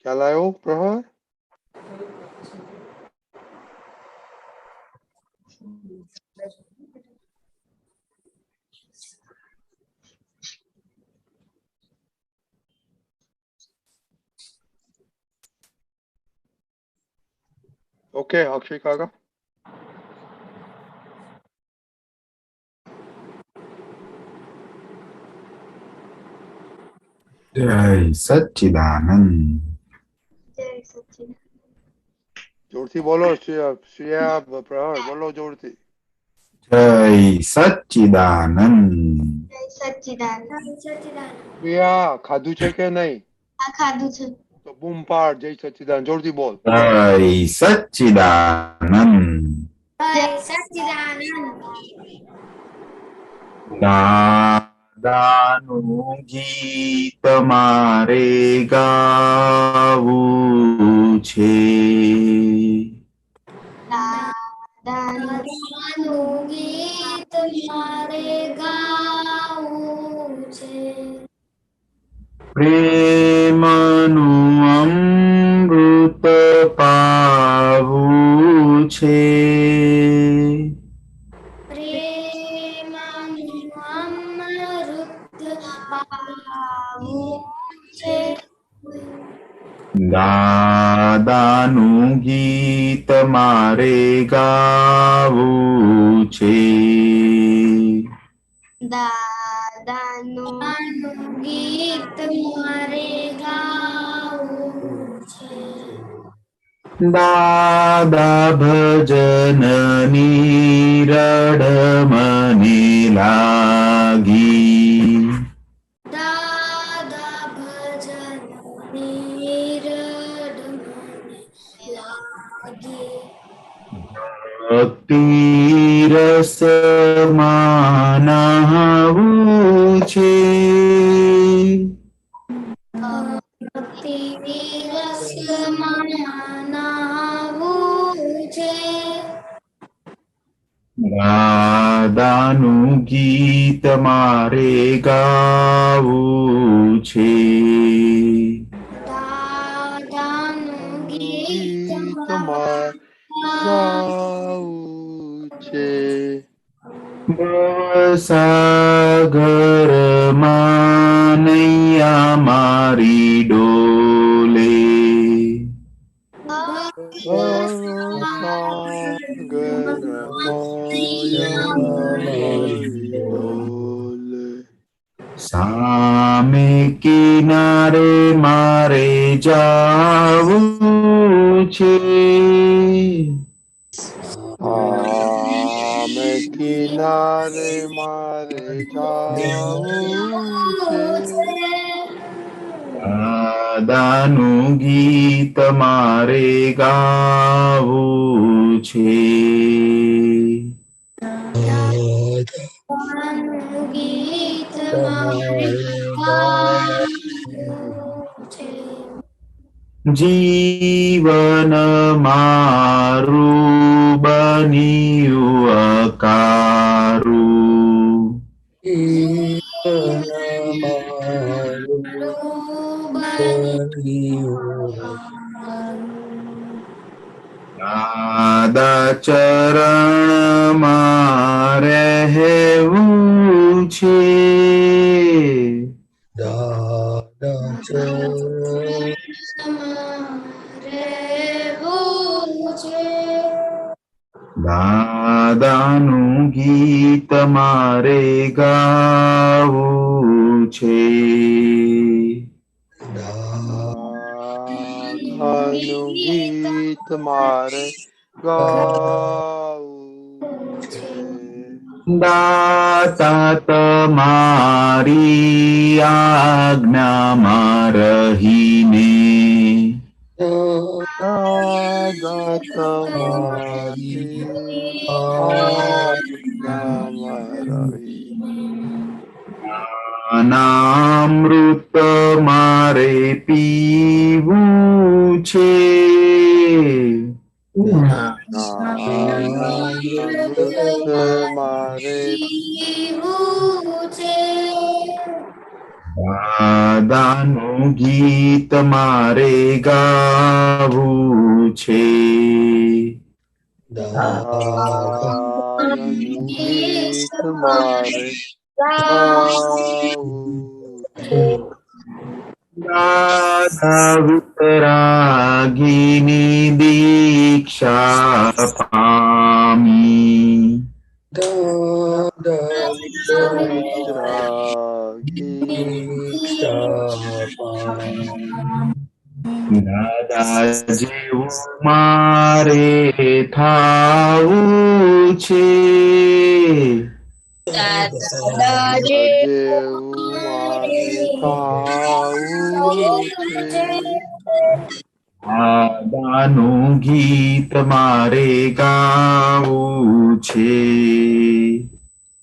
ખ્યાલ આવ્યો પ્રહર? ઓકે અક્ષય કાકા. જય સચ્ચિદાનંદ. જોરથી બોલો શ્રેયા પ્રહર બોલો જોરથી. જય સચ્ચિદાનંદ. શ્રેયા ખાધું છે કે નહીં? ખાધું છે. તો બૂમ પાડ જય સચ્ચિદાનંદ જોરથી બોલ. જય સચ્ચિદાનંદ. જય સચ્ચિદાનંદ. દાદાનું ગીત મારે ગાવું છે. દાદાનું ગીત મારે ગાવું છે. પ્રેમનું અમૃત પાવું છે. પ્રેમનું અમૃત પાવું છે. દાદાનું ગીત મારે ગાવું છે. દાદાનું ગીત મારે ગાવું છે. દાદા ભજનની રડ મને લાગી. દાદા ભજનની રડ મને લાગી. ભક્તિ રસમાં નહાવું છે. ભક્તિ રસમાં નહાવું છે. દાદાનું ગીત મારે ગાવું છે. દાદાનું ગીત મારે ગાવું છે. સાગરમાં નૈયા મારી ડોલે. સામે કિનારે મારે જાવું છે. સામે કિનારે મારે જાવું છે. દાદાનું ગીત મારે ગાવું છે. દાદાનું ગીત મારે ગાવું છે. જીવન મારું બન્યું અકારું. દાદા ચરણમાં રહેવું છે. દાદાનું ગીત મારે ગાવું છે. દાદાનું ગીત મારે ગાવું છે. દાતા તમારી આજ્ઞામાં રહીને. દાદા તમારી આજ્ઞામાં રહીને. જ્ઞાનામૃત મારે પીવું છે. જ્ઞાનામૃત મારે પીવું છે. દાદાનું ગીત મારે ગાવું છે. દાદાનું ગીત મારે ગાવું છે. દાદા વિતરાગીની દીક્ષા પામી. દાદા વિતરાગી દાદા જેવું મારે થાવું છે. દાદા જેવું મારે થાવું છે. દાદાનું ગીત મારે ગાવું છે.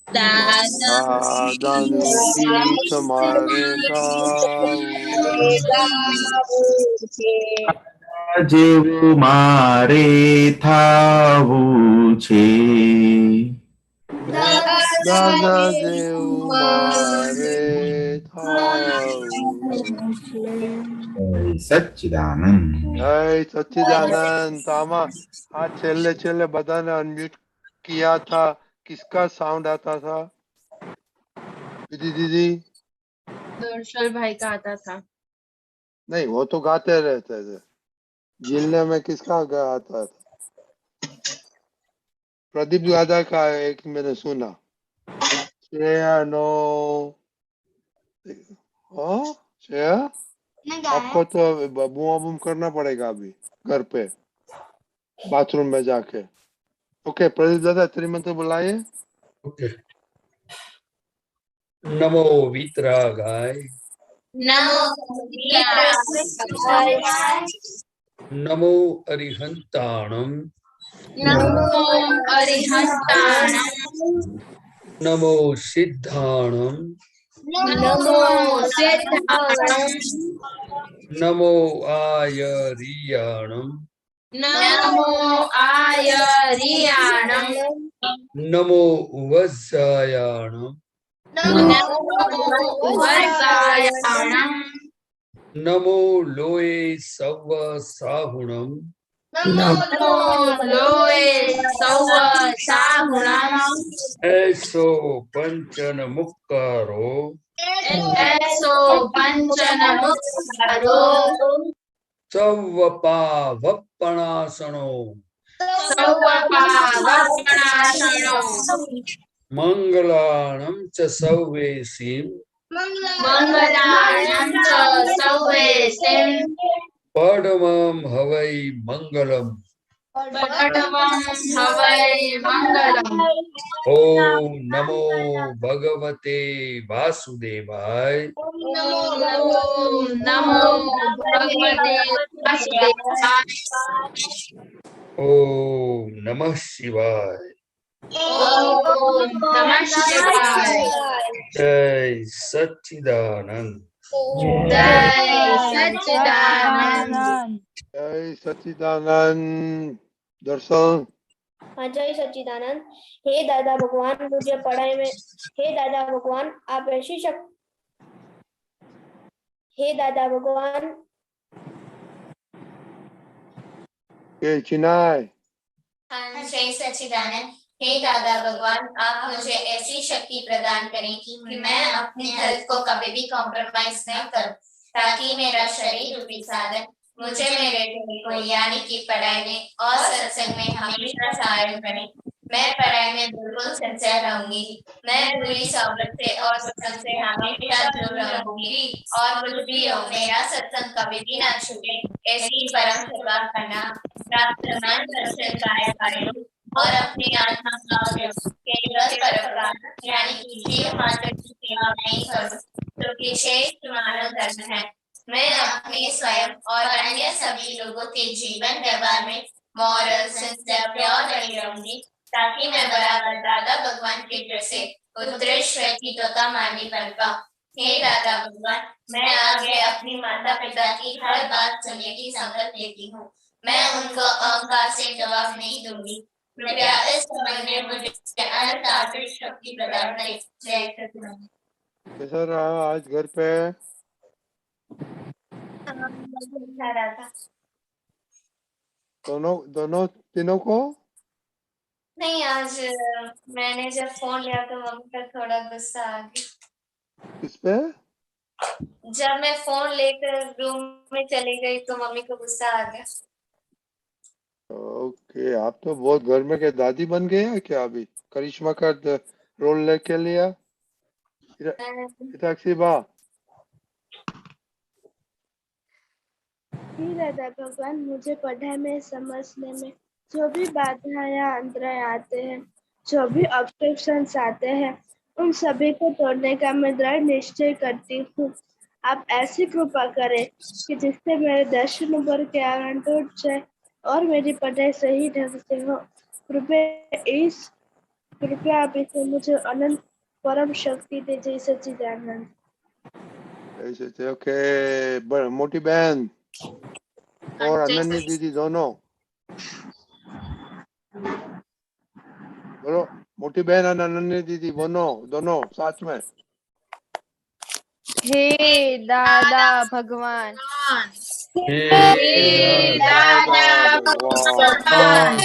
દાદાનું ગીત મારે ગાવું છે. જેવું મારે થાવું છે. દાદા જેવું મારે થાવું છે. સચ્ચિદાનંદ. જય सच्चिदानंद. तो आमा हाँ छेल्ले छेल्ले बधाने अनम्यूट किया था, किसका साउंड आता था? दीदी दीदी दर्शन भाई का आता था। नहीं, वो तो गाते रहते थे। जिलने में किसका आता था? प्रदीप दादा का एक मैंने सुना। श्रेया नो। हाँ श्रेया, आपको तो बूम बूम करना पड़ेगा अभी घर पे, बाथरूम में जाके। ओके प्रदीप दादा त्रिमंत्र बुलाइए। ओके। नमो वितरागाय, नमो अरिहंताणम, नमो सिद्धाणम, नमो आयरियाणम, नमो वज्जायाणम, नमो लोए सव साहुणम, ऐसो पंचन मुक्कारो, सवपावपणासनो, मंगलाणं च सौवेसीं, परमं हवै मंगलम्। ओम नमो भगवते वासुदेवाय, ओम नमः शिवाय। जय सच्चिदानंद। जय सच्चिदानंद। दर्शन जय सच्चिदानंद। हे दादा भगवान, मुझे पढ़ाई में, हे दादा भगवान आप ऐसी शक्ति, हे दादा भगवान के चिनाय। जय सच्चिदानंद। हे दादा भगवान आप मुझे ऐसी शक्ति प्रदान करें कि मैं अपने हेल्थ को कभी भी कॉम्प्रोमाइज नहीं करूं, ताकि मेरा शरीर रूपी साधन मुझे मेरे ध्येय को यानी कि पढ़ाई में और सत्संग में हमेशा सहायक करे। मैं पढ़ाई में बिल्कुल सिंसियर रहूंगी। मैं बुरी सोबत से और सत्संग से हमेशा दूर रहूंगी और कुछ भी हो मेरा सत्संग कभी भी ना छूटे, ऐसी परम सेवा करना। प्राप्त मन दर्शन काय करें और अपनी आत्मा का केवल परोपकार यानी कि जीव मात्र की सेवा नहीं करूं, जो कि श्रेष्ठ मानव धर्म है। मैं अपने स्वयं और अन्य सभी लोगों के जीवन व्यवहार में मॉरल सिंसियर प्योर बनी रहूंगी, ताकि मैं बराबर दादा भगवान के जैसे उत्कृष्ट व्यक्तित्व का माली बन पाऊं। हे दादा भगवान, मैं आगे अपनी माता पिता की हर बात सुनने की संकल्प लेती हूँ। मैं उनको अहंकार से जवाब नहीं दूंगी। कृपया इस संबंध में मुझे अनंत आर्थिक शक्ति प्रदान करें। जय सच्चिदानंद। कैसा रहा आज घर पे? अच्छा रहा था। दोनों दोनों तीनों को? नहीं, आज मैंने जब फोन लिया तो मम्मी का थोड़ा गुस्सा आ गया। किस पे? जब मैं फोन लेकर रूम में चली गई तो मम्मी को गुस्सा आ गया। ओके, आप तो बहुत घर में के दादी बन गए हैं क्या अभी? करिश्मा का रोल लेके लिया? हिताक्षी हे दादा भगवान, मुझे पढ़ाई में समझने में जो भी बाधाएं या अंतराय आते हैं, जो भी ऑब्जेक्शंस आते हैं, उन सभी को तोड़ने का मैं दृढ़ निश्चय करती हूँ। आप ऐसी कृपा करें कि जिससे मेरे 10 नंबर के आंकड़े टूट जाए और मेरी पढ़ाई सही ढंग से हो। कृपया आप इसे मुझे अनंत परम शक्ति दीजिए सच्चिदानंद। ऐसे ओके, मोटी बहन और अनन्या दीदी दोनों बोलो। मोटी बहन और अनन्या दीदी दोनों दोनों साथ में। हे दादा भगवान, हे दादा भगवान,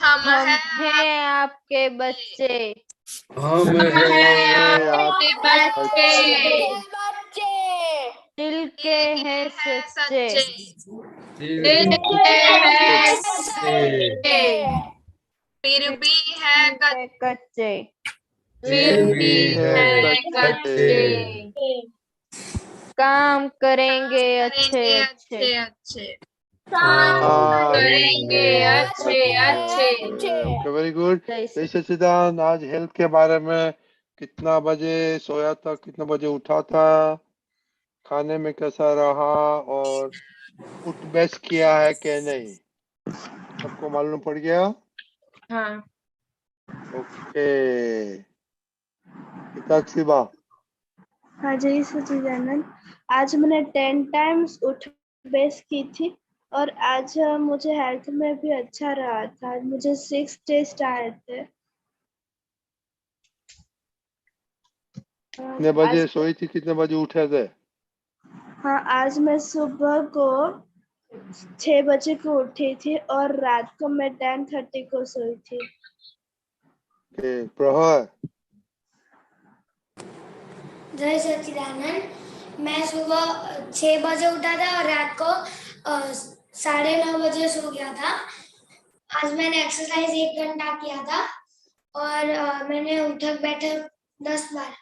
हम हैं आपके बच्चे, हम हैं हैं आपके बच्चे, दिल के हैं सच्चे, दिल के सच्चे, फिर भी है कच्चे, फिर भी है कच्चे। काम करेंगे अच्छे अच्छे, काम करेंगे करेंगे अच्छे। Okay, very good. जय जय सच्चिदानंद। आज हेल्थ के बारे में कितना बजे सोया था, कितना बजे उठा था, खाने में कैसा रहा और उठ बैठ किया है कि नहीं, सबको मालूम पड़ गया? हाँ। ओके, हिताक्षी बा। हाँ जय सच्चिदानंद। आज मैंने 10 टाइम्स उठ बेस की थी और आज मुझे हेल्थ में भी अच्छा रहा था। मुझे 6 टेस्ट आए थे। कितने बजे आज सोई थी, कितने बजे उठे थे? हाँ, आज मैं सुबह को 6 बजे को उठी थी और रात को मैं 10:30 को सोई थी। ओके, प्रहर। जय सच्चिदानंद। मैं सुबह 6 बजे उठा था और रात को 9:30 बजे सो गया था। आज मैंने एक्सरसाइज 1 घंटा किया था और मैंने उठक बैठक 10 बार।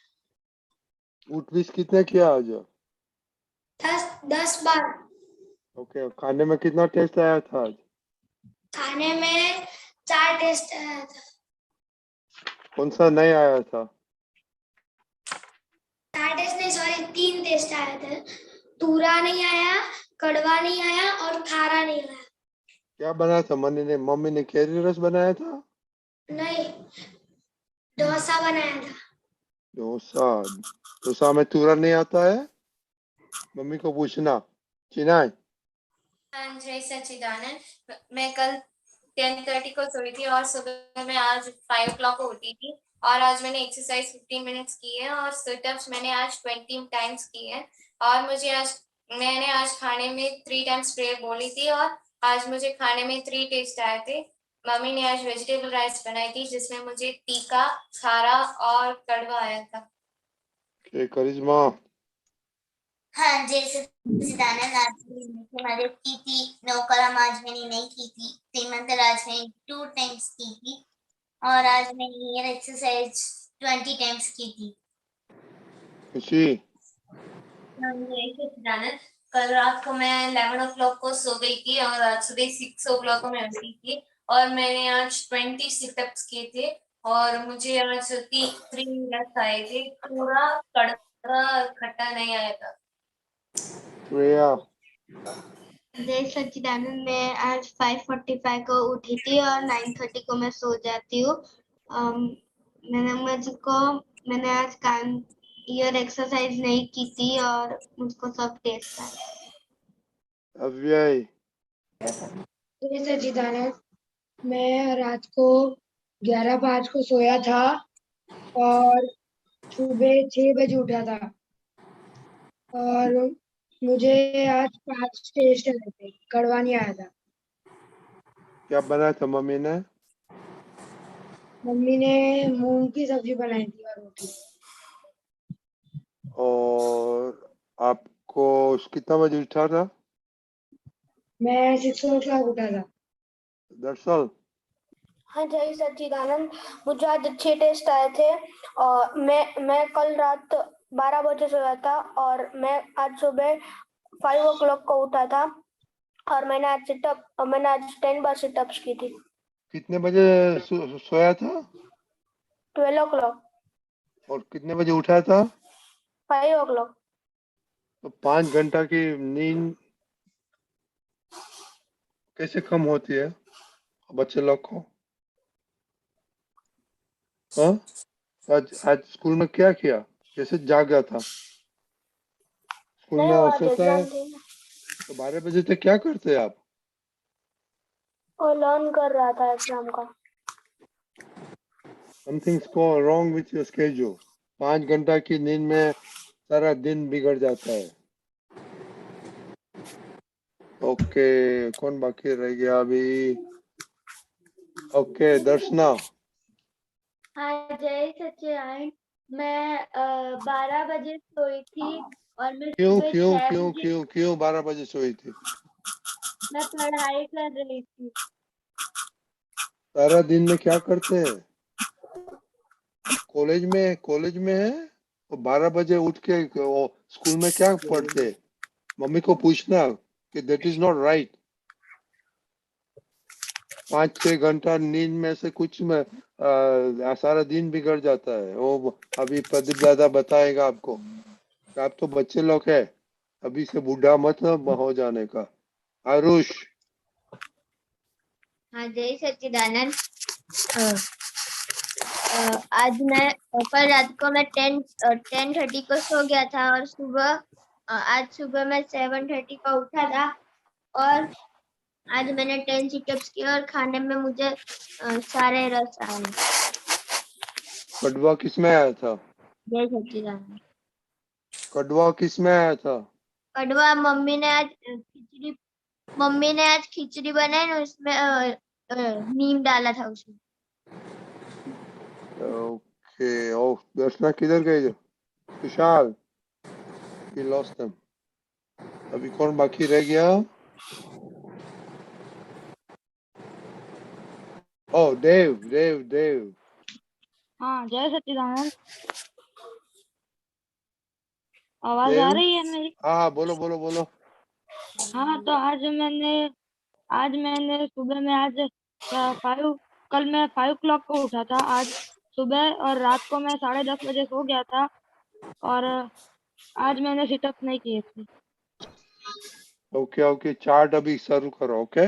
उठ बीस कितने किया आज? 10 बार। ओके, खाने में कितना टेस्ट आया था आज? खाने में 4 टेस्ट आया था। कौन सा नहीं आया था? 4 टेस्ट नहीं, सॉरी 3 टेस्ट आए थे। तूरा नहीं आया, कड़वा नहीं आया और खारा नहीं आया। क्या बनाया था मम्मी ने कैरी रस बनाया था? नहीं, डोसा बनाया था। डोसा। डोसा में तूरा नहीं आता है? मम्मी को पूछना। चिनाई। जय सच्चिदानंद। मैं कल 10:30 को सोई थी और सुबह में आज 5 o'clock को उठी थी और आज मैंने एक्सरसाइज 15 मिनट्स की है और सिटअप्स मैंने आज 20 टाइम्स की है और मैंने आज खाने में 3 टाइम्स प्रेयर बोली थी और आज मुझे खाने में 3 टेस्ट आए थे। मम्मी ने आज वेजिटेबल राइस बनाई थी जिसमें मुझे तीखा, खारा और कड़वा आया था। करिश्मा। हाँ, जैसे सच्चिदानंद, आज मैंने मदद की थी। नौकरम आज मैंने नहीं की थी। श्रीमंत आज मैंने 2 टाइम्स की थी और आज मैंने हेयर एक्सरसाइज 20 टाइम्स की थी। खुशी। हाँ, जय सच्चिदानंद। कल रात को मैं 11 o'clock को सो गई थी और आज सुबह 6 o'clock को मैं उठी थी और मैंने आज 20 सिटअप्स किए थे और मुझे आज 3 मिनट्स आए थे। पूरा कड़वा खट्टा नहीं आया था। प्रिया। जय सच्चिदानंद। मैं आज 5:45 को उठी थी और 9:30 को मैं सो जाती हूँ। मैंने आज कान ईयर एक्सरसाइज नहीं की थी और मुझको सब टेस्ट आया। अव्यय। जय सच्चिदानंद। मैं रात को 11:05 को सोया था और सुबह 6 बजे उठा था और मुझे आज 5 टेस्ट आए थे, कड़वा नहीं आया था। क्या बनाया था मम्मी ने? मम्मी ने मूंग की सब्जी बनाई थी और रोटी। और आपको कितना बजे उठा था? मैं 6 o'clock उठा था। दरअसल हाँ जय सच्चिदानंद, मुझे आज अच्छे टेस्ट आए थे और मैं कल रात 12 बजे सोया था और मैं आज सुबह 5 o'clock को उठा था और मैंने आज 10 बार सिटअप्स की थी। कितने बजे सोया था 12 o'clock, और कितने बजे उठा था? 5 o'clock। तो 5 घंटा की नींद कैसे कम होती है बच्चे लोग को? हाँ, आज स्कूल में क्या किया? कैसे जागा था? स्कूल नहीं, में वो आज सोता है एग्जाम थी ना, तो 12 बजे तक क्या करते हैं आप? वो लर्न कर रहा था एग्जाम का। Somethings go wrong with your schedule. 5 घंटा की नींद में सारा दिन बिगड़ जाता है। ओके, कौन बाकी रह गया अभी? ओके, दर्शना। हाँ जय सच्चिदानंद, मैं 12 बजे सोई थी और मैं क्यों सुबह क्यों 6 क्यों बजे क्यों क्यों 12 बजे सोई थी? मैं पढ़ाई कर रही थी। सारा दिन में क्या करते हैं? कॉलेज में है और 12 बजे उठ के वो स्कूल में क्या पढ़ते हैं? मम्मी को पूछना कि दैट इज नॉट राइट। 5-6 घंटा नींद में से कुछ में सारा दिन बिगड़ जाता है। वो अभी प्रदीप दादा बताएगा आपको कि आप तो बच्चे लोग है, अभी से बूढ़ा मत हो जाने का। आरुष। हाँ जय सच्चिदानंद, आज मैं कल रात को मैं 10:30 को सो गया था और आज सुबह मैं 7:30 को उठा था और आज मैंने 10 सिटअप्स किए और खाने में मुझे सारे रस आए। कड़वा किस में आया था? जय सच्चिदानंद। कड़वा किस में आया था? कड़वा मम्मी ने आज खिचड़ी बनाई ना, उसमें नीम डाला था उसमें। ओके। ओ दर्शना किधर गई? विशाल। We lost them. अभी कौन बाकी रह गया? ओ देव। हाँ जय सच्चिदानंद, आवाज देव? आ रही है मेरी? हाँ, बोलो। हाँ तो आज मैंने सुबह में आज 5 कल मैं 5 o'clock को उठा था आज सुबह और रात को मैं 10:30 बजे सो गया था और आज मैंने सिटअप्स नहीं किए थे। ओके, चार्ट अभी शुरू करो। ओके।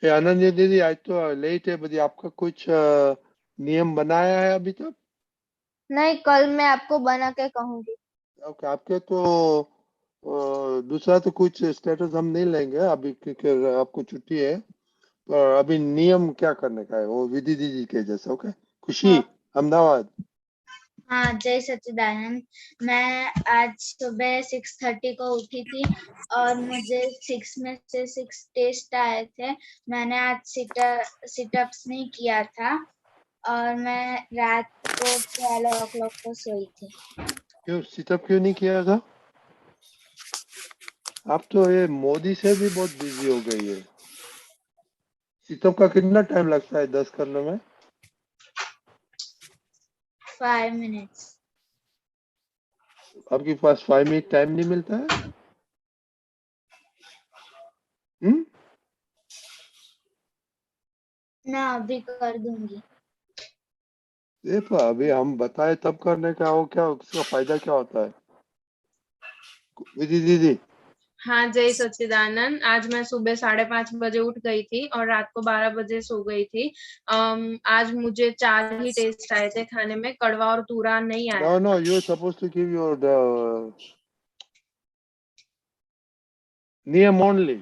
ये अनन्या दीदी, आज तो लेट है बड़ी, आपका कुछ नियम बनाया है अभी तक? नहीं, कल मैं आपको बना के कहूंगी। ओके, आपके तो दूसरा तो कुछ स्टेटस हम नहीं लेंगे अभी क्योंकि आपको छुट्टी है। पर अभी नियम क्या करने का है वो विधि दीदी के जैसे। ओके। खुशी, हाँ। अहमदाबाद। हाँ जय सच्चिदानंद, मैं आज सुबह 6:30 को उठी थी और मुझे 6 में से 6 टेस्ट आए थे। मैंने आज सिटअप्स नहीं किया था और मैं रात को 12 o'clock को सोई थी। क्यों सिटअप क्यों नहीं किया था? आप तो ये मोदी से भी बहुत बिजी हो गई है। सिटअप का कितना टाइम लगता है 10 करने में? 5 minutes। आपके पास 5 मिनट टाइम नहीं मिलता है? ना अभी कर दूंगी। देखो अभी हम बताए तब करने का हो, क्या उसका फायदा क्या होता है? विधि दीदी। हाँ जय सच्चिदानंद, आज मैं सुबह 5:30 बजे उठ गई थी और रात को 12 बजे सो गई थी। आज मुझे 4 ही टेस्ट आए थे खाने में, कड़वा और तूरा नहीं आया। No, you're supposed to give your the name only.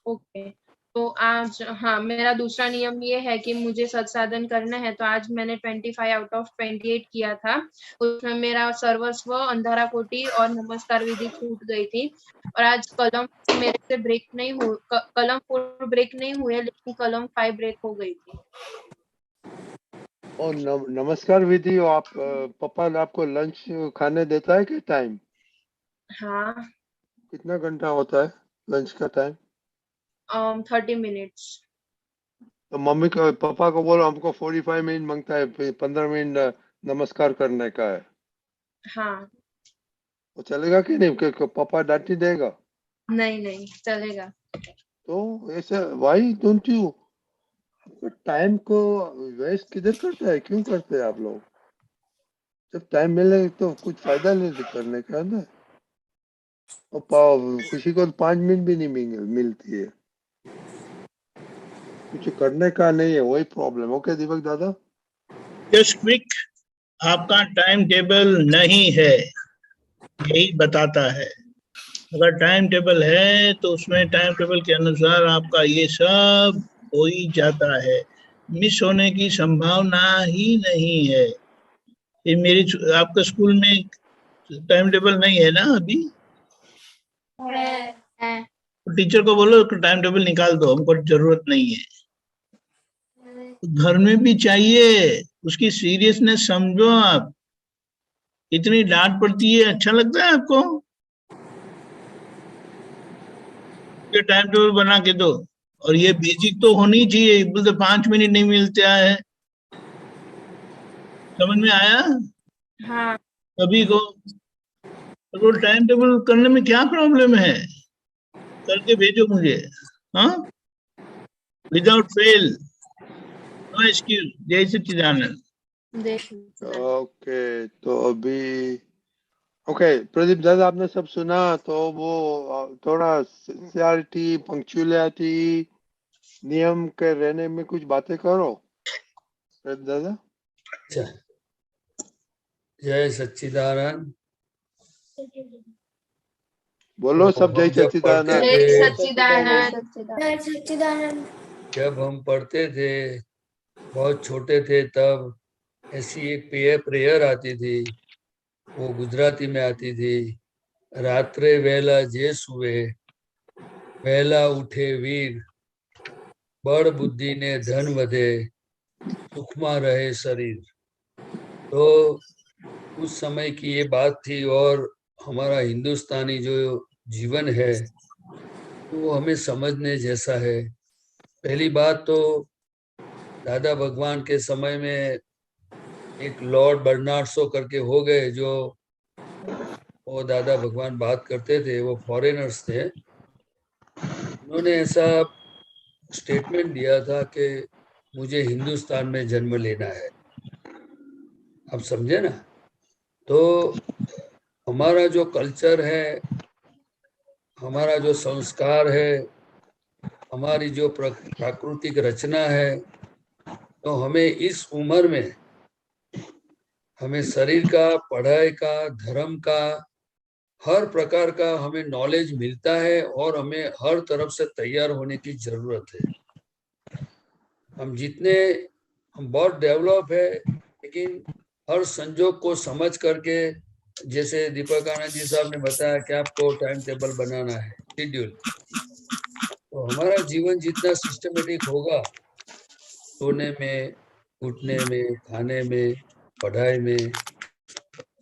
Okay, तो आज हाँ, मेरा दूसरा नियम ये है कि मुझे सत्साधन करना है, तो आज मैंने 25 आउट ऑफ 28 किया था। उसमें मेरा सर्वस्व, अंधारा कोटि और नमस्कार विधि छूट गई थी। और आज कलम मेरे से ब्रेक नहीं हो कलम 4 ब्रेक नहीं हुए, लेकिन कलम 5 ब्रेक हो गई थी। और नमस्कार विधि, आप पापा आपको लंच खाने देता है कि टाइम? हाँ, कितना घंटा होता है लंच का टाइम? 30 मिनट्स। तो मम्मी को पापा को बोलो हमको 45 मिनट मांगता है, फिर 15 मिनट नमस्कार करने का है। हाँ, वो चलेगा कि नहीं? क्योंकि पापा डांट नहीं देगा? नहीं चलेगा। तो ऐसे वाई डोंट यू टाइम को वेस्ट किधर करता है, क्यों करते हैं आप लोग? जब टाइम मिले तो कुछ फायदा नहीं करने का ना। और किसी को 5 मिनट भी नहीं मिलती है, कुछ करने का नहीं है, वही प्रॉब्लम। ओके दीपक दादा, जस्ट क्विक, आपका टाइम टेबल नहीं है, यही बताता है। अगर टाइम टेबल है तो उसमें टाइम टेबल के अनुसार आपका ये सब हो ही जाता है, मिस होने की संभावना ही नहीं है। ये मेरी आपका स्कूल में टाइम टेबल नहीं है ना अभी? है। टीचर को बोलो टाइम टेबल निकाल दो, हमको जरूरत नहीं है। घर में भी चाहिए, उसकी सीरियसनेस समझो आप। इतनी डांट पड़ती है, अच्छा लगता है आपको? ये टाइम टेबल बना के दो। और ये बेसिक तो होनी चाहिए, बोलते 5 मिनट नहीं मिलते है। समझ में आया? हाँ, सभी को तो टाइम टेबल करने में क्या प्रॉब्लम है? करके भेजो मुझे, हाँ, विदाउट फेल, नो एक्सक्यूज। जय सच्चिदानंद। ओके तो अभी ओके प्रदीप दादा, आपने सब सुना, तो वो थोड़ा सिंसियरिटी, पंक्चुअलिटी, नियम के रहने में कुछ बातें करो प्रदीप दादा। अच्छा, जय सच्चिदानंद। बोलो तो सब जय हम जब सच्चिदानंद। पढ़ते जय थे, सच्चिदानंद। जय सच्चिदानंद। जब हम पढ़ते थे, बहुत छोटे थे, तब ऐसी एक प्रेयर आती थी, वो गुजराती में आती थी। रात्रे वेला जे सुवे, वेला उठे वीर, बड़ बुद्धि ने धन वधे, सुखमा रहे शरीर। तो उस समय की ये बात थी। और हमारा हिंदुस्तानी जो जीवन है वो हमें समझने जैसा है। पहली बात तो दादा भगवान के समय में एक लॉर्ड बर्नार्ड शो करके हो गए, जो वो दादा भगवान बात करते थे, वो फॉरेनर्स थे। उन्होंने ऐसा स्टेटमेंट दिया था कि मुझे हिंदुस्तान में जन्म लेना है। आप समझे ना? तो हमारा जो कल्चर है, हमारा जो संस्कार है, हमारी जो प्राकृतिक रचना है, तो हमें इस उम्र में हमें शरीर का, पढ़ाई का, धर्म का, हर प्रकार का हमें नॉलेज मिलता है और हमें हर तरफ से तैयार होने की जरूरत है। हम बहुत डेवलप है, लेकिन हर संजोग को समझ करके, जैसे दीपक आनंद जी साहब ने बताया कि आपको टाइम टेबल बनाना है, शेड्यूल, तो हमारा जीवन जितना सिस्टमेटिक होगा, सोने में, उठने में, खाने में, पढ़ाई में,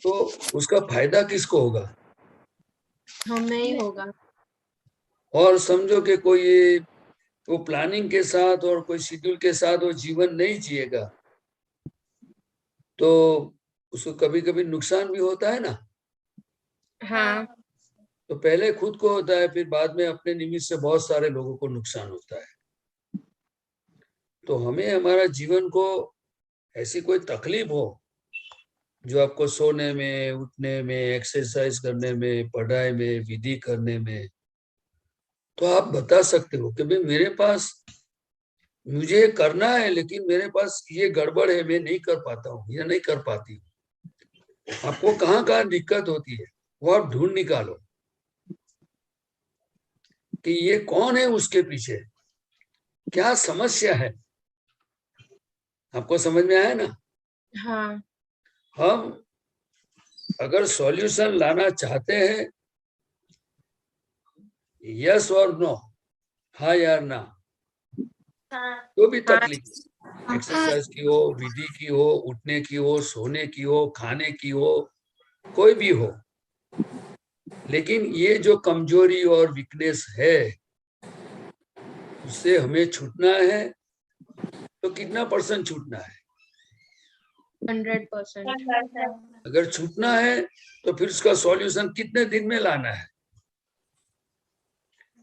तो उसका फायदा किसको होगा? हमें ही होगा। और समझो कि कोई वो प्लानिंग के साथ और कोई शेड्यूल के साथ वो जीवन नहीं जिएगा, तो उसको कभी कभी नुकसान भी होता है ना। हाँ, तो पहले खुद को होता है, फिर बाद में अपने निमित्त से बहुत सारे लोगों को नुकसान होता है। तो हमें हमारा जीवन को ऐसी कोई तकलीफ हो जो आपको सोने में, उठने में, एक्सरसाइज करने में, पढ़ाई में, विधि करने में, तो आप बता सकते हो कि भाई मेरे पास, मुझे करना है लेकिन मेरे पास ये गड़बड़ है, मैं नहीं कर पाता हूँ या नहीं कर पाती हूँ। आपको कहाँ कहाँ दिक्कत होती है वो आप ढूंढ निकालो कि ये कौन है उसके पीछे। क्या समस्या है, आपको समझ में आया ना। हाँ हम अगर सॉल्यूशन लाना चाहते हैं, यस और नो, हाँ या ना, जो भी तकलीफ, एक्सरसाइज की हो, विधि की हो, उठने की हो, सोने की हो, खाने की हो, कोई भी हो, लेकिन ये जो कमजोरी और वीकनेस है उससे हमें छूटना है। तो कितना % छूटना है? 100%। अगर छूटना है तो फिर उसका सॉल्यूशन कितने दिन में लाना है,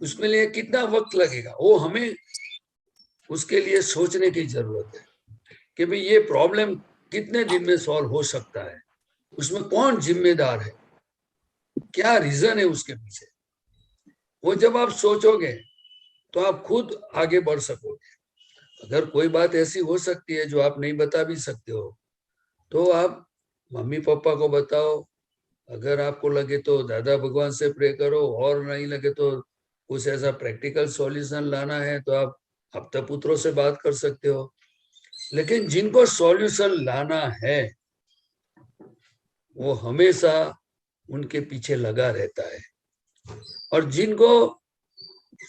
उसमें लिए कितना वक्त लगेगा, वो हमें उसके लिए सोचने की जरूरत है कि भाई ये प्रॉब्लम कितने दिन में सॉल्व हो सकता है, उसमें कौन जिम्मेदार है, क्या रीजन है उसके पीछे। वो जब आप सोचोगे तो आप खुद आगे बढ़ सकोगे। अगर कोई बात ऐसी हो सकती है जो आप नहीं बता भी सकते हो, तो आप मम्मी पापा को बताओ, अगर आपको लगे तो दादा भगवान से प्रे करो, और नहीं लगे तो कुछ ऐसा प्रैक्टिकल सॉल्यूशन लाना है तो आप हफ्ता पुत्रों से बात कर सकते हो। लेकिन जिनको सॉल्यूशन लाना है वो हमेशा उनके पीछे लगा रहता है, और जिनको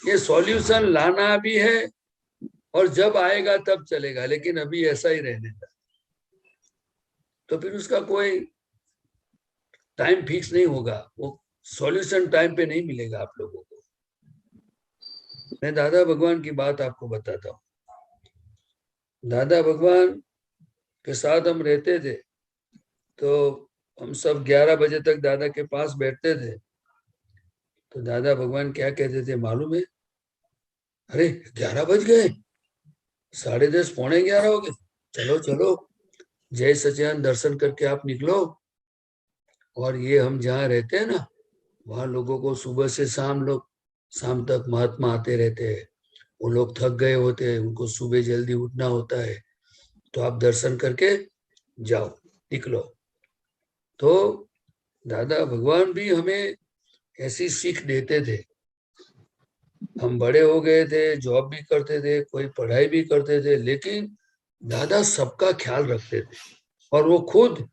ये सॉल्यूशन लाना भी है और जब आएगा तब चलेगा, लेकिन अभी ऐसा ही रहने का, तो फिर उसका कोई टाइम फिक्स नहीं होगा, वो सॉल्यूशन टाइम पे नहीं मिलेगा आप लोगों को। मैं दादा भगवान की बात आपको बताता हूँ। दादा भगवान के साथ हम रहते थे, तो हम सब 11 बजे तक दादा के पास बैठते थे। तो दादा भगवान क्या कहते थे मालूम है? अरे 11 बज गए, 10:30 पौने 11 हो गए, चलो चलो जय सचिदानंद दर्शन करके आप निकलो। और ये हम जहाँ रहते हैं ना, वहां लोगों को सुबह से शाम तक महात्मा आते रहते हैं। वो लोग थक गए होते हैं, उनको सुबह जल्दी उठना होता है, तो आप दर्शन करके जाओ, निकलो। तो दादा भगवान भी हमें ऐसी सीख देते थे। हम बड़े हो गए थे, जॉब भी करते थे, कोई पढ़ाई भी करते थे, लेकिन दादा सबका ख्याल रखते थे, और वो खुद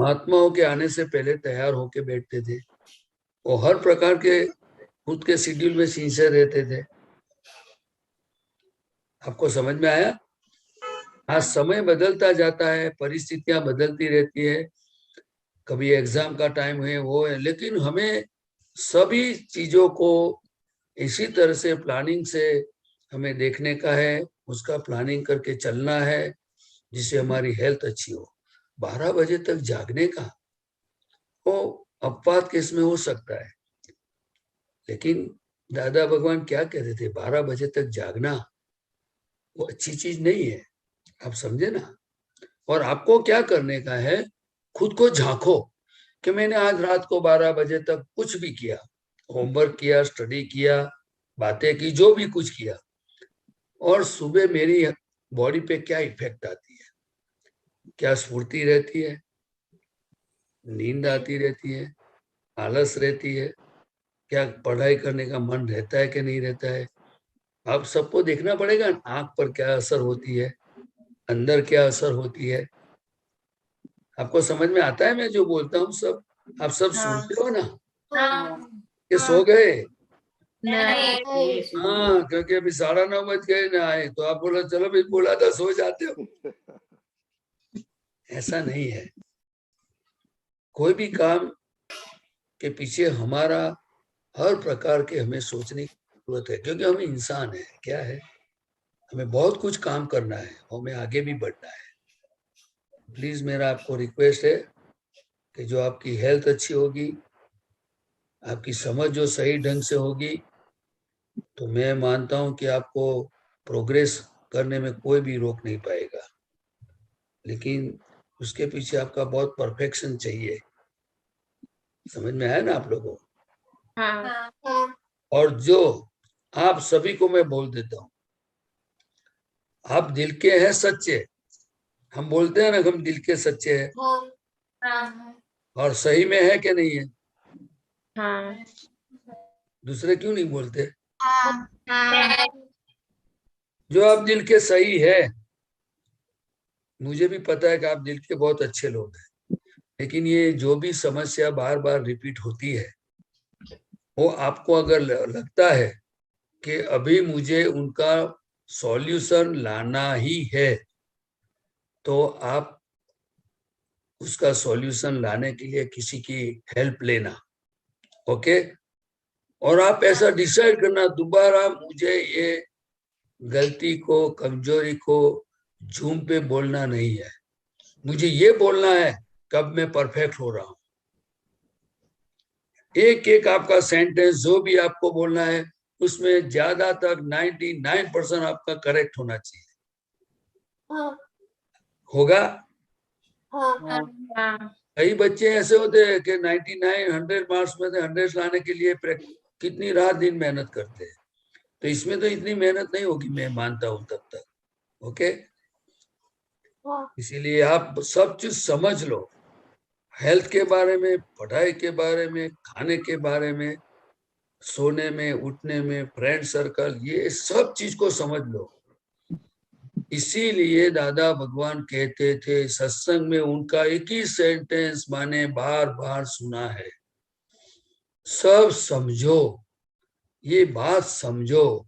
महात्माओं के आने से पहले तैयार होके बैठते थे। वो हर प्रकार के खुद के शेड्यूल में सिंसियर रहते थे। आपको समझ में आया? आज समय बदलता जाता है, परिस्थितियां बदलती रहती है, कभी एग्जाम का टाइम है, वो है, लेकिन हमें सभी चीजों को इसी तरह से प्लानिंग से हमें देखने का है, उसका प्लानिंग करके चलना है, जिससे हमारी हेल्थ अच्छी हो। 12 बजे तक जागने का वो अपवाद केस में हो सकता है, लेकिन दादा भगवान क्या कहते थे, 12 बजे तक जागना वो अच्छी चीज नहीं है, आप समझे ना। और आपको क्या करने का है, खुद को झांको कि मैंने आज रात को 12 बजे तक कुछ भी किया, होमवर्क किया, स्टडी किया, बातें की, जो भी कुछ किया, और सुबह मेरी बॉडी पे क्या इफेक्ट आती है, क्या स्फूर्ति रहती है, नींद आती रहती है, आलस रहती है, क्या पढ़ाई करने का मन रहता है कि नहीं रहता है। आप सबको देखना पड़ेगा, आंख पर क्या असर होती है, अंदर क्या असर होती है। आपको समझ में आता है मैं जो बोलता हूँ सब? आप सब सुनते हो ना? ये सो गए? हाँ, क्योंकि अभी 9:30 बज गए ना आए, तो आप बोला चलो भाई बोला था सो जाते हो। ऐसा नहीं है। कोई भी काम के पीछे हमारा हर प्रकार के हमें सोचने की जरूरत है, क्योंकि हम इंसान है। क्या है, हमें बहुत कुछ काम करना है, हमें आगे भी बढ़ना है। प्लीज मेरा आपको रिक्वेस्ट है कि जो आपकी हेल्थ अच्छी होगी, आपकी समझ जो सही ढंग से होगी, तो मैं मानता हूं कि आपको प्रोग्रेस करने में कोई भी रोक नहीं पाएगा। लेकिन उसके पीछे आपका बहुत परफेक्शन चाहिए। समझ में आया ना आप लोगों को? हाँ। और जो आप सभी को मैं बोल देता हूं, आप दिल के हैं सच्चे, हम बोलते हैं ना हम दिल के सच्चे हैं, और सही में है कि नहीं है? हाँ। दूसरे क्यों नहीं बोलते? जो आप दिल के सही है, मुझे भी पता है कि आप दिल के बहुत अच्छे लोग हैं, लेकिन ये जो भी समस्या बार बार रिपीट होती है, वो आपको अगर लगता है कि अभी मुझे उनका सॉल्यूशन लाना ही है, तो आप उसका सॉल्यूशन लाने के लिए किसी की हेल्प लेना। ओके? और आप ऐसा डिसाइड करना, दोबारा मुझे ये गलती को, कमजोरी को झूम पे बोलना नहीं है, मुझे ये बोलना है कब मैं परफेक्ट हो रहा हूं। एक एक आपका सेंटेंस जो भी आपको बोलना है, उसमें ज्यादातर 99% आपका करेक्ट होना चाहिए। हाँ होगा? हाँ हाँ कई बच्चे ऐसे होते हैं कि 99 100 मार्क्स में से 100 लाने के लिए कितनी रात दिन मेहनत करते हैं। तो इसमें तो इतनी मेहनत नहीं होगी, मैं मानता हूं तब तक। ओके? इसीलिए आप सब चीज समझ लो, हेल्थ के बारे में, पढ़ाई के बारे में, खाने के बारे में, सोने में, उठने में, फ्रेंड सर्कल, ये सब चीज को समझ लो। इसीलिए दादा भगवान कहते थे, सत्संग में उनका एक ही सेंटेंस मैंने बार बार सुना है, सब समझो, ये बात समझो।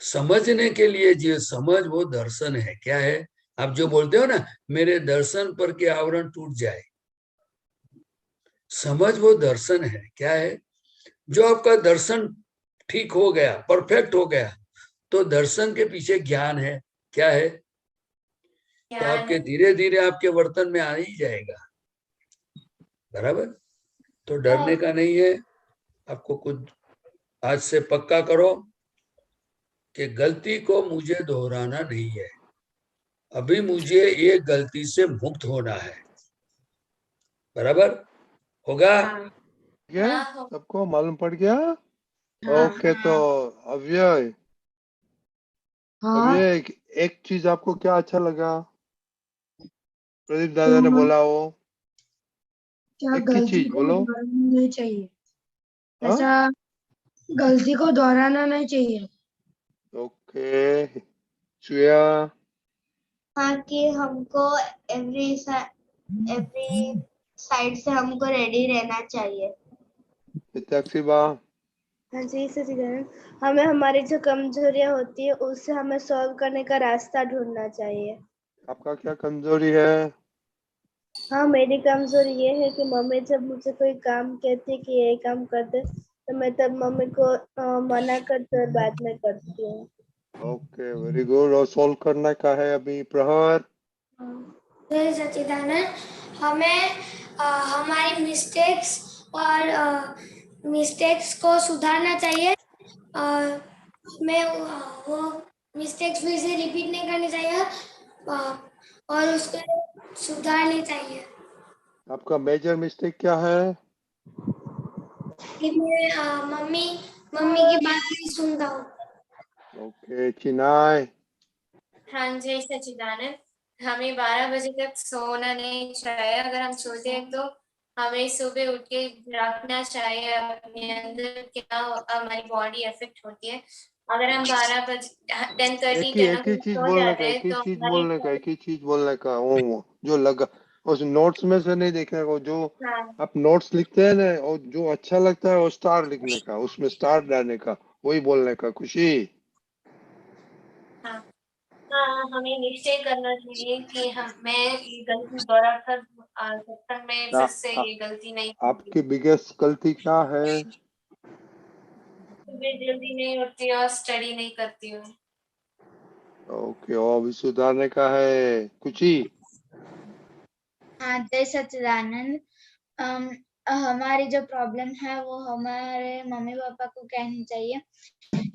समझने के लिए जो समझ वो दर्शन है। क्या है? आप जो बोलते हो ना, मेरे दर्शन पर के आवरण टूट जाए, समझ वो दर्शन है। क्या है? जो आपका दर्शन ठीक हो गया, परफेक्ट हो गया, तो दर्शन के पीछे ज्ञान है। क्या है? तो आपके धीरे धीरे आपके वर्तन में आ ही जाएगा। बराबर? तो डरने का नहीं है। आपको कुछ आज से पक्का करो कि गलती को मुझे दोहराना नहीं है, अभी मुझे ये गलती से मुक्त होना है। बराबर? होगा? हाँ क्या हाँ, सबको मालूम पड़ गया? हाँ ओके, तो अव्यय, हाँ। अव्यय, एक चीज आपको क्या अच्छा लगा प्रदीप दादा ने बोला वो? क्या एक ही गलती चीज को बोलो। दोहराना नहीं चाहिए? हाँ? ऐसा गलती को दोहराना नहीं चाहिए। ओके, श्रेया। हाँ, कि हमको एवरी साइड से हमको रेडी रहना चाहिए। हितैक्षीबा। हाँ जी सचिदानंद, हमें हमारी जो कमजोरियां होती है उससे हमें सॉल्व करने का रास्ता ढूंढना चाहिए। आपका क्या कमजोरी है? हाँ, मेरी कमजोरी ये है कि मम्मी जब मुझे कोई काम कहती है कि ये काम कर दे, तो मैं तब मम्मी को मना करती और बाद में करती हूँ। Okay, very good. और सॉल्व करने का है अभी प्रहर। जय सच्चिदानंद, हमें हमारी मिस्टेक्स को सुधारना चाहिए। हमें वो मिस्टेक्स फिर से रिपीट नहीं करनी चाहिए और उसको सुधारनी चाहिए। आपका मेजर मिस्टेक क्या है? कि मैं मम्मी की बात नहीं सुनता हूँ। ओके, चिनाय। हाँ जी सचिदानंद, हमें 12 बजे तक सोना नहीं चाहिए। अगर हम सोते हैं तो हमें सुबह उठ के रखना चाहिए अपने अंदर, क्या हमारी बॉडी इफेक्ट होती है। अगर हम 12 बजे 10:30 एक ही 10 चीज सो बोलने जाते का, हैं एक ही तो चीज हमारी बोलने का, एक ही चीज बोलने का। वो जो लगा उस नोट्स में से नहीं देखने को, जो हाँ आप नोट्स लिखते हैं ना, और जो अच्छा लगता है वो स्टार लिखने का, उसमें स्टार डालने का, वही बोलने का। खुशी। हाँ हाँ, हमें निश्चय करना चाहिए कि मैं ये गलती दोहरा कर सत्संग में आ, फिर से आ, ये गलती नहीं आपकी करूंगी। बिगेस्ट गलती क्या है? सुबह जल्दी नहीं उठती और स्टडी नहीं करती हूँ। ओके, और अभी सुधारने का है। खुशी। हाँ, जय सच्चिदानंद। अम, हमारी जो प्रॉब्लम है वो हमारे मम्मी पापा को कहनी चाहिए,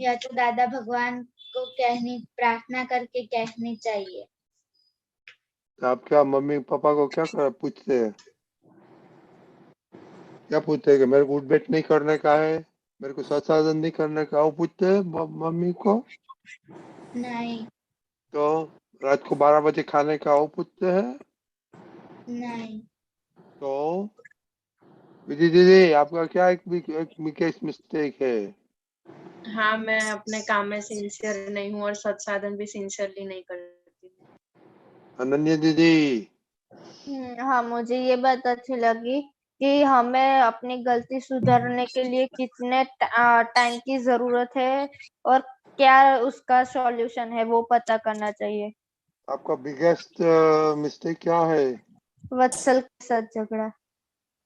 या तो दादा भगवान को प्रार्थना करके कहनी चाहिए। आप क्या मम्मी पापा को क्या पूछते हैं? क्या पूछते हैं कि मेरे को उठ बैठ नहीं करने का है, मेरे को संसाधन नहीं करने का, वो पूछते हैं मम्मी को? नहीं। तो रात को 12 बजे खाने का वो पूछते हैं? नहीं। तो विधि दीदी, आपका क्या एक बिगेस्ट मिस्टेक है? हाँ, मैं अपने काम में सिंसियर नहीं हूँ और सत्साधन भी सिंसियरली नहीं करती। अनन्या दीदी। हाँ, मुझे ये बात अच्छी लगी कि हमें अपनी गलती सुधारने के लिए कितने टाइम की जरूरत है और क्या उसका सॉल्यूशन है वो पता करना चाहिए। आपका बिगेस्ट मिस्टेक क्या है? वत्सल के साथ झगड़ा।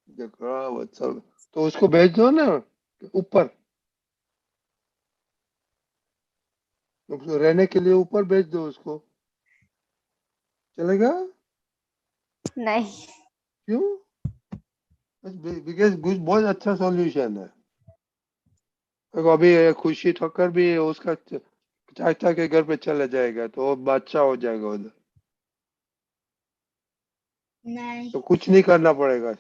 झगड़ा वत्सल, तो उसको भेज दो ना ऊपर, उसको रहने के लिए ऊपर भेज दो उसको, चलेगा? नहीं। क्यों? बिगेस्ट बहुत अच्छा सॉल्यूशन है। देखो अभी खुशी ठक्कर भी उसका चाचा के घर पे चला जाएगा तो वो बादशाह हो जाएगा उधर। नहीं। तो कुछ नहीं करना पड़ेगा,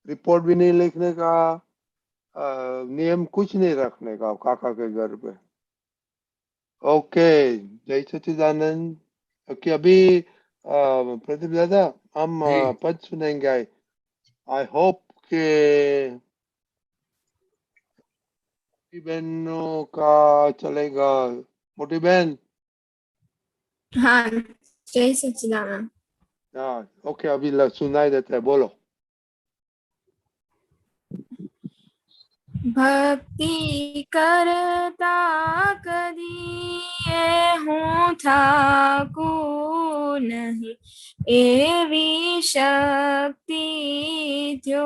रिपोर्ट भी नहीं लिखने का, नियम कुछ नहीं रखने का काका के घर पे। ओके, जय सच्चिदानंद। ओके, अभी प्रदीप दादा हम जी। पद सुनेंगे। आई होप के बहनों का चलेगा। मोटी बहन। हाँ, जय सच्चिदानंद। हाँ ओके, अभी सुनाई देता है, बोलो। भक्ति करता कदिए हूँ ठाकुर नहीं, एवी शक्ति जो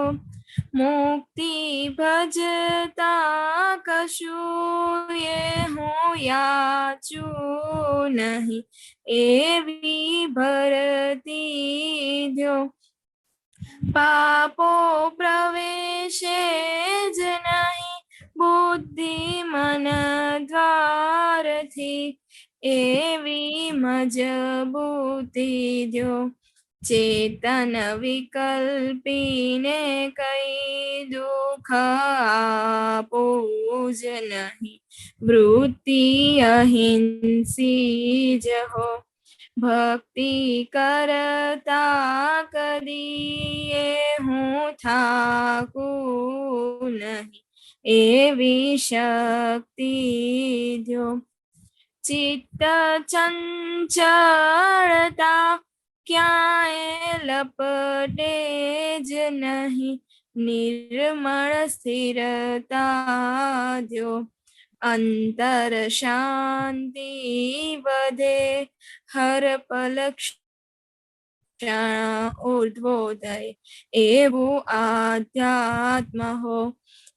मुक्ति भजता कछु ये हूँ याचू नहीं, एवी भरती जो पापो प्रवेशे ज नहीं, बुद्धि मन द्वार थी एवी मजबूती जो चेतन विकल्पीने कई दुख आपूज नहीं, वृत्ति अहिंसी जहो भक्ति करता करिए हूँ ठाकुर नहीं, एवी शक्ति जो चित्त चंचलता क्या लपटे ज नहीं, निर्मल स्थिरता जो अंतर शांति बधे हर पल क्षण ऊर्ध्वोदय एवो आध्यात्म हो,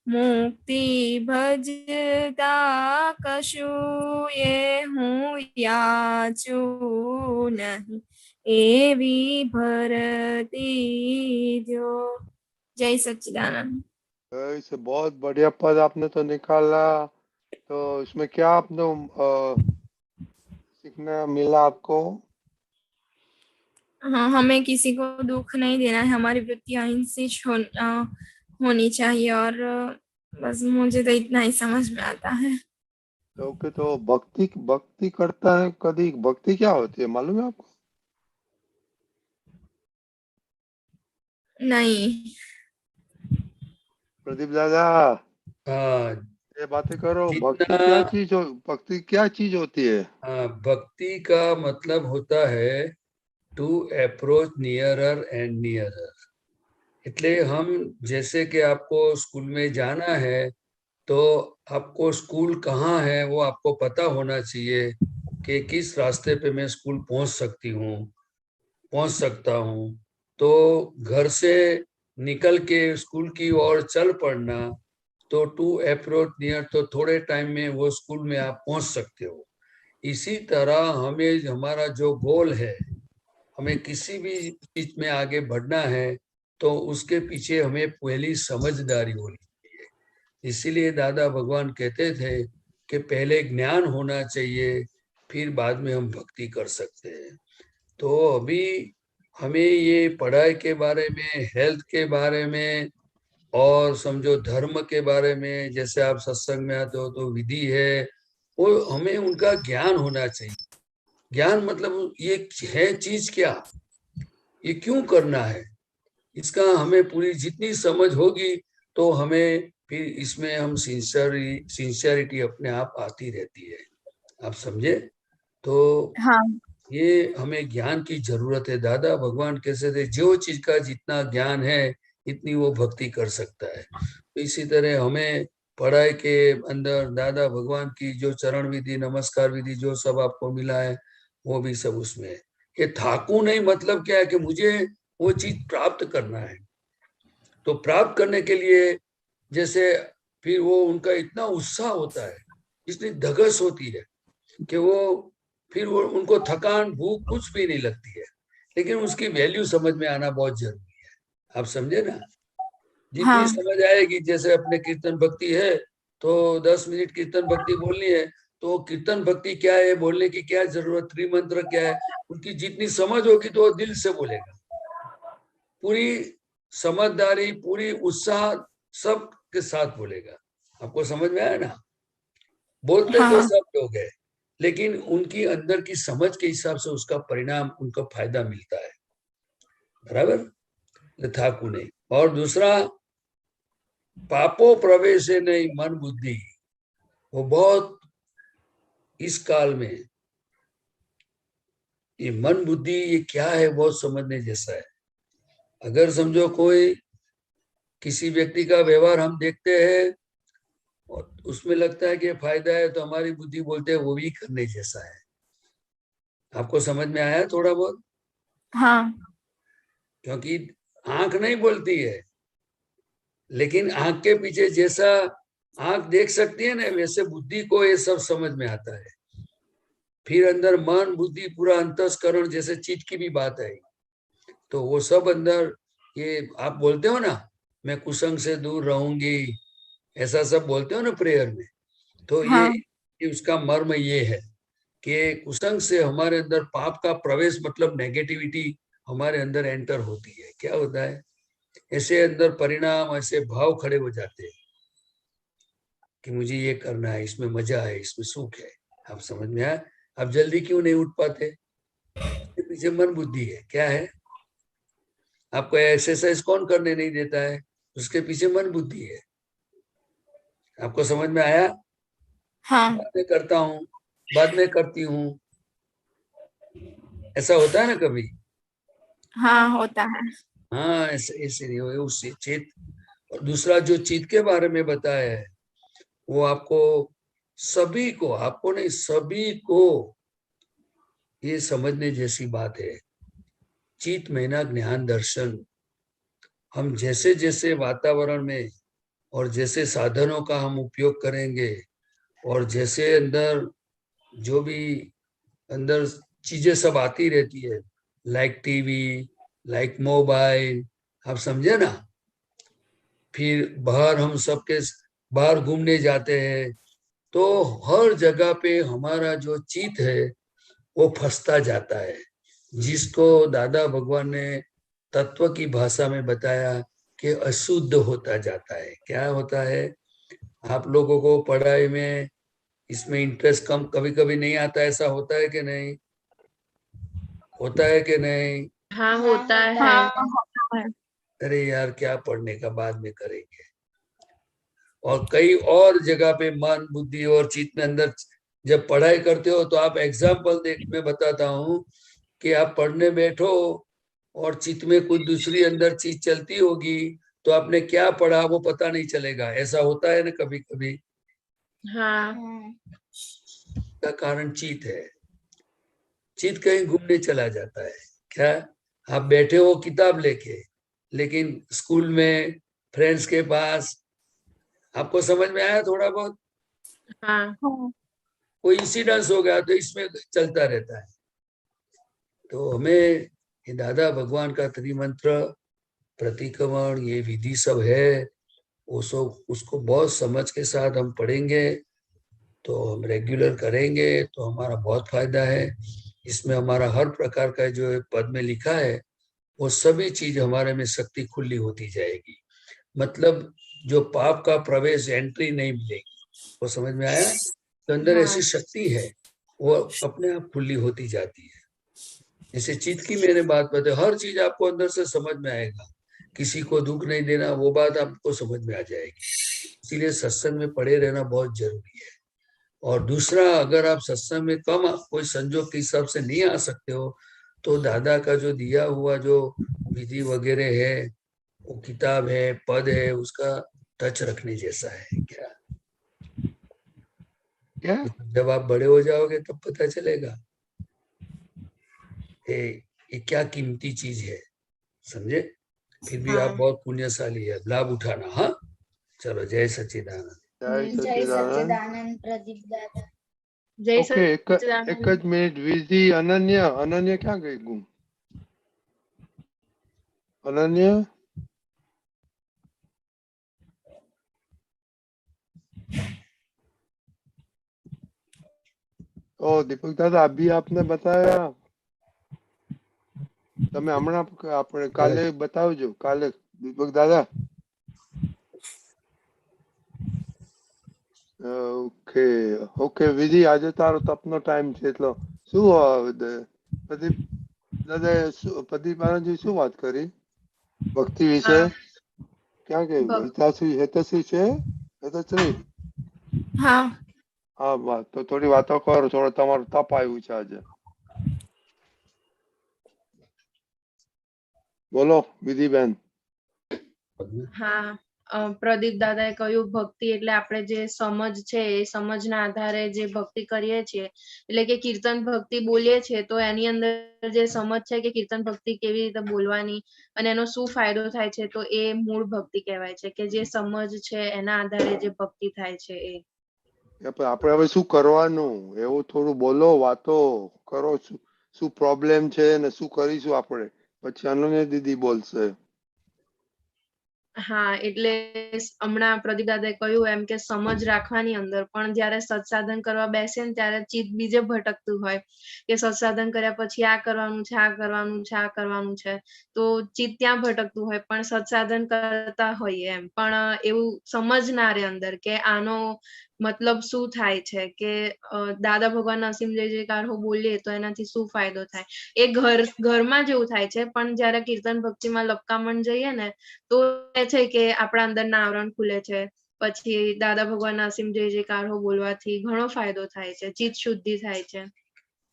मुक्ति भजता कछु ये हूँ याचू नहीं, एवी भरती जो। जय सच्चिदानंद। इसे बहुत बढ़िया पद आपने तो निकाला। तो इसमें क्या आपने सीखना मिला आपको? हाँ, हमें किसी को दुख नहीं देना है, हमारी वृत्ति अहिंसी होनी चाहिए और बस मुझे तो इतना ही समझ में आता है। ओके, तो भक्ति करता है कभी, भक्ति क्या होती है मालूम है आपको? नहीं। प्रदीप दादा, हाँ, ये बातें करो। जितना भक्ति क्या चीज होती है? हाँ, भक्ति का मतलब होता है to approach nearer and nearer. એટલે हम जैसे कि आपको स्कूल में जाना है तो आपको स्कूल कहाँ है वो आपको पता होना चाहिए कि किस रास्ते पे मैं स्कूल पहुंच सकता हूँ। तो घर से निकल के स्कूल की ओर चल पड़ना, तो टू अप्रोच नियर, तो थोड़े टाइम में वो स्कूल में आप पहुंच सकते हो। इसी तरह हमें हमारा जो गोल है, हमें किसी भी चीज में आगे बढ़ना है तो उसके पीछे हमें पहली समझदारी होनी चाहिए। इसीलिए दादा भगवान कहते थे कि पहले ज्ञान होना चाहिए, फिर बाद में हम भक्ति कर सकते हैं। तो अभी हमें ये पढ़ाई के बारे में, हेल्थ के बारे में और समझो धर्म के बारे में, जैसे आप सत्संग में आते हो तो विधि है, वो हमें उनका ज्ञान होना चाहिए। ज्ञान मतलब ये है चीज क्या, ये क्यों करना है, इसका हमें पूरी जितनी समझ होगी तो हमें फिर इसमें हम सिंसियरिटी अपने आप आती रहती है। आप समझे? तो हाँ ये हमें ज्ञान की जरूरत है। दादा भगवान कैसे थे, जो चीज का जितना ज्ञान है इतनी वो भक्ति कर सकता है। तो इसी तरह हमें पढ़ाई के अंदर दादा भगवान की जो चरण विधि, नमस्कार विधि, जो सब आपको मिला है वो भी सब उसमें है। ये थाकू नहीं, मतलब क्या है कि मुझे वो चीज प्राप्त करना है। तो प्राप्त करने के लिए जैसे फिर वो उनका इतना उत्साह होता है, इतनी धगस होती है कि वो फिर वो उनको थकान भूख कुछ भी नहीं लगती है। लेकिन उसकी वैल्यू समझ में आना बहुत जरूरी है। आप समझे ना? जितनी हाँ समझ आएगी, जैसे अपने कीर्तन भक्ति है तो 10 मिनट कीर्तन भक्ति बोलनी है, तो कीर्तन भक्ति क्या है, बोलने की क्या जरूरत, त्रिमंत्र क्या है, उनकी जितनी समझ होगी तो वो दिल से बोलेगा, पूरी समझदारी, पूरी उत्साह सब के साथ बोलेगा। आपको समझ में आया ना? बोलते तो हाँ सब लोग है, लेकिन उनकी अंदर की समझ के हिसाब से उसका परिणाम, उनका फायदा मिलता है। बराबर? ठाकुर ने। और दूसरा, पापो प्रवेश नहीं मन बुद्धि, वो बहुत इस काल में ये मन बुद्धि ये क्या है बहुत समझने जैसा है। अगर समझो कोई किसी व्यक्ति का व्यवहार हम देखते हैं और उसमें लगता है कि फायदा है, तो हमारी बुद्धि बोलते हैं वो भी करने जैसा है। आपको समझ में आया थोड़ा बहुत? हाँ क्योंकि आंख नहीं बोलती है, लेकिन आंख के पीछे जैसा आंख देख सकती है ना, वैसे बुद्धि को ये सब समझ में आता है। फिर अंदर मन बुद्धि पूरा अंतस्करण, जैसे चित्त की भी बात है, तो वो सब अंदर ये आप बोलते हो ना, मैं कुसंग से दूर रहूंगी, ऐसा सब बोलते हो ना प्रेयर में। तो हाँ ये उसका मर्म ये है कि कुसंग से हमारे अंदर पाप का प्रवेश, मतलब नेगेटिविटी हमारे अंदर एंटर होती है। क्या होता है, ऐसे अंदर परिणाम, ऐसे भाव खड़े हो जाते हैं कि मुझे ये करना है, इसमें मजा है, इसमें सुख है। आप समझ में आया? आप जल्दी क्यों नहीं उठ पाते? इसके पीछे मन बुद्धि है। क्या है? आपको एक्सरसाइज कौन करने नहीं देता है? उसके पीछे मन बुद्धि है। आपको समझ में आया? हाँ बाद में करता हूँ, बाद में करती हूँ, ऐसा होता है ना कभी? हाँ होता है। हाँ, ऐसे नहीं हो उससे चेत। और दूसरा जो चित्त के बारे में बताया है, वो आपको सभी को, आपको नहीं सभी को ये समझने जैसी बात है। चित्त महीना ज्ञान दर्शन, हम जैसे जैसे वातावरण में और जैसे साधनों का हम उपयोग करेंगे, और जैसे अंदर जो भी अंदर चीजें सब आती रहती है, लाइक टीवी, लाइक मोबाइल, आप समझे ना? फिर बाहर हम सबके बाहर घूमने जाते हैं, तो हर जगह पे हमारा जो चित्त है वो फंसता जाता है, जिसको दादा भगवान ने तत्व की भाषा में बताया कि अशुद्ध होता जाता है। क्या होता है? आप लोगों को पढ़ाई में इसमें इंटरेस्ट कम कभी कभी नहीं आता, ऐसा होता है कि नहीं? होता है कि नहीं? हाँ होता है। हाँ होता है। अरे यार, क्या पढ़ने का बाद में करेंगे। और कई और जगह पे मन बुद्धि और चित्त में अंदर जब पढ़ाई करते हो, तो आप एग्जाम्पल देख, मैं बताता हूँ कि आप पढ़ने बैठो और चित्त में कुछ दूसरी अंदर चीज चलती होगी, तो आपने क्या पढ़ा वो पता नहीं चलेगा। ऐसा होता है ना कभी कभी? हाँ का कारण चित्त है। चित्त कहीं घूमने चला जाता है। क्या? आप बैठे हो किताब लेके, लेकिन स्कूल में फ्रेंड्स के पास, आपको समझ में आया थोड़ा बहुत? हाँ कोई इंसिडेंस हो गया तो इसमें चलता रहता है। तो हमें ये दादा भगवान का त्रिमंत्र, प्रतिक्रमण, ये विधि सब है, वो सब उसको बहुत समझ के साथ हम पढ़ेंगे, तो हम रेगुलर करेंगे तो हमारा बहुत फायदा है। इसमें हमारा हर प्रकार का जो पद में लिखा है वो सभी चीज हमारे में शक्ति खुली होती जाएगी। मतलब जो पाप का प्रवेश, एंट्री नहीं मिलेगी। वो समझ में आया? तो अंदर ऐसी शक्ति है, वो अपने आप खुली होती जाती है। जैसे चित्त की मैंने बात बताई, हर चीज आपको अंदर से समझ में आएगा। किसी को दुख नहीं देना, वो बात आपको समझ में आ जाएगी। इसीलिए सत्संग में पड़े रहना बहुत जरूरी है। और दूसरा, अगर आप सत्संग में कम कोई संजोग के हिसाब से नहीं आ सकते हो तो दादा का जो दिया हुआ जो विधि वगैरह है, वो किताब है, पद है, उसका टच रखने जैसा है। क्या जब आप बड़े हो जाओगे तब पता चलेगा ये क्या कीमती चीज है, समझे? फिर भी आप बहुत पुण्यशाली है, लाभ उठाना। हाँ, चलो, जय सच्चिदानंद। जय सच्चिदानंद प्रदीप दादा। जय ओके, एक सच्चिदानंद। જ મિનિટ. વિધિ, અનન્ય ક્યાં ગઈ ગુમ? अनन्या, ओ दीपक दादा, अभी आपने बताया, તમે હમણાં આપણે કાલે બતાવજો. કાલે દીપક દાદા. ઓકે ઓકે વિધિ, આજે તારો તપનો ટાઈમ છે, એટલો શું પ્રદીપ દાદા, પ્રદીપ આનંદજી શું વાત કરી ભક્તિ વિશે? ક્યાં કે હિતાશ્રી, હેતશ્રી છે? હેતશ્રી, હા હા, વાત તો થોડી વાતો કરો. થોડો તમારું તપ આવ્યું છે આજે. બોલો વિધિબેન. હા, પ્રદીપ દાદાએ કહ્યું ભક્તિ એટલે આપણે જે સમજ છે એ સમજના આધારે જે ભક્તિ કરીએ છીએ, એટલે કે કીર્તન ભક્તિ બોલીએ છીએ તો એની અંદર જે સમજ છે કે કીર્તન ભક્તિ કેવી રીતે બોલવાની અને એનો શું ફાયદો થાય છે, તો એ મૂળ ભક્તિ કહેવાય છે, કે જે સમજ છે એના આધારે જે ભક્તિ થાય છે એ. આપણે હવે શું કરવાનું એવું થોડું બોલો, વાતો કરો. શું પ્રોબ્લેમ છે ને શું કરીશું આપણે? પછી અનન્ય દીદી બોલશે. હા, એટલે હમણાં પ્રદીપ દાદાએ કહ્યું એમ કે સમજ રાખવાની અંદર, પણ જયારે સત્સાધન કરવા બેસે ને ત્યારે ચિત્ત બીજે ભટકતું હોય કે સત્સાધન કર્યા પછી આ કરવાનું છે, આ કરવાનું છે, આ કરવાનું છે, તો ચિત્ત ત્યાં ભટકતું હોય, પણ સત્સાધન કરતા હોઈએ એમ, પણ એવું સમજનારે અંદર કે આનો મતલબ શું થાય છે, કે દાદા ભગવાન અસીમ જય જયકાર હો બોલીએ તો એનાથી શું ફાયદો થાય, એ ઘરમાં જેવું થાય છે. પણ જયારે કીર્તન ભક્તિમાં લપકામણ જઈએ ને તો છે કે આપણા અંદરના આવરણ ખુલે છે, પછી દાદા ભગવાન અસીમ જય જયકાર હો બોલવાથી ઘણો ફાયદો થાય છે, ચિત્ત શુદ્ધિ થાય છે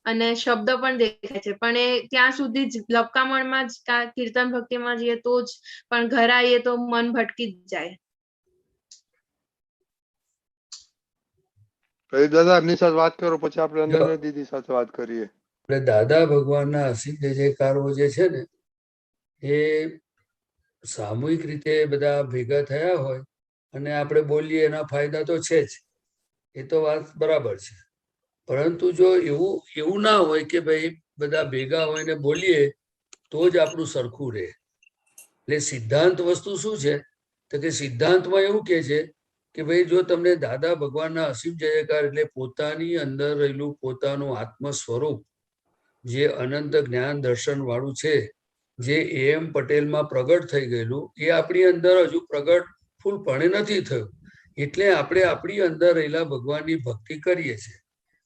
અને શબ્દ પણ દેખાય છે. પણ એ ત્યાં સુધી જ લપકામણમાં જ કીર્તન ભક્તિમાં જઈએ તો જ, પણ ઘરે આવીએ તો મન ભટકી જ જાય. પ્રદીપ દાદા, એમની સાથે વાત કરો, પછી આપણે અનન્ય દીદી સાથે વાત કરીએ. એટલે દાદા ભગવાનના અસીમ જય જયકારો જે છે ને, એ સામૂહિક રીતે બધા ભેગા થયા હોય અને આપણે બોલીએ એના ફાયદા તો છે જ, એ તો વાત બરાબર છે. પરંતુ જો એવું ના હોય કે ભાઈ બધા ભેગા હોય ને બોલીએ તો જ આપણું સરખું રહે. એટલે સિદ્ધાંત વસ્તુ શું છે, તો કે સિદ્ધાંતમાં એવું કે છે કે ભાઈ જો તમને દાદા ભગવાનના અસીમ જય જયકાર એટલે પોતાની અંદર રહેલું પોતાનું આત્મ સ્વરૂપ જે અનંત જ્ઞાન દર્શન વાળું છે, જે એમ પટેલમાં પ્રગટ થઈ ગયેલું, એ આપણી અંદર હજુ પ્રગટ ફૂલપણે નથી થયું. એટલે આપણે આપણી અંદર રહેલા ભગવાનની ભક્તિ કરીએ છીએ.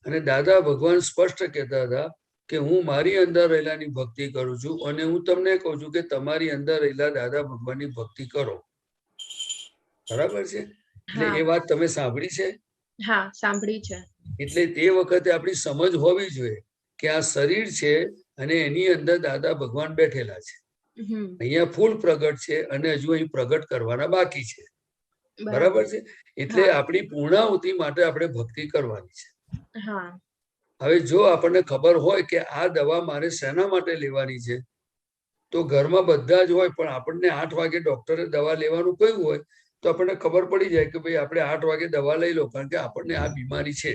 અને દાદા ભગવાન સ્પષ્ટ કહેતા હતા કે હું મારી અંદર રહેલાની ભક્તિ કરું છું અને હું તમને કહું છું કે તમારી અંદર રહેલા દાદા ભગવાનની ભક્તિ કરો. બરાબર છે? એટલે એ વાત તમે સાંભળી છે? હા, સાંભળી છે. એટલે તે વખતે આપણી સમજ હોવી જોઈએ કે આ શરીર છે અને એની અંદર દાદા ભગવાન બેઠેલા છે. અહીંયા ફૂલ પ્રગટ છે અને હજુ અહીં પ્રગટ કરવાના બાકી છે. બરાબર છે? એટલે આપણી પૂર્ણાહુતિ માટે આપણે ભક્તિ કરવાની છે. હવે જો આપણને ખબર હોય કે આ દવા મારે શેના માટે લેવાની છે, તો ઘરમાં બધા જ હોય, પણ આપણને 8 વાગે ડોક્ટરે દવા લેવાનું કહ્યું હોય તો આપણને ખબર પડી જાય કે ભાઈ આપણે 8 વાગે દવા લઈ લો, કારણ કે આપણને આ બીમારી છે,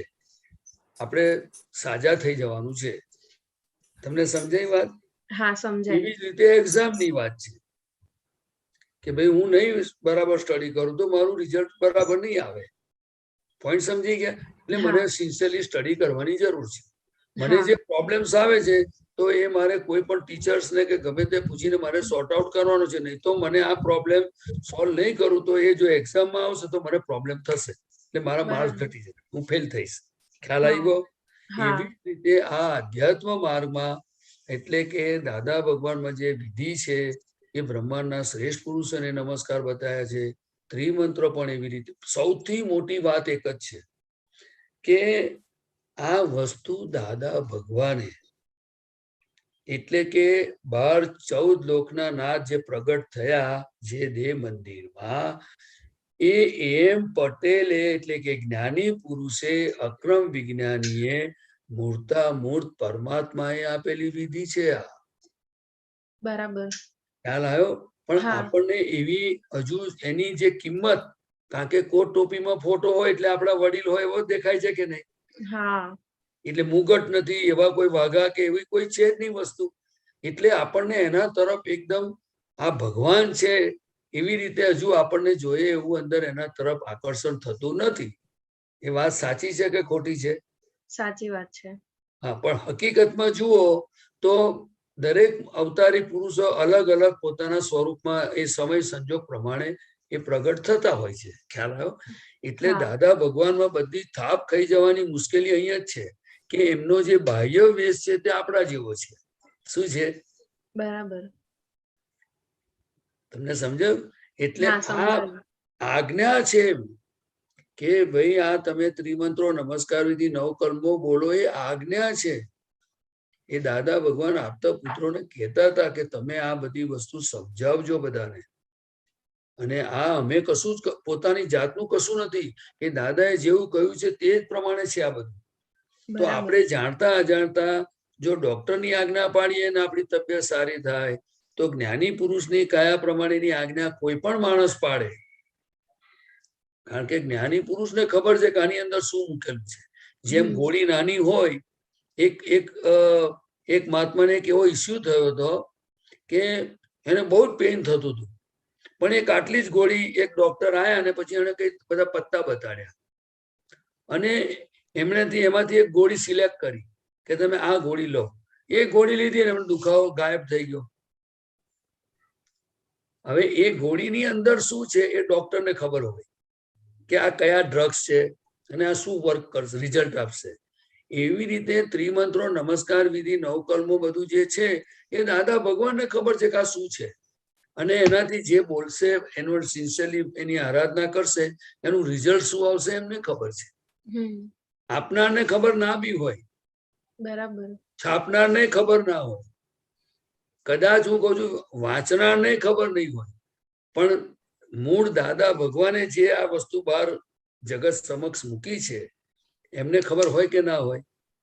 આપણે સાજા થઈ જવાનું છે. તમને સમજાય વાત? હા, સમજાય. એવી જ રીતે એક્ઝામની વાત છે કે ભાઈ હું નહીં બરાબર સ્ટડી કરું તો મારું રિઝલ્ટ બરાબર નહીં આવે. પોઈન્ટ સમજી ગયા? એટલે મને સિન્સિયરલી સ્ટડી કરવાની જરૂર છે. મને જે પ્રોબ્લેમ્સ આવે છે તો એ મારે કોઈ પણ ટીચર્સને કે ગમે તે પૂછીને મારે સોર્ટ આઉટ કરવાનો છે. નહીં તો મને આ પ્રોબ્લેમ સોલ્વ નહીં કરું તો એ જો એક્ઝામમાં આવશે તો મને પ્રોબ્લેમ થશે, એટલે મારા માર્ક્સ ઘટી જશે, હું ફેલ થઈશ. ખ્યાલ આવ્યો? એવી રીતે આ અધ્યાત્મ માર્ગમાં એટલે કે દાદા ભગવાનમાં જે વિધિ છે એ બ્રહ્માંડના શ્રેષ્ઠ પુરુષોને નમસ્કાર બતાવ્યા છે, ત્રિમંત્ર પણ એવી રીતે. સૌથી મોટી વાત એક જ છે કે આ વસ્તુ દાદા ભગવાને એટલે કે 12-14 લોકના નાથ જે પ્રગટ થયા જે દેહ મંદિરમાં, એ એમ પટેલે એટલે કે જ્ઞાની પુરુષે અક્રમ વિજ્ઞાનીએ મૂર્તામૂર્ત પરમાત્માએ આપેલી વિધિ છે આ. બરાબર. ખ્યાલ આવ્યો? પણ હા. આપણને એવી હજુ એની જે કિંમત, કારણ કે કોટ ટોપીમાં ફોટો હોય એટલે આપણા વડીલ હોય એવો જ દેખાય છે કે નહીં? હા. એટલે મુગટ નથી, એવા કોઈ વાઘા કે એવી કોઈ છે જ નહીં વસ્તુ. એટલે આપણને એના તરફ એકદમ આ ભગવાન છે એવી રીતે હજુ આપણને જોઈએ એવું અંદર એના તરફ આકર્ષણ થતું નથી. એ વાત સાચી છે કે ખોટી છે? સાચી વાત છે. હા, પણ હકીકતમાં જુઓ તો દરેક અવતારી પુરુષો અલગ અલગ પોતાના સ્વરૂપમાં એ સમય સંજોગ પ્રમાણે એ પ્રગટ થતા હોય છે. ખ્યાલ આવ્યો? એટલે હા. દાદા ભગવાનમાં બધી થાપ ખાઈ જવાની મુશ્કેલી અહીંયા જ છે કે એમનો જે બાહ્ય વેશ છે તે આપણા જેવો છે. શું છે? બરાબર. તમને સમજાયું? એટલે હા, આ સમજાયું. આજ્ઞા છે કે ભાઈ આ તમે ત્રિમંત્રો, નમસ્કાર વિધિ, નવકલ્મો બોલો, એ આજ્ઞા છે. એ દાદા ભગવાન આપતા પુત્રોને કહેતા હતા કે તમે આ બધી વસ્તુ સમજાવજો બધાને. અને આ અમે કશું જ પોતાની જાતનું કશું નથી, એ દાદાએ જેવું કહ્યું છે તે જ પ્રમાણે છે આ બધું. તો બરાબર. આપણે જાણતા અજાણતા જો ડોક્ટરની આજ્ઞા પાડીએ ને આપણી તબિયત સારી થાય, તો જ્ઞાની પુરુષની કયા પ્રમાણેની આજ્ઞા કોઈ પણ માણસ પાડે. કારણ કે જ્ઞાની પુરુષને ખબર છે કે આની અંદર શું મૂકેલું છે. જેમ ગોળી નાની હોય, એક મહાત્માને એક એવો ઇસ્યુ થયો હતો કે એને બહુ જ પેઇન થતું હતું, પણ એક આટલી જ ગોળી એક ડોક્ટર આયા અને પછી એને કઈ બધા પત્તા બતાડ્યા અને એમાંથી એક ગોળી સિલેક્ટ કરી કે તમે આ ગોળી લો. એ ગોળી લીધી અને એમનો દુખાવો ગાયબ થઈ ગયો. હવે એ ગોળીની અંદર શું છે એ ડોક્ટરને ખબર હોય કે આ કયા ડ્રગ્સ છે અને આ શું વર્ક કરશે, રિઝલ્ટ આપશે. એવી રીતે ત્રિમંત્રો, નમસ્કાર વિધિ, નવકલ્મો બધું જે છે એ દાદા ભગવાનને ખબર છે કે આ શું છે. અને એનાથી જે બોલશે, એનું સિન્સિયરલી એની આરાધના કરશે, એનું રિઝલ્ટ શું આવશે એમને ખબર છે. આપનારને ખબર ના બી હોય, બરાબર. છાપનારને ખબર ના હોય, કદાચ હું કહું છું વાંચનારને ખબર નહીં હોય, પણ મૂળ દાદા ભગવાને જે આ વસ્તુ બહાર જગત સમક્ષ મૂકી છે એમને ખબર હોય કે ના હોય?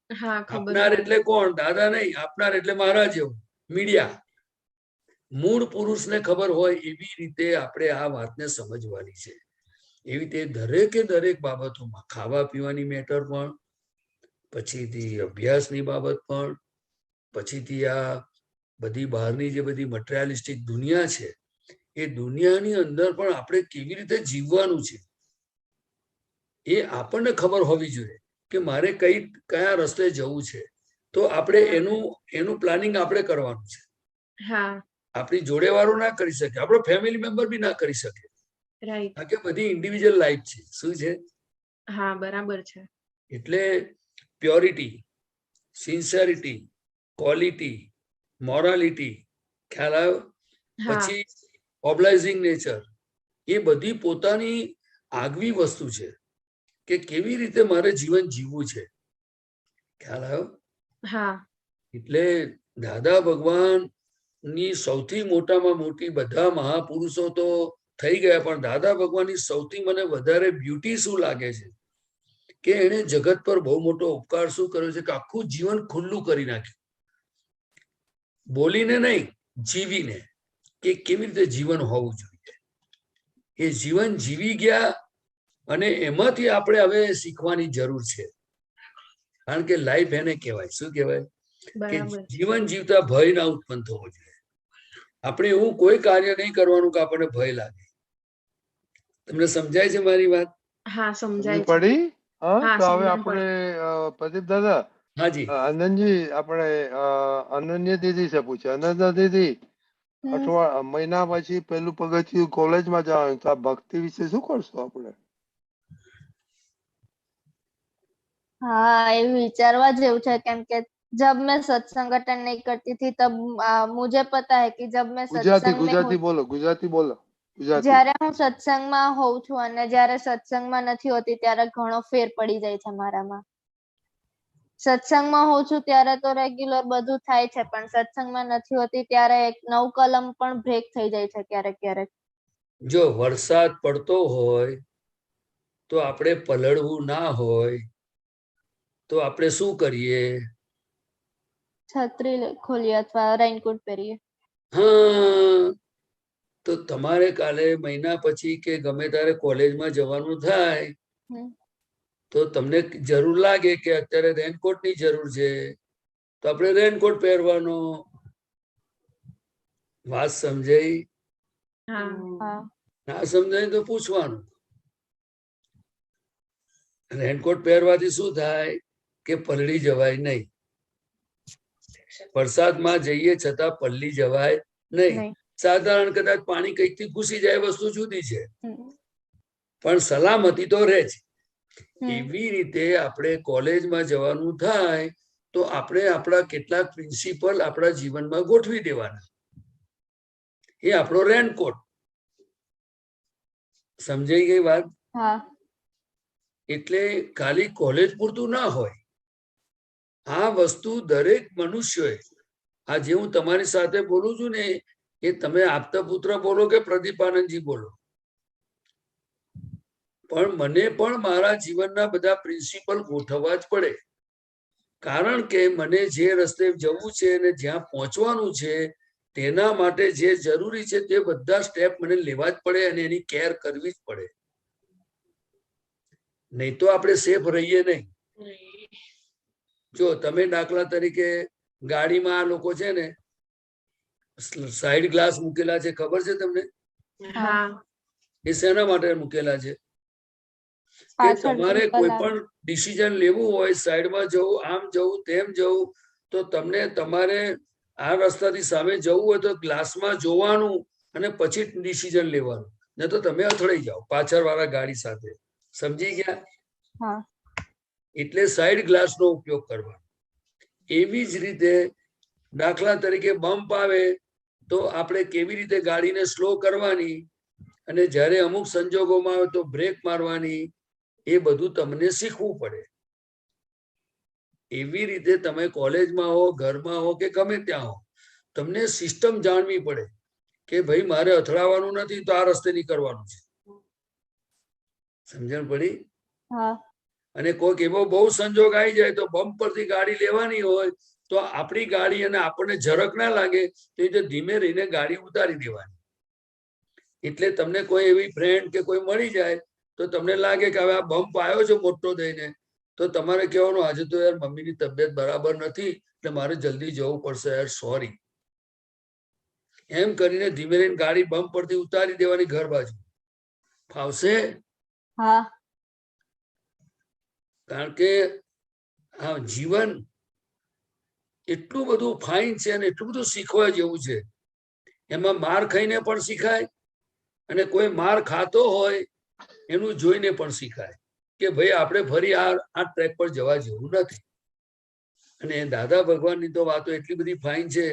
હા, ખબર આપનાર હોય. એટલે કોણ? દાદા નહીં. આપનાર એટલે મારા જેવું મીડિયા. મૂળ પુરુષને ખબર હોય એવી રીતે આપણે આ વાતને સમજવાની છે. એવી રીતે દરેકે દરેક બાબતોમાં, ખાવા પીવાની મેટર પણ, પછીથી અભ્યાસની બાબત પણ, પછીથી આ બધી બહારની જે બધી મટીરિયાલિસ્ટિક દુનિયા છે એ દુનિયાની અંદર પણ આપણે કેવી રીતે જીવવાનું છે એ આપણને ખબર હોવી જોઈએ કે મારે કયા રસ્તે જવું છે. તો આપણે એનું પ્લાનિંગ આપણે કરવાનું છે. હા. આપણી જોડે વાળું ના કરી શકે, આપણો ફેમિલી મેમ્બર બી ના કરી શકે. રાઈટ. કારણ કે બધી ઇન્ડિવિજ્યુઅલ લાઈફ છે. શું છે? હા, બરાબર છે. એટલે પ્યોરિટી, સિન્સિયરિટી, ક્વોલિટી, મોરાલિટી, ખ્યાલ આવ્યો? પછી ઓબ્લાઇઝિંગ નેચર, એ બધી પોતાની આગવી વસ્તુ છે કે કેવી રીતે મારે જીવન જીવવું છે. ખ્યાલ આવ્યો? હા. એટલે દાદા ભગવાન ની સૌથી મોટામાં મોટી, બધા મહાપુરુષો તો થઈ ગયા, પણ દાદા ભગવાનની સૌથી મને વધારે બ્યુટી શું લાગે છે કે એને જગત પર બહુ મોટો ઉપકાર શું કર્યો છે કે આખું જીવન ખુલ્લું કરી નાખ્યું. બોલીને નહીં, જીવીને, કે કેવી રીતે જીવન હોવું જોઈએ. એ જીવન જીવી ગયા અને એમાંથી આપણે હવે શીખવાની જરૂર છે. કારણ કે લાઈફ એને કહેવાય. શું કહેવાય? કે જીવન જીવતા ભય ના ઉત્પન્ન થવો જોઈએ. આપણે એવું કોઈ કાર્ય નહીં કરવાનું કે આપણને ભય લાગે. તમને સમજાય છે મારી વાત? હા, સમજાય છે. પડી? હા, હા, તો હવે સમજણ આપણે પડી. પ્રદીપ દાદા, હાજી, આનંદજી, આપણે અનન્ય દીદી છે પૂછે. અનન્ય દીદી, મહિના પછી પેલું પગથિયું કોલેજમાં જવાનું, તો આ ભક્તિ વિશે શું કરશો આપણે? हाँ ये विचारवा जेवु छे केम के जब मैं सत्संग अटेंड नहीं करती थी तब मुझे पता है कि जब मैं गुजराती सत्संग में गुजराती बोलो, गुजराती बोलो. ગુજરાતી જ્યારે હું સત્સંગમાં હોઉં છું અને જ્યારે સત્સંગમાં નથી હોતી ત્યારે ઘણો ફેર પડી જાય છે મારામાં. સત્સંગમાં હોઉં છું ત્યારે તો રેગ્યુલર બધું થાય છે, પણ સત્સંગમાં નથી હોતી ત્યારે એક 9 કલમ પણ બ્રેક થઈ જાય છે ક્યારેક ક્યારેક. જો વરસાદ પડતો હોય તો આપણે પલળવું ના હોય તો આપણે શું કરીએ? છત્રી ખોલીએ અથવા રેઇનકોટ પહેરીએ. હા, તો તમારે કાલે મહિના પછી કે ગમે ત્યારે કોલેજમાં જવાનું થાય તો તમને જરૂર લાગે કે અત્યારે રેનકોટની જરૂર છે, તો આપણે રેનકોટ પહેરવાનો. વાત સમજાઈ? ના સમજાય તો પૂછવાનું. રેનકોટ પહેરવાથી શું થાય કે પલળી જવાય નહીં. વરસાદમાં જઈએ છતાં પલળી જવાય નહીં. સાધારણ કદાચ પાણી કઈકથી ઘૂસી જાય વસ્તુ જુદી છે, પણ સલામતી તો રહે છે. એવી રીતે આપણે કોલેજમાં જવાનું થાય તો આપણે આપણા કેટલાક પ્રિન્સિપલ આપણા જીવનમાં ગોઠવી દેવાના. એ આપણો રેનકોટ. સમજાઈ ગઈ વાત? એટલે ખાલી કોલેજ પૂરતું ના હોય. આ વસ્તુ દરેક મનુષ્યોએ, આ જે હું તમારી સાથે બોલું છું ને, એ તમે આપતા પુત્ર બોલો કે પ્રદીપાનંદજી બોલો, પણ મને પણ મારા જીવનના બધા પ્રિન્સિપલ ગોઠવવા જ પડે. કારણ કે મને જે રસ્તે જવું છે અને જ્યાં પહોંચવાનું છે તેના માટે જે જરૂરી છે તે બધા સ્ટેપ મને લેવા જ પડે અને એની કેર કરવી જ પડે. નહીં તો આપણે સેફ રહીએ નહીં. જો તમે દાખલા તરીકે ગાડીમાં આ લોકો છે ને સાઈડ ગ્લાસ મૂકેલા છે, ખબર છે તમને? એ શેના માટે મૂકેલા છે? કે તમારે કોઈ પણ ડિસિઝન લેવું હોય, સાઈડમાં જવું, આમ જવું, તેમ જવું, તો તમને તમારે આ રસ્તાથી સામે જવું હોય તો ગ્લાસમાં જોવાનું અને પછી ડિસિઝન લેવાનું, નહીં તો તમે અથડાઈ જાઓ પાછળ વાળા ગાડી સાથે. સમજી ગયા? એટલે સાઈડ ગ્લાસનો ઉપયોગ કરવાનો. એવી જ રીતે દાખલા તરીકે બમ્પ આવે તો આપણે કેવી રીતે ગાડીને સ્લો કરવાની અને જ્યારે અમુક સંજોગોમાં આવે તો બ્રેક મારવાની, એ બધું તમને શીખવું પડે. એવી રીતે તમે કોલેજમાં હો, ઘરમાં હો કે ગમે ત્યાં હો, તમને સિસ્ટમ જાણવી પડે કે ભાઈ મારે અથડાવાનું નથી તો આ રસ્તે નીકળવાનું છે. સમજણ પડી? અને કોઈક એવો બહુ સંજોગ આવી જાય તો બમ્પ પરથી ગાડી લેવાની હોય તો આપણી ગાડી અને આપણને ઝરક ના લાગે તો એ ધીમે રહીને ગાડી ઉતારી દેવાની. એટલે તમને કોઈ એવી ફ્રેન્ડ કે કોઈ મળી જાય તો તમને લાગે કે હવે આ બમ્પ આવ્યો છે મોટો થઈને, તો તમારે કહેવાનું આજે તો યાર મમ્મીની તબિયત બરાબર નથી એટલે મારે જલ્દી જવું પડશે યાર, સોરી. એમ કરીને ધીમે રહીને ગાડી બમ્પ પરથી ઉતારી દેવાની ઘર બાજુ. ફાવશે? કારણ કે આ જીવન એટલું બધું ફાઇન છે અને એટલું બધું શીખવા જેવું છે. એમાં માર ખાઈને પણ શીખાય અને કોઈ માર ખાતો હોય એનું જોઈને પણ શીખાય કે ભાઈ આપણે ફરી આ ટ્રેક પર જવા જેવું નથી. અને દાદા ભગવાનની તો વાતો એટલી બધી ફાઇન છે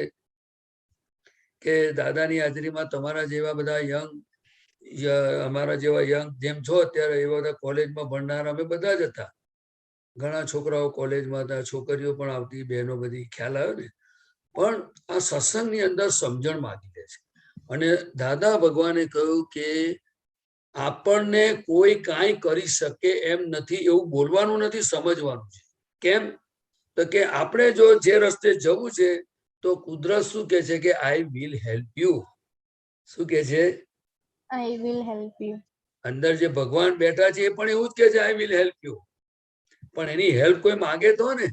કે દાદાની હાજરીમાં તમારા જેવા બધા યંગ, અમારા જેવા યંગ જેમ છો અત્યારે એવા બધા કોલેજમાં ભણનાર અમે બધા જ હતા. ઘણા છોકરાઓ કોલેજમાં હતા, છોકરીઓ પણ આવતી, બહેનો બધી, ખ્યાલ આવ્યો ને. પણ આ સત્સંગની અંદર સમજણ માંગી લે છે. અને દાદા ભગવાને કહ્યું કે આપણને કોઈ કાંઈ કરી શકે એમ નથી એવું બોલવાનું નથી, સમજવાનું છે. કેમ? તો કે આપણે જો જે રસ્તે જવું છે તો કુદરત શું કે છે કે આઈ વિલ હેલ્પ યુ. શું કે છે? I will help you. અંદર જે ભગવાન બેઠા છે એ પણ એવું જ કે છે આઈ વિલ હેલ્પ યુ. પણ એની હેલ્પ કોઈ માંગે તો ને,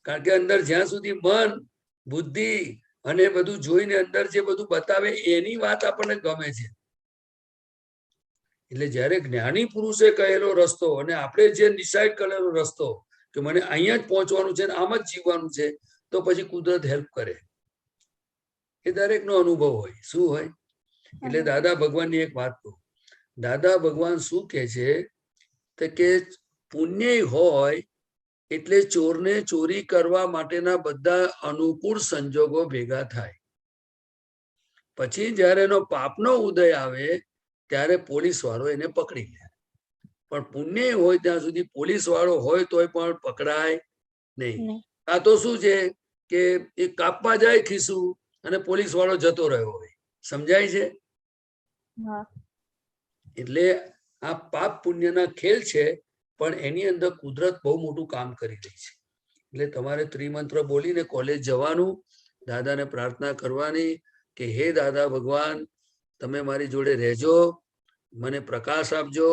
કારણ કે અંદર જ્યાં સુધી મન, બુદ્ધિ અને બધું જોઈને અંદર જે બધું બતાવે એની વાત આપણને ગમે છે. એટલે જયારે જ્ઞાની પુરુષે કહેલો રસ્તો અને આપણે જે ડિસાઈડ કરેલો રસ્તો કે મને અહીંયા જ પહોંચવાનું છે આમ જ જીવવાનું છે, તો પછી કુદરત હેલ્પ કરે. એ દરેકનો અનુભવ હોય. શું હોય? એટલે દાદા ભગવાનની એક વાત કહું. દાદા ભગવાન શું કે છે કે પુણ્ય હોય એટલે ચોરને ચોરી કરવા માટેના બધા અનુકૂળ સંજોગો ભેગા થાય. પછી જયારે એનો પાપનો ઉદય આવે ત્યારે પોલીસ વાળો એને પકડી લે. પણ પુણ્ય હોય ત્યાં સુધી પોલીસ વાળો હોય તોય પણ પકડાય નહીં. આ તો શું છે કે એ કાપવા જાય ખિસ્સું અને પોલીસ વાળો જતો રહ્યો હોય. સમજાય છે? એટલે આ પાપ પુણ્યના ખેલ છે, પણ એની અંદર કુદરત બહુ મોટું કામ કરી રહી છે. એટલે તમારે ત્રિમંત્ર બોલીને કોલેજ જવાનું, દાદાને પ્રાર્થના કરવાની કે હે દાદા ભગવાન, તમે મારી જોડે રહેજો, મને પ્રકાશ આપજો,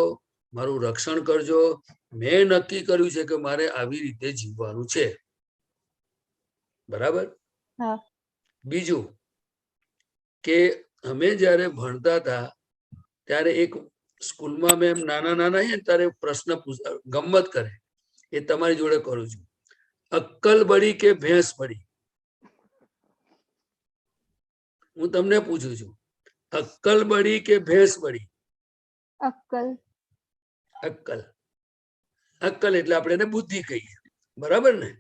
મારું રક્ષણ કરજો. મેં નક્કી કર્યું છે કે મારે આવી રીતે જીવવાનું છે. બરાબર? બીજું કે અમે જ્યારે ભણતા હતા ત્યારે એક સ્કૂલમાં મેં નાના નાના છે ત્યારે પ્રશ્ન ગમ્મત કરે, એ તમારી જોડે કરું છું. અક્કલ બળી કે ભેંસ બળી? હું તમને પૂછું છું, અક્કલ બળી કે ભેંસ બળી? અક્કલ. અક્કલ. અક્કલ એટલે આપણે એને બુદ્ધિ કહીએ. બરાબર ને?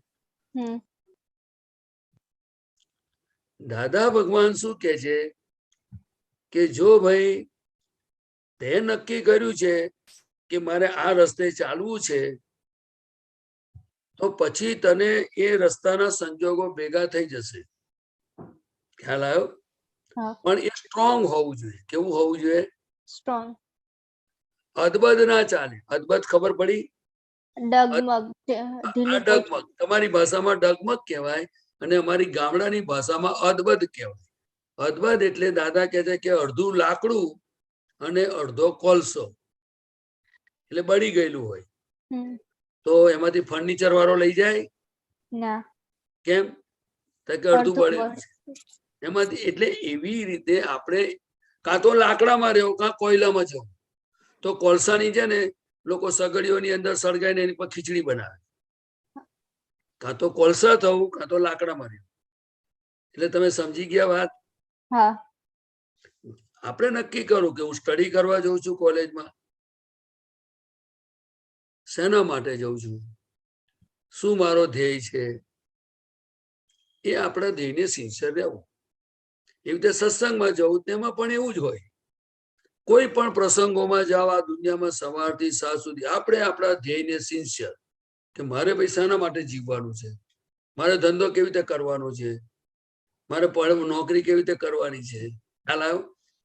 દાદા ભગવાન શું કે છે કે જો ભાઈ તે નક્કી કર્યું છે કે મારે આ રસ્તે ચાલવું છે, તો પછી તને એ રસ્તાના સંજોગો ભેગા થઈ જશે. ખ્યાલ આવ્યો? પણ એ સ્ટ્રોંગ હોવું જોઈએ. કેવું હોવું જોઈએ? સ્ટ્રોંગ. અદબદ ના ચાલે. અદબદ ખબર પડી? ડગમગ. ડગમગ તમારી ભાષામાં ડગમગ કહેવાય અને અમારી ગામડાની ભાષામાં અદબદ કહેવાય. અદબદ એટલે દાદા કહે છે કે અડધું લાકડું અને અડધો કોલસો, એટલે બળી ગયેલું હોય. તો એમાંથી ફર્નિચર વાળો લઈ જાય? કેમ? કે અડધું બળેલું છે એમાંથી. એટલે એવી રીતે આપણે કાં તો લાકડામાં રહેવું, કાં કોયલામાં જવું. તો કોલસાની છે ને લોકો સગડીઓની અંદર સળગાઈને એની પર ખીચડી બનાવે. કાં તો કોલસા થવું, કાં તો લાકડામાં રહેવું. એટલે તમે સમજી ગયા વાત? આપણે નક્કી કરું કે હું સ્ટડી કરવા જઉં છું કોલેજમાં. શેના માટે જઉં છું? શું મારો ધ્યેય છે? એ આપણા ધ્યેયને સિન્સિયર રહેવું. એવી રીતે સત્સંગમાં જવું, તેમાં પણ એવું જ હોય. કોઈ પણ પ્રસંગોમાં જાવ આ દુનિયામાં સવારથી સાંજ સુધી આપણે આપણા ધ્યેયને સિન્સિયર કે મારે ભાઈ શાના માટે જીવવાનું છે, મારે ધંધો કેવી રીતે કરવાનો છે, મારે નોકરી કેવી રીતે કરવાની છે. ખ્યાલ આવ્યો?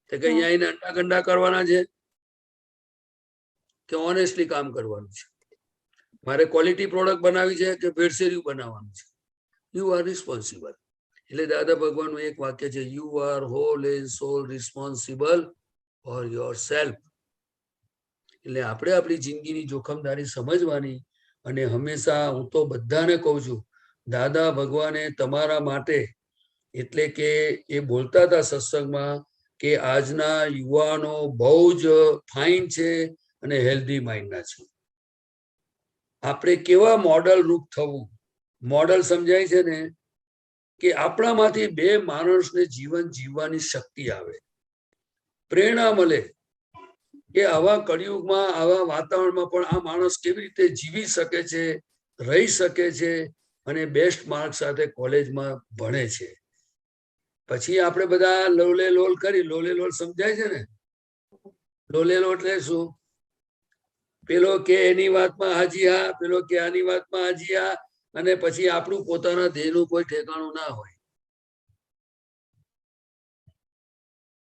કે અહીંયા આવીને અંડા ગંડા કરવાના છે કે ઓનેસ્ટલી કામ કરવાનું છે, મારે ક્વોલિટી પ્રોડક્ટ બનાવી છે કે ભેળસેળિયું બનાવવાનું છે. You are responsible. એટલે દાદા ભગવાનનું એક વાક્ય છે, you are whole and sole responsible for your self. એટલે આપણે આપણી જિંદગીની જોખમદારી સમજવાની. અને હંમેશા હું તો બધાને કહું છું, દાદા ભગવાને તમારા માટે, એટલે કે એ બોલતા હતા સત્સંગમાં કે આજના યુવાનો બહુ જ ફાઇન છે અને હેલ્ધી માઇન્ડના છે. આપણે કેવા મોડલ રૂપ થવું? મોડલ સમજાય છે ને કે આપણામાંથી બે માણસને જીવન જીવવાની શક્તિ આવે, પ્રેરણા મળે કે આવા કળિયુગમાં, આવા વાતાવરણમાં પણ આ માણસ કેવી રીતે જીવી શકે છે, રહી શકે છે અને બેસ્ટ માર્ક સાથે કોલેજમાં ભણે છે. પછી આપણે બધા લોલે લોલ કરી. લોલે લોલ સમજાય છે ને? લોલે લોલ એટલે શું? પેલો કે એની વાતમાં હાજી હા, પેલો કે આની વાતમાં હાજી હા, અને પછી આપણું પોતાના ધ્યેયનું કોઈ ઠેકાણું ના હોય.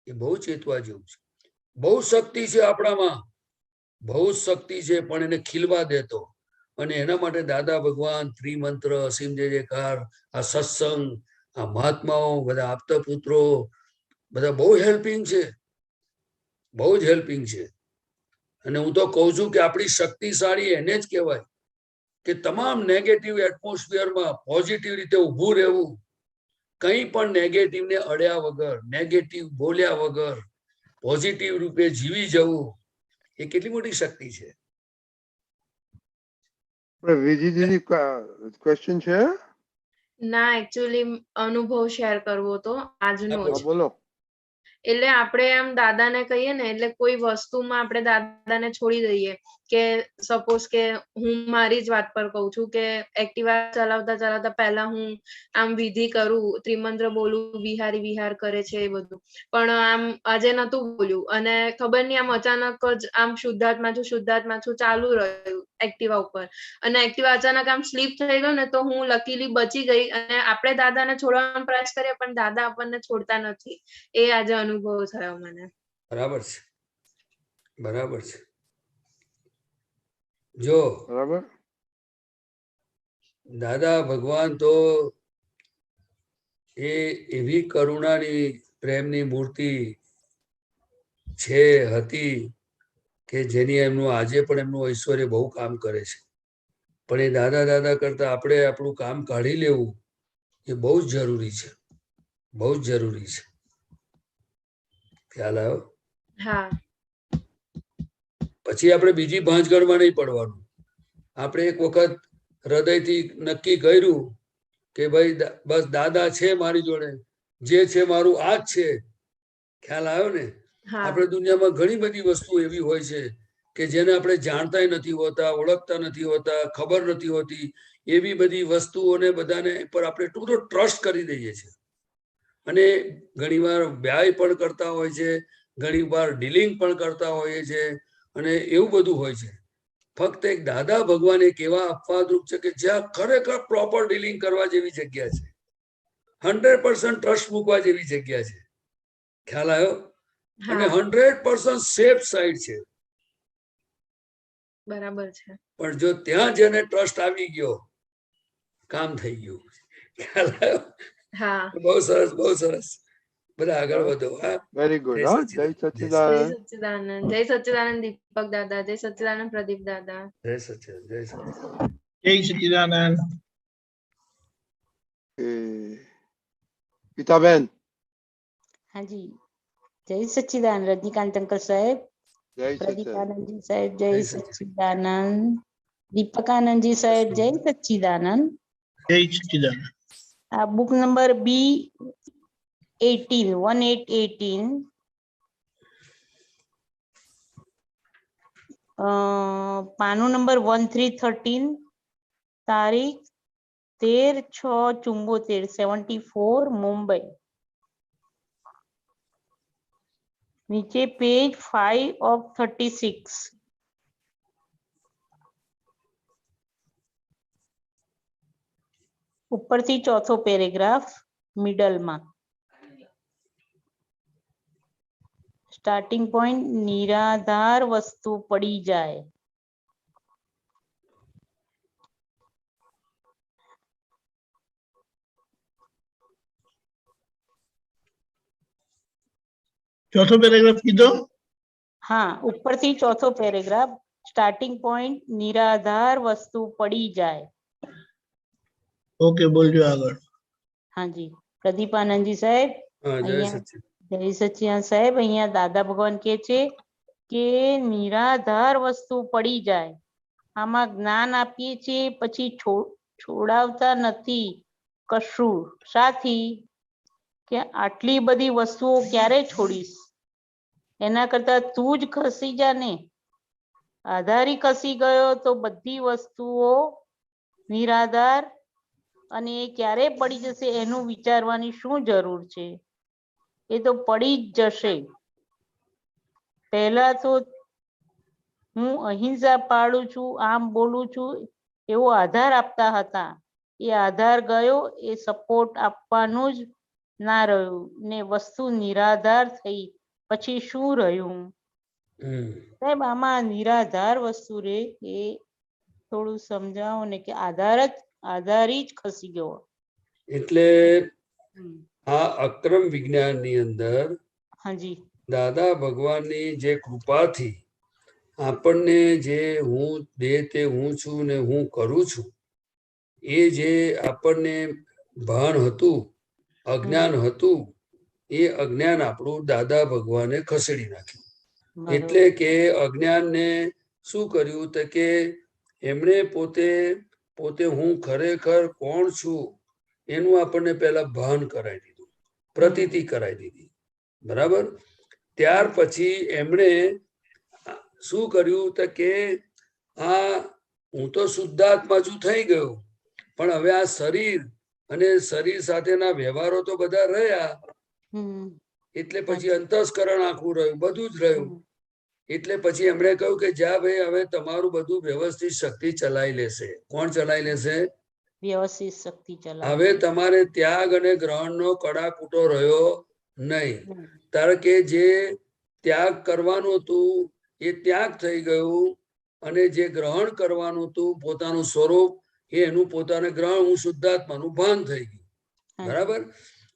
એ બહુ ચેતવા જેવું છે. બહુ શક્તિ છે આપણામાં, બહુ શક્તિ છે, પણ એને ખીલવા દેતો. અને એના માટે દાદા ભગવાન, ત્રિમંત્ર, અસીમ જય જયકાર, આ સત્સંગ, આ મહાત્માઓ, બધા આપતા પુત્રો, બધા બહુ હેલ્પિંગ છે, બહુ જ હેલ્પિંગ છે. અને હું તો કહું છું કે આપણી શક્તિશાળી એને જ કહેવાય કે તમામ નેગેટિવ એટમોસ્ફિયરમાં પોઝિટિવ રીતે ઊભું રહેવું, કંઈ પણ નેગેટિવને અડ્યા વગર, નેગેટિવ બોલ્યા વગર પોઝિટિવ રૂપે જીવી જવું, એ કેટલી મોટી શક્તિ છે. વિજીજી ક્વેશ્ચન છે? ના, એકચ્યુઅલી અનુભવ શેર કરવો તો આજનો જ. બોલો. એટલે આપણે એમ દાદાને કહીએ ને, એટલે કોઈ વસ્તુમાં આપણે દાદાને છોડી દઈએ કે સપોઝ કે હું મારી જ વાત પર કહું છું કે એક્ટિવા ચલાવતા ચલાવતા પહેલા હું આમ વિધિ કરું, ત્રિમંત્ર બોલું, વિહારી વિહાર કરે છે એ બધું, પણ આમ આજે નતું બોલ્યું અને ખબર નહીં આમ અચાનક જ આમ શુદ્ધાત્મા છું ચાલુ રહ્યું એક્ટિવા ઉપર અને એક્ટિવા અચાનક આમ સ્લીપ થઈ ગયું ને તો હું લકીલી બચી ગઈ અને આપણે દાદાને છોડવાનો પ્રયાસ કરીએ પણ દાદા આપણને છોડતા નથી. એ આજે અનુભવ થયો મને. બરાબર છે, બરાબર છે. જો બરાબર, દાદા ભગવાન તો એ એવી કરુણાની પ્રેમની મૂર્તિ છે હતી કે જેની એમનું આજે પણ એમનું ઐશ્વર્ય બહુ કામ કરે છે. પણ એ દાદા દાદા કરતા આપણે આપણું કામ કાઢી લેવું એ બહુ જ જરૂરી છે, બહુ જ જરૂરી છે. ખ્યાલ આવ્યો? હા. પછી આપણે બીજી ભાંજગઢમાં નહીં પડવાનું. આપણે એક વખત હૃદયથી નક્કી કર્યું કે ભાઈ બસ દાદા છે મારી જોડે, જે છે મારું આ જ છે. ખ્યાલ આવ્યો ને? આપણે દુનિયામાં ઘણી બધી વસ્તુ એવી હોય છે કે જેને આપણે જાણતા નથી હોતા, ઓળખતા નથી હોતા, ખબર નથી હોતી. એવી બધી વસ્તુઓને બધાને પર આપણે એટલું બધું ટ્રસ્ટ કરી દઈએ છીએ અને ઘણીવાર વ્યાય પણ કરતા હોય છે, ઘણીવાર ડીલિંગ પણ કરતા હોઈએ છે અને એવું બધું હોય છે. ફક્ત એક દાદા ભગવાન એક એવા અપવાદરૂપ છે કે જ્યાં ખરેખર પ્રોપર ડીલિંગ કરવા જેવી જગ્યા છે, 100% ટ્રસ્ટ મૂકવા જેવી જગ્યા છે. ખ્યાલ આવ્યો? અને 100% સેફ સાઈડ છે. બરાબર છે. પણ જો ત્યાં જેને ટ્રસ્ટ આવી ગયો કામ થઈ ગયું. ખ્યાલ આવ્યો? હા. બહુ સરસ, બહુ સરસ. બધા આગળ વધો. હા, વેરી ગુડ. જય હા, જય સચ્ચિદાનંદ. સચ્ચિદાનંદ. જય સચ્ચિદાનંદ દીપક દાદા, જય સચ્ચિદાનંદ પ્રદીપ દાદા. જય સચ્ચિદાનંદ, જય સચ્ચિદાનંદ. જય સચ્ચિદાનંદ. ગીતાબેન. હાજી, જય સચ્ચિદાનંદ રજનીકાંત અંકલ સાહેબ, જય પ્રદીપાનંદજી સાહેબ જય સચ્ચિદાનંદ, દીપકાનંદજી સાહેબ જય સચ્ચિદાનંદ. જય સચ્ચિદાનંદ. આ બુક નંબર B18 પાનું નંબર 1313, તારીખ 13/6/74, 74 મુંબઈ. નીચે પેજ 5 of 36. ઉપરથી ચોથો પેરેગ્રાફ મિડલમાં. સ્ટાર્ટિંગ પોઈન્ટ નિરાધાર વસ્તુ પડી જાય. ચોથો પેરેગ્રાફ કીધો? હા, ઉપરથી ચોથો પેરેગ્રાફ. સ્ટાર્ટિંગ પોઈન્ટ નિરાધાર વસ્તુ પડી જાય. ઓકે, બોલજો આગળ. હાજી, પ્રદીપાનંદજી સાહેબ. જય સચ્ચિદાનંદ સાહેબ. અહીંયા દાદા ભગવાન કે છે કે નિરાધાર વસ્તુ પડી જાય. આમાં જ્ઞાન આપીએ છીએ પછી છોડાવતા નથી કશું. સાથી કે આટલી બધી વસ્તુઓ ક્યારે છોડીશ? એના કરતા તું જ ખસી જા ને. આધારી ખસી ગયો તો બધી વસ્તુઓ નિરાધાર અને એ ક્યારે પડી જશે એનું વિચારવાની શું જરૂર છે? એ તો પડી જ જશે. પહેલા તો હું અહિંસા પાળું છું, આમ બોલું છું એવો આધાર આપતા હતા. એ આધાર ગયો, એ સપોર્ટ આપવાનું જ ના રહ્યું ને વસ્તુ નિરાધાર થઈ. પછી શું રહ્યું? સાહેબ આમાં નિરાધાર વસ્તુ રે એ થોડું સમજાવો ને કે આધારી જ ખસી ગયો. એટલે આ અક્રમ વિજ્ઞાનની અંદર હાજી દાદા ભગવાનની જે કૃપાથી આપણને જે હું દેહ તે હું છું ને હું કરું છું એ જે આપણને ભાન હતું, અજ્ઞાન હતું, એ અજ્ઞાન આપણું દાદા ભગવાને ખસેડી નાખ્યું. એટલે કે અજ્ઞાનને શું કર્યું તો કે એમણે પોતે હું ખરેખર કોણ છું એનું આપણને પહેલા ભાન કરાવી દીધું, પ્રતીતિ કરાવી દીધી. બરાબર? ત્યાર પછી એમણે શું કર્યું તો કે આ હું તો શુદ્ધાત્મા છું થઈ ગયો, પણ હવે આ શરીર અને શરીર સાથેના વ્યવહારો તો બધા રહ્યા, એટલે પછી અંતસ્કરણ આખું રહ્યું, બધું જ રહ્યું. એટલે પછી એમણે કહ્યું કે જા ભાઈ હવે તમારું બધું વ્યવસ્થિત શક્તિ ચલાવી લેશે. કોણ ચલાવી લેશે? વ્યવસ્થિત શક્તિ ચલાવે. હવે તમારે ત્યાગ અને ગ્રહણનો કડાકૂટો રહ્યો નહીં. કારણ કે જે ત્યાગ કરવાનું હતું એ ત્યાગ થઈ ગયું, અને જે ગ્રહણ કરવાનું હતું પોતાનું સ્વરૂપ એનું પોતાને ગ્રહણ, હું શુદ્ધાત્માનું ભાન થઈ ગયું. બરાબર.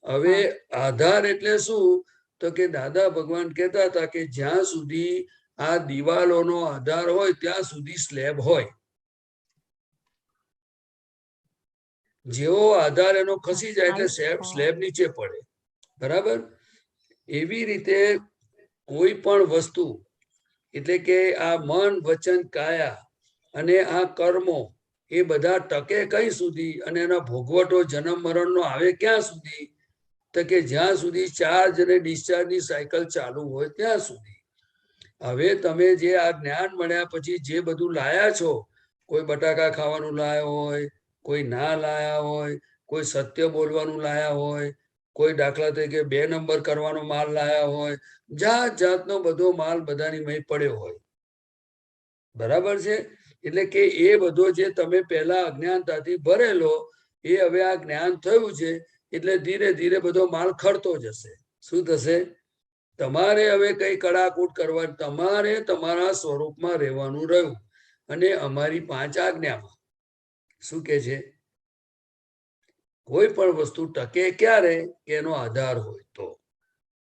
હવે આધાર એટલે શું? તો કે દાદા ભગવાન કહેતા હતા કે જ્યાં સુધી આ દિવાલોનો આધાર હોય ત્યાં સુધી સ્લેબ હોય. જેવો આધાર એનો ખસી જાય એટલે સ્લેબ નીચે પડે. બરાબર. એવી રીતે કોઈ પણ વસ્તુ, એટલે કે આ મન વચન કાયા અને આ કર્મો એ બધા ટકે કઈ સુધી, અને એના ભોગવટો જન્મ મરણનો આવે ક્યાં સુધી? તો કે જ્યાં સુધી ચાર્જ અને ડિસ્ચાર્જની સાયકલ ચાલુ હોય ત્યાં સુધી. હવે તમે જે આ જ્ઞાન મળ્યા પછી જે બધું લાયા છો, કોઈ બટાકા ખાવાનું લાયો હોય, કોઈ ના લાયા હોય, કોઈ સત્ય બોલવાનું લાયા હોય, કોઈ દાખલા તરીકે 2 નંબર કરવાનો માલ લાયા હોય, જાત જાતનો બધો માલ બધાની મય પડ્યો હોય. બરાબર છે. એટલે કે એ બધો જે તમે પહેલા અજ્ઞાનતાથી ભરેલો એ હવે આ જ્ઞાન થયું છે એટલે ધીરે ધીરે બધો માલ ખરતો જશે. શું થશે? તમારે હવે કઈ કડાકૂટ કરવા, તમારે તમારા સ્વરૂપમાં રહેવાનું રહ્યું. અને અમારી 5 આજ્ઞામાં શું કે છે? કોઈ પણ વસ્તુ ટકે ક્યારે? એનો આધાર હોય તો.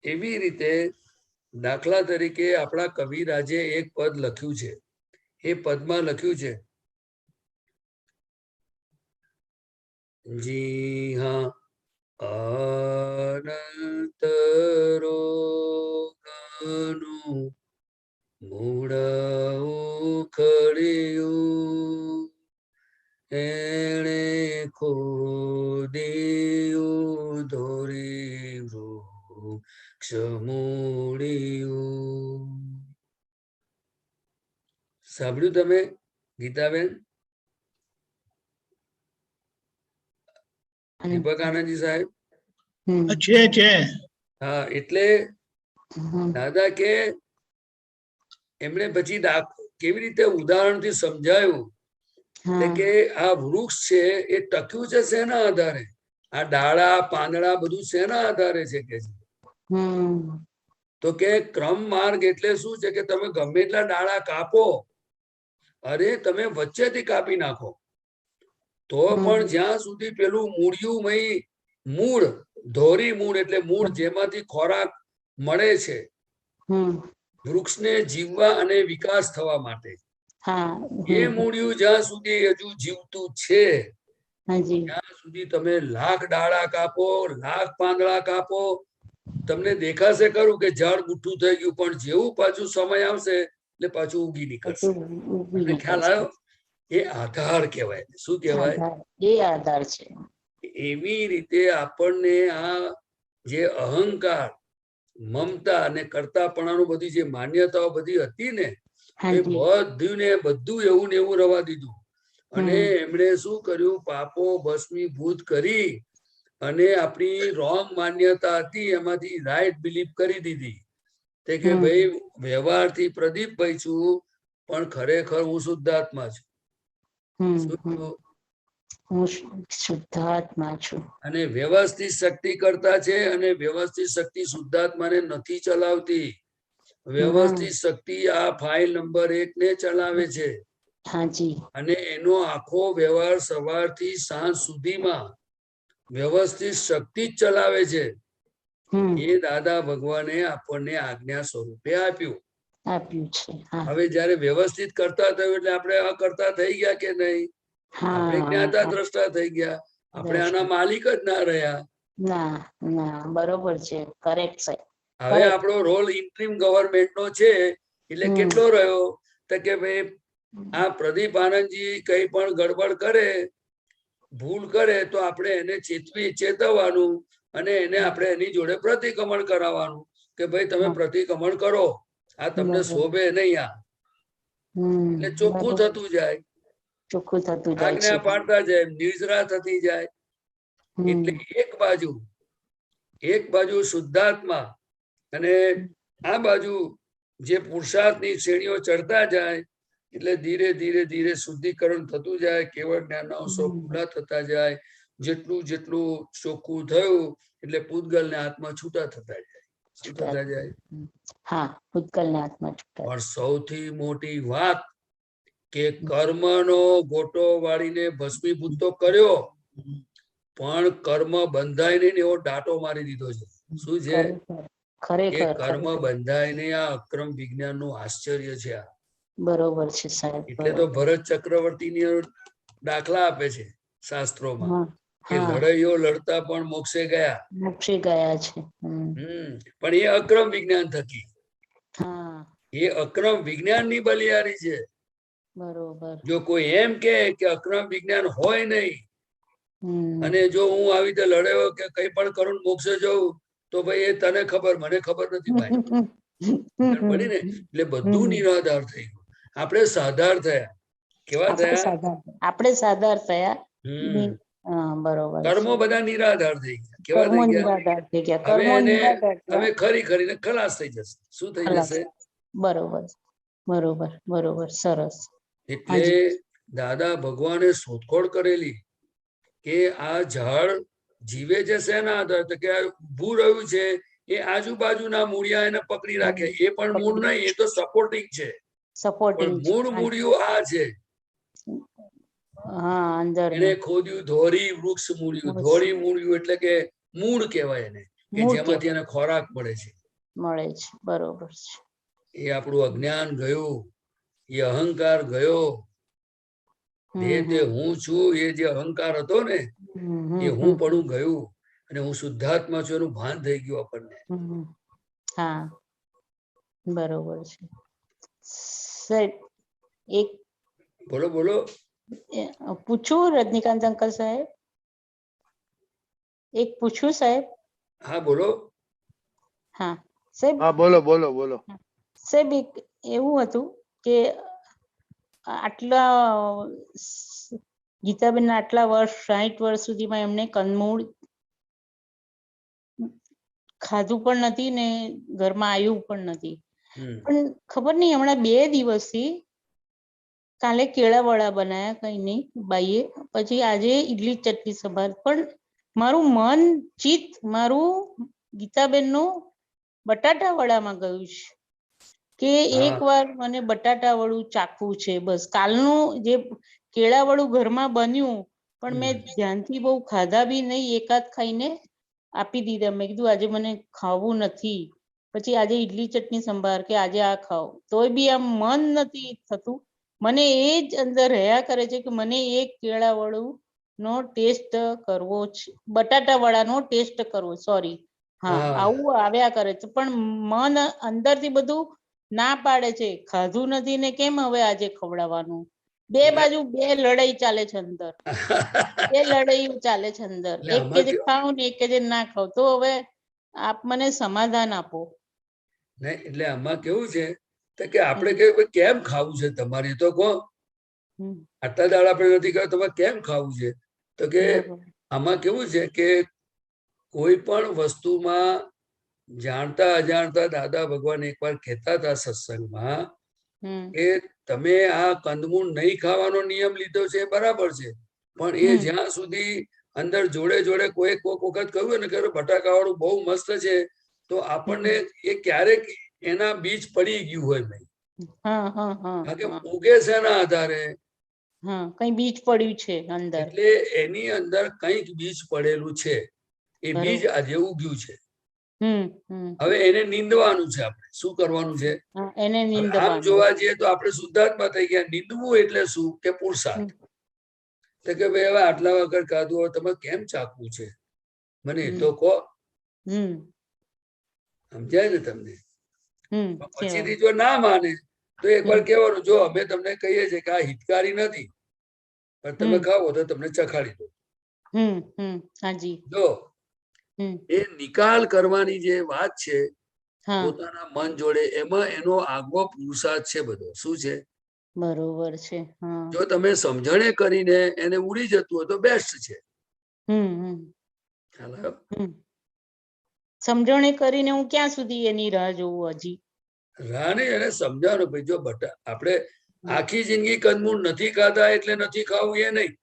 એવી રીતે દાખલા તરીકે આપણા કવિરાજે એક પદ લખ્યું છે. એ પદમાં લખ્યું છે, જી હા, અનંત રોગનું મૂળ ઉખડ્યું, એણે ખોદ્યું ધોરી વૃક્ષ મૂળ્યું. સાંભળ્યું તમે ગીતાબેન? દીપક આનંદજી સાહેબ? છે. હા. એટલે દાદા કે એમણે પછી કેવી રીતે ઉદાહરણથી સમજાયું કે આ વૃક્ષ છે એ ટક્યું છે શેના આધારે? આ ડાળા પાંદડા બધું શેના આધારે છે કે છે? તો કે ક્રમ માર્ગ એટલે શું છે કે તમે ગમે એટલા ડાળા કાપો, અરે તમે વચ્ચેથી કાપી નાખો તો પણ જ્યાં સુધી પેલું મૂળિયું મૂળ, ધોરી મૂળ એટલે મૂળ જેમાંથી ખોરાક મળે છે વૃક્ષને જીવવા અને વિકાસ થવા માટે, એ મૂળિયું જ્યાં સુધી હજુ જીવતું છે ત્યાં સુધી તમે લાખ ડાળા કાપો, લાખ પાંદડા કાપો, તમને દેખાશે ખરું કે ઝાડ ગુઠ્ઠું થઈ ગયું, પણ જેવું પાછું સમય આવશે એટલે પાછું ઉગી નીકળશે. ખ્યાલ આવ્યો? એ આધાર કહેવાય. શું કહેવાય? એ આધાર છે. એવી રીતે આપણને આ જે અહંકાર, મમતા અને કરતાપણાનું બધી જે માન્યતાઓ બધી હતી ને એ બધું એવું ને એવું રવા દીધું. અને એમણે શું કર્યું? પાપો ભસ્મીભૂત કરી અને આપણી રોંગ માન્યતા હતી એમાંથી રાઈટ બિલીફ કરી દીધી તે કે ભાઈ વ્યવહારથી પ્રદીપભાઈ છું પણ ખરેખર હું શુદ્ધાત્મા છું. હું શુદ્ધાત્મા છું. અને વ્યવસ્થિત શક્તિ કરતા છે, અને વ્યવસ્થિત શક્તિ શુદ્ધાત્માને નથી ચલાવતી. વ્યવસ્થિત શક્તિ આ ફાઇલ નંબર 1 ને ચલાવે છે. અને એનો આખો વ્યવહાર સવારથી સાંજ સુધીમાં વ્યવસ્થિત શક્તિ જ ચલાવે છે. એ દાદા ભગવાને આપણને આજ્ઞા સ્વરૂપે આપ્યું છે. હવે જયારે વ્યવસ્થિત કરતા થયું એટલે આપણે અકર્તા થઈ ગયા કે નહીં? આપણે જ્ઞાતા દ્રષ્ટા થઈ ગયા. આપણે આના માલિક જ ના રહ્યા. બરોબર છે. કરેક્ટ છે. હવે આપણો રોલ ઇન્ટ્રીમ ગવર્નમેન્ટ નો છે એટલે કેટલો રહ્યો? તો કે ભાઈ આ પ્રદીપ આનંદજી કઈ પણ ગડબડ કરે, ભૂલ કરે તો આપણે એને ચેતવવાનું અને એને આપણે એની જોડે પ્રતિક્રમણ કરાવવાનું કે ભાઈ તમે પ્રતિક્રમણ કરો, આ તમને શોભે નહીં. એટલે ચોખ્ખું થતું જાય, ચોખ્ખું થતું જાય છે. આજ્ઞા પાડતા જાય, નિર્જરા થતી જાય. એટલે એક બાજુ શુદ્ધાત્મા અને આ બાજુ જે પુરુષાર્થની શ્રેણીઓ ચડતા જાય એટલે ધીરે ધીરે ધીરે શુદ્ધિકરણ થતું જાય, કેવળ જ્ઞાનના અંશો પૂરા થતા જાય. જેટલું જેટલું ચોખ્ખું થયું એટલે પૂતગલ ને આત્મા છૂટા થતા જાય. શું થતા જાય? હા, પૂતગલ ને આત્મા છૂટા. પણ સૌથી મોટી વાત કે કર્મનો ગોટો વાળીને ભસ્મીભૂત તો કર્યો, પણ કર્મ બંધાય નહીં એવો દાટો મારી દીધો છે. શું છે? એ કર્મ બંધાય નહીં. આ અક્રમ વિજ્ઞાન નું આશ્ચર્ય છે આ. બરોબર છે સાહેબ. એટલે તો ભરત ચક્રવર્તી ની દાખલા આપે છે શાસ્ત્રોમાં કે લડાઈઓ લડતા પણ મોક્ષે ગયા. મોક્ષે ગયા છે. પણ એ અક્રમ વિજ્ઞાન થકી. એ અક્રમ વિજ્ઞાન ની બલિયારી છે. બરોબર. જો કોઈ એમ કે અક્રમ વિજ્ઞાન હોય નહીં અને જો હું આવી રીતે લડ્યો કે કઈ પણ કરું મોક્ષે જવું તો ભાઈ એ તને ખબર, મને ખબર નથી ભાઈ. પડી ને એટલે બધું નિરાધાર થઈ ગયું. આપણે સાધાર થયા. કેવા થયા? આપણે સાધાર થયા. બરોબર. કર્મો બધા નિરાધાર થઈ ગયા. કેવા થઈ ગયા? હવે ખરી ખરીને ખલાસ થઈ જશે. શું થઈ જશે? બરોબર બરોબર બરોબર. સરસ. એટલે દાદા ભગવાને શોધખોળ કરેલી કે આ ઝાડ જીવે છે શેના આધાર? તો કે ઉભું રહ્યું છે એ આજુબાજુના મૂળિયા એને પકડી રાખે. એ પણ મૂળ નહીં, એ તો સપોર્ટિંગ છે. મૂળ મૂળિયું આ છે. એને ખોદ્યું ધોરી વૃક્ષ મૂળિયું. ધોરી મૂળિયું એટલે કે મૂળ કહેવાય એને, કે જેમાંથી એને ખોરાક મળે છે. મળે છે. બરોબર છે. એ આપણું અજ્ઞાન ગયું, એ અહંકાર ગયો. તે હું છું એ જે અહંકાર હતો ને એ હું પણ ગયું અને હું શુદ્ધાત્મા છું એનું ભાન થઈ ગયું આપણને. હા, બરોબર છે સાહેબ. એક બોલો બોલો. પૂછું રજનીકાંત અંકલ સાહેબ? એક પૂછું સાહેબ? હા બોલો. હા સાહેબ. હા બોલો બોલો બોલો. સાહેબ એક એવું હતું કે આટલા ગીતાબેન આટલા વર્ષ 60 વર્ષ સુધીમાં એમને કંદમૂળ ખાધું પણ નથી ને ઘરમાં આવ્યું પણ નથી. પણ ખબર નહીં હમણાં 2 દિવસથી કાલે કેળા વડા બનાયા, કઈ નહીં બાઈએ, પછી આજે ઈડલી ચટણી સંભાર. પણ મારું મન ચિત્ત મારું ગીતાબેન નું બટાટા વડામાં ગયું છે કે એકવાર મને બટાટા વડું ચાખવું છે. બસ કાલનું જે કેળા વડું ઘરમાં બન્યું પણ મેં ધ્યાનથી બહુ ખાધા બી નહીં, એકાદ ખાઈને આપી દીધા. મેં કીધું આજે મને ખાવું નથી. પછી આજે ઈડલી ચટણી સંભાર કે આજે આ ખાઓ, તોય બી આમ મન નથી થતું. મને એ જ અંદર રહ્યા કરે છે કે મને એ કેળા વડું નો ટેસ્ટ કરવો છે, બટાટા વડાનો ટેસ્ટ કરવો. સોરી, હા આવું આવ્યા કરે છે. પણ મન અંદરથી બધું ના પાડે છે, ખાધું નથી ને કેમ હવે આજે ખવડાવવાનું. 2 બાજુ 2 લડાઈ ચાલે છે અંદર. 2 લડાઈ ચાલે છે અંદર. એક કે જે ખાવ ને એક કે જે ના ખાવ. તો હવે આપ મને સમાધાન આપો. નહીં એટલે આમાં કેવું છે કે આપણે કેમ ખાવું છે તમારે? તો કહો આટલા દાડા આપણે નથી ખાવ, તમારે કેમ ખાવું છે? તો કે આમાં કેવું છે કે કોઈ પણ વસ્તુમાં જાણતા અજાણતા દાદા ભગવાન એકવાર કહેતા હતા સત્સંગમાં કે તમે આ કંદમૂળ નહીં ખાવાનો નિયમ લીધો છે બરાબર છે, પણ એ જ્યાં સુધી અંદર જોડે જોડે કોઈ વખત કહ્યું ને કે બટાકા વાળું બહુ મસ્ત છે તો આપણને એ ક્યારેક એના બીજ પડી ગયું હોય નહીં. ઉગે છે એના આધારે કઈ બીજ પડ્યું છે અંદર. એટલે એની અંદર કઈક બીજ પડેલું છે. એ બીજ આજે ઉગ્યું છે. હવે એને નીંદવાનું છે. આપણે શું કરવાનું છે? આમ જોવા જઈએ તો આપણે શુદ્ધાત્મા થઈ ગયા. નીંદવું એટલે શું કે પુરુષાર્થ. તો કે ભાઈ હવે આટલા વખત ખાધું, હવે તમે કેમ ચાખવું છે મને એ તો કહો. સમજાય ને તમને? પછીથી જો ના માને તો એકવાર કહેવાનું, જો અમે તમને કહીએ છીએ કે આ હિતકારી નથી પણ તમે ખાવો તો તમને ચખાડી દો. જો એ નિકાલ કરવાની જે વાત છે પોતાના મન જોડે, એમાં એનો આગવો પુરુષાર્થ છે બધો. શું છે? બરોબર છે. હા. જો તમે સમજણે કરીને એને ઉડી જતું હોય તો બેસ્ટ છે. ખ્યાલ આવ્યો? સમજણે કરીને હું ક્યાં સુધી એની રાહ જોઉં હજી? રાહ નહીં, એને સમજાવવાનું ભાઈ જો આપણે આખી જિંદગી કંદમૂળ નથી ખાતા એટલે નથી ખાવું એ નહીં.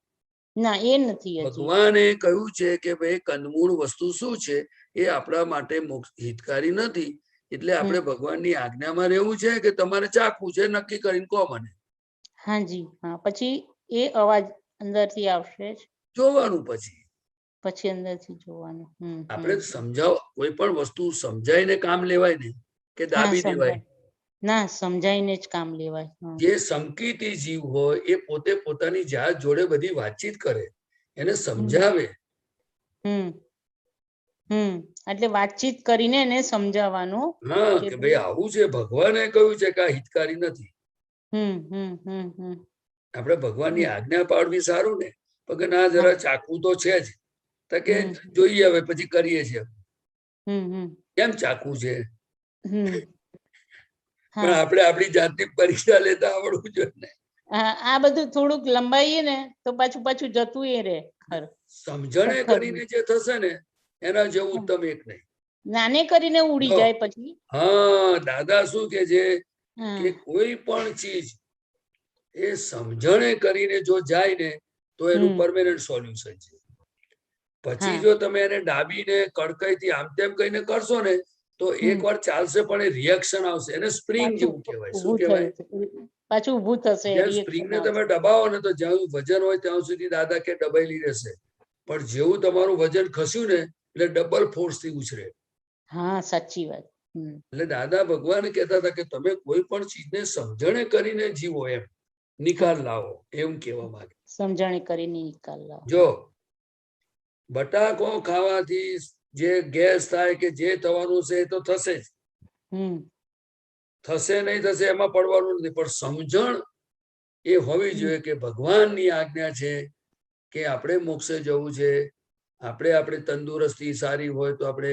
ના, એ નથી હજી. ભગવાને કહ્યું છે કે ભાઈ કંદમૂળ વસ્તુ શું છે એ આપણા માટે હિતકારી નથી, એટલે આપણે ભગવાનની આજ્ઞામાં રહેવું છે કે તમારે ચાખવું છે, નક્કી કરીને કહો મને. હાજી. હા, પછી એ અવાજ અંદરથી આવશે, જોવાનું પછી અંદરથી જોવાનું. આપણે સમજાવ, કોઈ પણ વસ્તુ સમજાઈને કામ લેવાય ને કે દાબી દેવાય. ના, સમજાઈને જ કામ લેવાય. જે સંકિતી જીવ હોય એ પોતે પોતાની જાત જોડે બધી વાતચીત કરે, એને સમજાવે. એટલે વાતચીત કરીને એને સમજાવવાનું. હા, કે ભાઈ આવું છે, ભગવાને કહ્યું છે કે આ હિતકારી નથી. આપણે ભગવાનની આજ્ઞા પાડવી સારું ને, પણ ના જરા ચાખવું તો છે જ, તો કે જોઈએ હવે પછી કરીએ છીએ. કેમ ચાખવું છે? પણ આપણે આપણી જાતની પરીક્ષા લેતા આવડવું જોઈએ ને. આ બધું થોડુંક લંબાઈએ ને તો પાછું જતું એ રે. સમજણે કરીને જે થશે ને એના જેવું ઉત્તમ એક નહીં. નાને કરીને ઉડી જાય પછી. હા, દાદા શું કે છે કે કોઈ પણ ચીજ એ સમજણે કરીને જો જાય ને તો એનું પરમેનન્ટ સોલ્યુશન છે. પછી જો તમે એને ડાબીને કડકાઈથી આમ તેમ કહીને કરશો ને તો એક વાર ચાલશે પણ એ રિએક્શન આવશે. એને સ્પ્રિંગ જેવું કહેવાય. શું કહેવાય? પાછું ઊભું થશે. સ્પ્રિંગ ને તમે દબાવો ને તો જ્યાં વજન હોય ત્યાં સુધી દાદા કે દબાયેલી રહેશે, પણ જેવું તમારું વજન ખસ્યું ને એટલે ડબલ ફોર્સ થી ઉછરે. હા, સાચી વાત. એટલે દાદા ભગવાન કહેતા હતા કે તમે કોઈ પણ ચીજને સમજણે કરીને જીવો, એમ નિકાલ લાવો, એમ કહેવા માંગે. સમજણે કરીને નિકાલ લાવો. જો બટાકો ખાવાથી જે ગેસ થાય કે જે થવાનું છે એ તો થશે જ. થશે નહીં થશે એમાં પડવાનું નથી, પણ સમજણ એ હોવી જોઈએ કે ભગવાનની આજ્ઞા છે કે આપણે મોક્ષે જવું છે, આપણે તંદુરસ્તી સારી હોય તો આપણે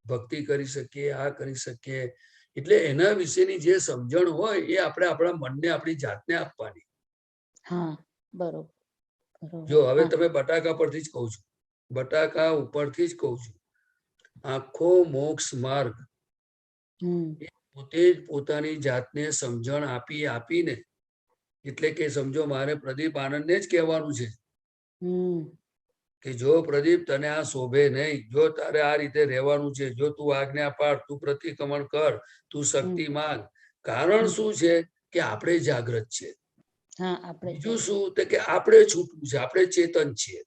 ભક્તિ કરી શકીએ, આ કરી શકીએ. એટલે એના વિશેની જે સમજણ હોય એ આપણે આપણા મનને, આપણી જાતને આપવાની. હા, બરોબર. જો હવે તમે બટાકા પરથી જ કહું છું, બટાકા ઉપરથી જ કહું છું, આખો મોક્ષ માર્ગ પોતે જ પોતાની જાતને સમજણ આપીને, એટલે કે સમજો મારે પ્રદીપ આનંદને જ કહેવાનું છે કે જો પ્રદીપ તને આ શોભે નહીં, જો તારે આ રીતે રહેવાનું છે, જો તું આજ્ઞા પાડ, તું પ્રતિક્રમણ કર, તું શક્તિ માંગ. કારણ શું છે કે આપણે જાગૃત છે. બીજું શું કે આપણે છૂટવું છે, આપણે ચેતન છીએ.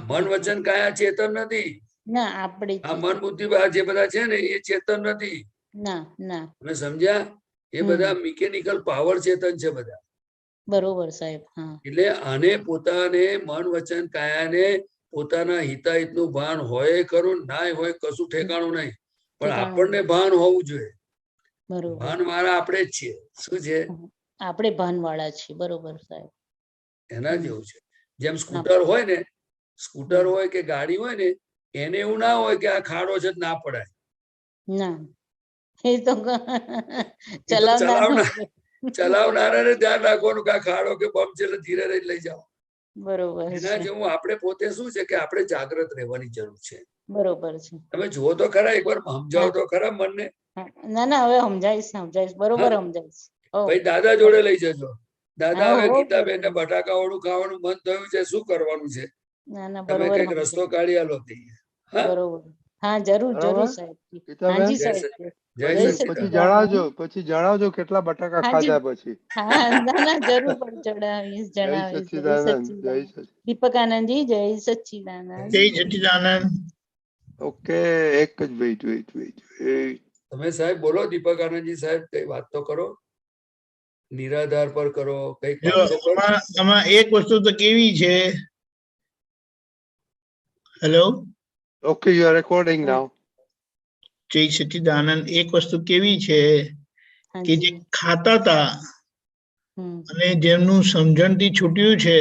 મન વચન કાયા ચેતન નથી. આ મન બુદ્ધિ જે બધા છે ને એ ચેતન નથી. તમે સમજ્યા? એ બધા મિકેનિકલ પાવર ચેતન છે બધા. બરોબર સાહેબ. એટલે આને પોતાને મન વચન કાયાને પોતાના હિતાહિતનું ભાન હોય ખરું, ના હોય કશું ઠેકાણું નહીં, પણ આપણને ભાન હોવું જોઈએ. ભાન વાળા આપણે જ છીએ. શું છે? આપણે ભાન વાળા છીએ. બરોબર સાહેબ. એના જેવું છે. જેમ સ્કૂટર હોય ને, સ્કૂટર હોય કે ગાડી હોય ને, એને એવું ના હોય કે આ ખાડો છે ના પડાય. ના, એ તો ચલાવનારાને ધ્યાન રાખવાનું કે આ ખાડો કે બમ છે એટલે ધીરે રહી લઈ જાઓ. બરોબર. એના જેવું આપણે પોતે શું છે કે આપણે જાગૃત રહેવાની જરૂર છે. બરોબર છે. તમે જુઓ તો ખરા, એકવાર સમજાવો તો ખરા મનને. ના, હવે સમજાઈશ. બરોબર સમજાઈશ. ભાઈ દાદા જોડે લઈ જજો. દાદા હવે ગીતાબેન ને બટાકા વાળું ખાવાનું મન થયું છે, શું કરવાનું છે? તમે કઈક રસ્તો કાઢી આલો. બરોબર. હા, જરૂર સાહેબ. હાજી સાહેબ. પછી જણાવજો કેટલા બટાકા ખાધા પછી. ના, જરૂર પણ જણાવીશ. દીપક આનંદજી, જય સચ્ચિદાનંદ. જય સચ્ચિદાનંદ. ઓકે, એક જ વેઇટ. તમે સાહેબ બોલો, દીપક આનંદજી સાહેબ, કઈ વાત તો કરો. નિરાધાર પર કરો, કઈક આમાં એક વસ્તુ તો કેવી છે. Hello. Okay, you are recording now. જય સચ્ચિદાનંદ. એક વસ્તુ કેવી છે કે જે ખાતા હતા અને જેમનું સમજણથી છૂટ્યું છે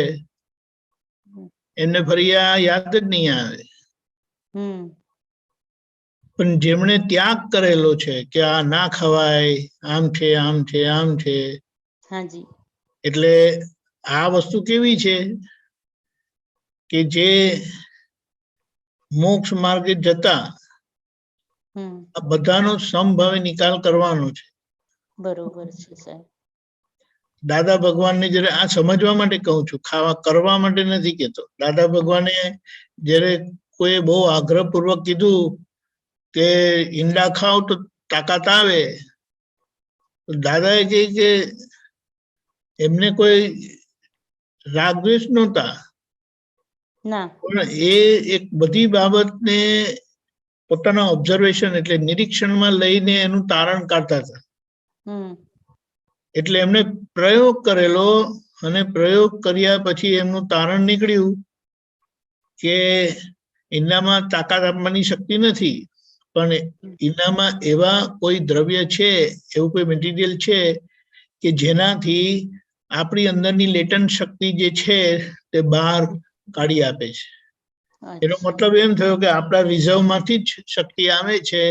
એમને ફરી આ યાદ જ નહીં આવે. પણ જેમણે ત્યાગ કરેલો છે કે આ ના ખવાય, આમ છે. એટલે આ વસ્તુ કેવી છે કે જે મોક્ષ માર્ગે જતા આ બધાનો સમભાવે નિકાલ કરવાનો છે. બરોબર છે સાહેબ. દાદા ભગવાનને જયારે આ સમજવા માટે કહું છું, ખાવા કરવા માટે નથી કહેતો. દાદા ભગવાને જયારે કોઈ બહુ આગ્રહપૂર્વક કીધું કે ઈંડા ખાવ તો તાકાત આવે, તો દાદાએ કહે કે એમને કોઈ રાગદ્વેષ નહોતા, પણ એ એક બધી બાબતને પોતાના ઓબ્ઝર્વેશન એટલે નિરીક્ષણમાં લઈને એનું તારણ કાઢતા હતા. એટલે એમને પ્રયોગ કરેલો અને પ્રયોગ કર્યા પછી એમનું તારણ નીકળ્યું કે ઈંડામાં તાકાત આપવાની શક્તિ નથી, પણ ઈંડામાં એવા કોઈ દ્રવ્ય છે, એવું કોઈ મટીરિયલ છે કે જેનાથી આપણી અંદરની લેટન્ટ શક્તિ જે છે તે બહાર કાઢી આપે છે. એનો મતલબ એમ થયો કે આપણા રિઝર્વમાંથી જ શક્તિ આવે છે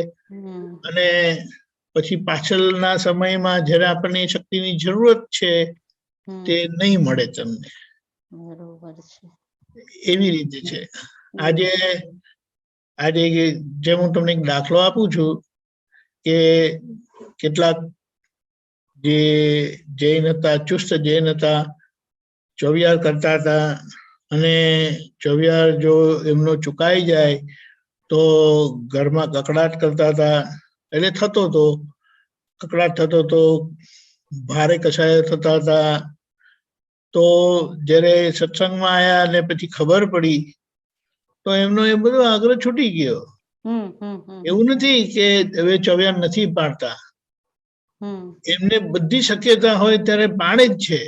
અને પછી પાછળના સમયમાં જ્યારે આપણને શક્તિની જરૂરત છે તે નહીં મળે તમને. બરોબર છે. એવી રીતે છે. આજે જેમ હું તમને એક દાખલો આપું છું કે કેટલાક જે જૈન હતા, ચુસ્ત જૈન હતા, ચોવિહાર કરતા હતા અને ચોવિહાર જો એમનો ચુકાઈ જાય તો ઘરમાં કકડાટ કરતા હતા. એટલે થતો હતો, કકડાટ થતો હતો, ભારે કસાય થતા હતા. તો જ્યારે સત્સંગમાં આવ્યા અને પછી ખબર પડી તો એમનો એ બધો આગ્રહ છૂટી ગયો. એવું નથી કે હવે ચોવિહાર નથી પાડતા, એમને બધી શક્યતા હોય ત્યારે પાડે જ છે.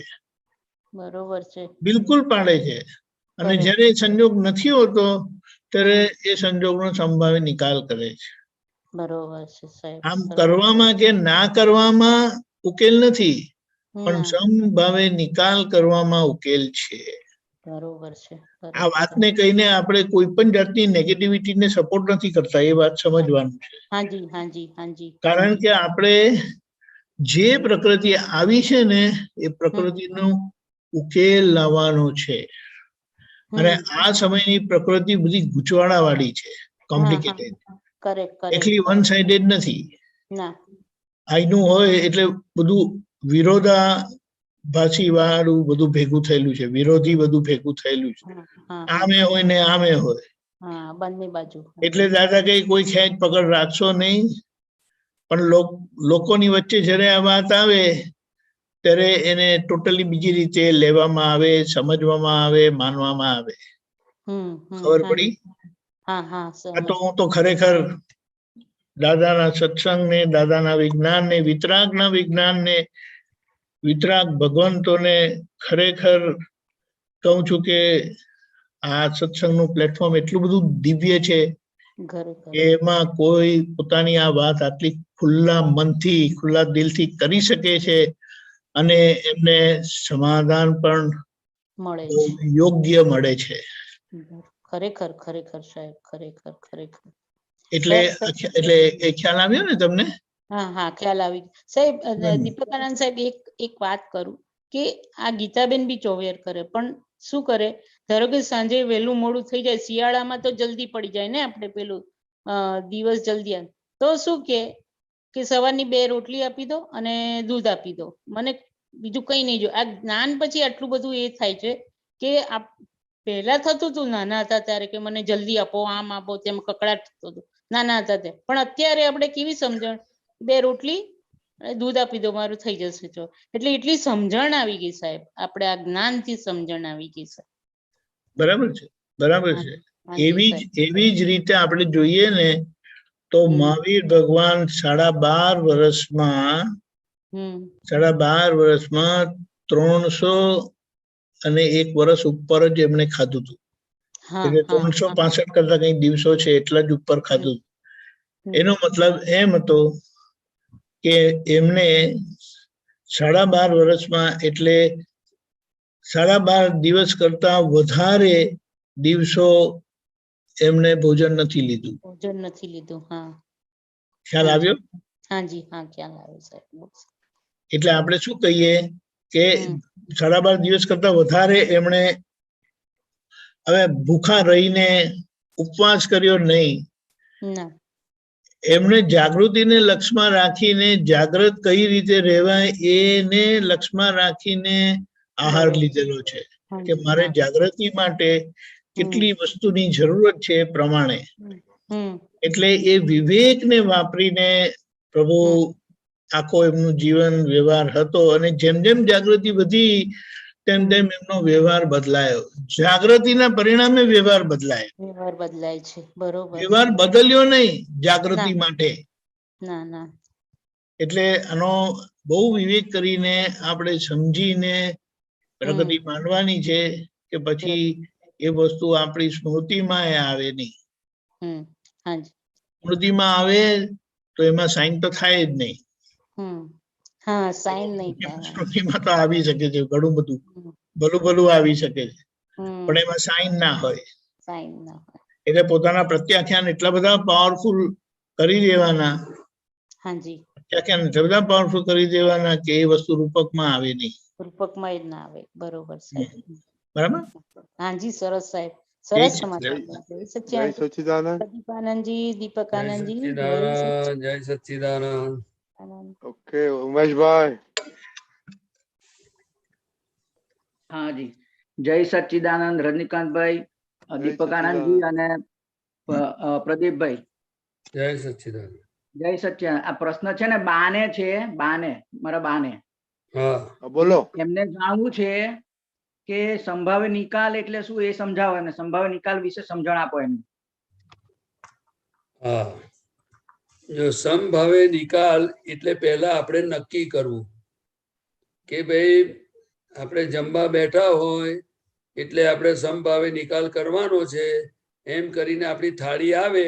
બરોબર છે. બિલકુલ પાડે છે. અને જ્યારે સંજોગ નથી હોતો ત્યારે એ સંજોગનો સંભાવે નિકાલ કરે છે. બરોબર છે સાહેબ. આમ કરવામાં કે ના કરવામાં ઉકેલ નથી, પણ સમભાવે નિકાલ કરવામાં ઉકેલ છે. બરોબર છે. આ વાતને કહીને આપણે કોઈ પણ જાતની નેગેટિવિટીને સપોર્ટ નથી કરતા, એ વાત સમજવાનું છે. હાજી હાજી હાજી. કારણ કે આપણે જે પ્રકૃતિ આવી છે ને એ પ્રકૃતિનો ઉકેલ લાવવાનો છે. અને આ સમયની પ્રકૃતિ બધી ગૂંચવાડા વાળી છે, કોમ્પ્લિકેટેડ. એકલી વન સાઇડેડ નથી. આઈનું હોય એટલે બધું વિરોધાભાસી વાળું બધું ભેગું થયેલું છે, વિરોધી બધું ભેગું થયેલું છે. આમે હોય ને આમે હોય. બંને બાજુ. એટલે દાદા કઈ કોઈ ખેંચ પકડ રાખશો નહીં, પણ લોકોની વચ્ચે જયારે આ વાત આવે ત્યારે એને ટોટલી બીજી રીતે લેવામાં આવે, સમજવામાં આવે, માનવામાં આવે. ખબર પડી? આ તો હું તો ખરેખર દાદાના સત્સંગને, દાદાના વિજ્ઞાનને, વિતરાગના વિજ્ઞાનને, વિતરાગ ભગવંતોને ખરેખર કહું છું કે આ સત્સંગનું પ્લેટફોર્મ એટલું બધું દિવ્ય છે કે એમાં કોઈ પોતાની આ વાત આટલી ખુલ્લા મનથી, ખુલ્લા દિલથી કરી શકે છે અને એમને સમાધાન પણ યોગ્ય મળે છે. ખરેખર ખરેખર સાહેબ, ખરેખર ખરેખર. એટલે એ ખ્યાલ આવ્યો ને તમને? હા હા, ખ્યાલ આવી સાહેબ. દીપકાનંદ સાહેબ, એક વાત કરું કે આ ગીતાબેન બી ચોવિહાર કરે, પણ શું કરે, ધારો કે સાંજે વહેલું મોડું થઈ જાય, શિયાળામાં તો જલ્દી પડી જાય ને આપણે પેલું દિવસ જલ્દી આવે, તો શું કે સવારની 2 રોટલી આપી દો અને દૂધ આપી દો, મને બીજું કઈ નહીં જો. આ જ્ઞાન પછી આટલું બધું એ થાય છે કે પહેલા થતું હતું નાના હતા ત્યારે કે મને જલ્દી આપો, આમ આપો, તેમ કકડાટ થતો હતો નાના હતા ત્યારે. પણ અત્યારે આપણે કેવી સમજણ, 2 રોટલી દૂધ આપી દો, મારું થઈ જશે. જો એટલે એટલી સમજણ આવી ગઈ સાહેબ, આપણે આ જ્ઞાન થી સમજણ આવી ગઈ સાહેબ. બરાબર છે, બરાબર છે. એવી જ રીતે આપણે જોઈએ ને તો મહાવીર ભગવાન 12.5 વર્ષમાં 301 વર્ષ ઉપર જ એમણે ખાધું હતું. એટલે 365 કરતા કઈ દિવસો છે એટલા જ ઉપર ખાધું. એનો મતલબ એમ હતો કે એમને 12.5 વર્ષમાં એટલે 12.5 દિવસ કરતા વધારે દિવસો એમને ભોજન નથી લીધું. ખ્યાલ આવ્યો? હાજી હા, ખ્યાલ આવ્યો સાહેબ. એટલે આપણે શું કહીએ કે 12.5 દિવસ કરતા વધારે એમણે હવે ભૂખા રહીને ઉપવાસ કર્યો નહીં. એમણે જાગૃતિને લક્ષમાં રાખીને જાગ્રત કઈ રીતે રહેવાય એને લક્ષમાં રાખીને આહાર લીધેલો છે કે મારે જાગૃતિ માટે કેટલી વસ્તુની જરૂરત છે એ પ્રમાણે. એટલે એ વિવેકને વાપરીને પ્રભુ આખો એમનું જીવન વ્યવહાર હતો અને જેમ જેમ જાગૃતિ વધી તેમ તેમ એમનો વ્યવહાર બદલાયો. જાગૃતિના પરિણામે વ્યવહાર બદલાય. વ્યવહાર બદલાય છે, બરોબર. વ્યવહાર બદલ્યો નહીં જાગૃતિ માટે. ના ના. એટલે આનો બહુ વિવેક કરીને આપણે સમજીને પ્રગતિ માનવાની છે કે પછી એ વસ્તુ આપણી સ્મૃતિમાં આવે નહીં. સ્મૃતિમાં આવે તો એમાં સાઈન તો થાય જ નહીં. હા, સાઈન નહીં થાય. સ્મૃતિમાં તો આવી શકે છે ઘણું બધું, ભલું આવી શકે છે, પણ એમાં સાઈન ના હોય. સાઈન ના હોય. એટલે પોતાના પ્રત્યાખ્યાન એટલા બધા પાવરફુલ કરી દેવાના. હાજી. પ્રત્યાખ્યાન એટલા બધા પાવરફુલ કરી દેવાના કે એ વસ્તુ રૂપકમાં આવે નહીં. રૂપકમાં જ ના આવે. બરોબર સાહેબ. બરાબર. હાજી, સરસ સાહેબ, સરસ સમાચાર. જય સચ્ચિદાનંદ. પ્રદીપાનંદજી, દીપકાનંદજી, જય સચ્ચિદાનંદ. ઓકે, ઉમેશભાઈ. હા જી, જય સચ્ચિદાનંદ. રજનીકાંતભાઈ, દીપકાનંદજી અને પ્રદીપભાઈ, જય સચ્ચિદાનંદ. જય સચ્ચિદાનંદ. આ પ્રશ્ન છે ને બાને છે, મારા બાને. હા, બોલો. એમને જાણવું છે કે સંભાવ્ય નિકાલ એટલે શું એ સમજાવો એમને. સંભાવ્ય નિકાલ વિશે સમજણ આપો એમને. હા, જો સમભાવે નિકાલ એટલે પહેલા આપણે નક્કી કરવું કે ભાઈ આપણે જમવા બેઠા હોય એટલે આપણે સમભાવે નિકાલ કરવાનો છે. એમ કરીને આપણી થાળી આવે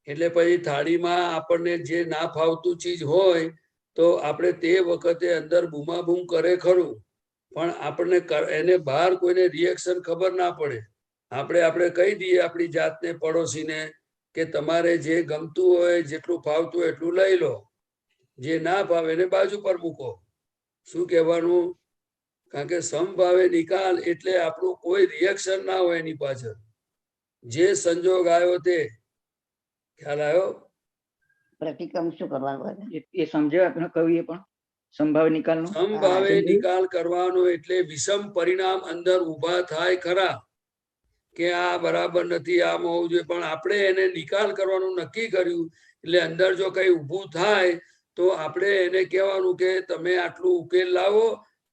એટલે પછી થાળીમાં આપણને જે ના ફાવતું ચીજ હોય તો આપણે તે વખતે અંદર બૂમાબૂમ કરે ખરું, પણ આપણને એને બહાર કોઈને રિએક્શન ખબર ના પડે. આપણે કહી દઈએ આપણી જાતને, પડોશીને કે તમારે જે ગમતું હોય જેટલું ફાવતું હોય એટલું લઈ લો, જે ના ફાવે એને બાજુ પર મૂકો. શું કહેવાનું? કારણ કે સમભાવે નિકાલ એટલે આપણું કોઈ રિએક્શન ના હોય એની પાછળ, જે સંજોગ આવ્યો તે. ખ્યાલ આવ્યો? પ્રતિક્રમ શું કરવાનું એ સમજાવે આપણે કહીએ. પણ સંભાવ્ય નિકાલનો સંભાવે નિકાલ કરવાનો એટલે વિષમ પરિણામ અંદર ઉભા થાય ખરા કે આ બરાબર નથી, આમ હોવું જોઈએ, પણ આપણે એને નિકાલ કરવાનું નક્કી કર્યું એટલે અંદર જો કઈ ઊભું થાય તો આપણે એને કહેવાનું કે તમે આટલું ઉકેલ લાવો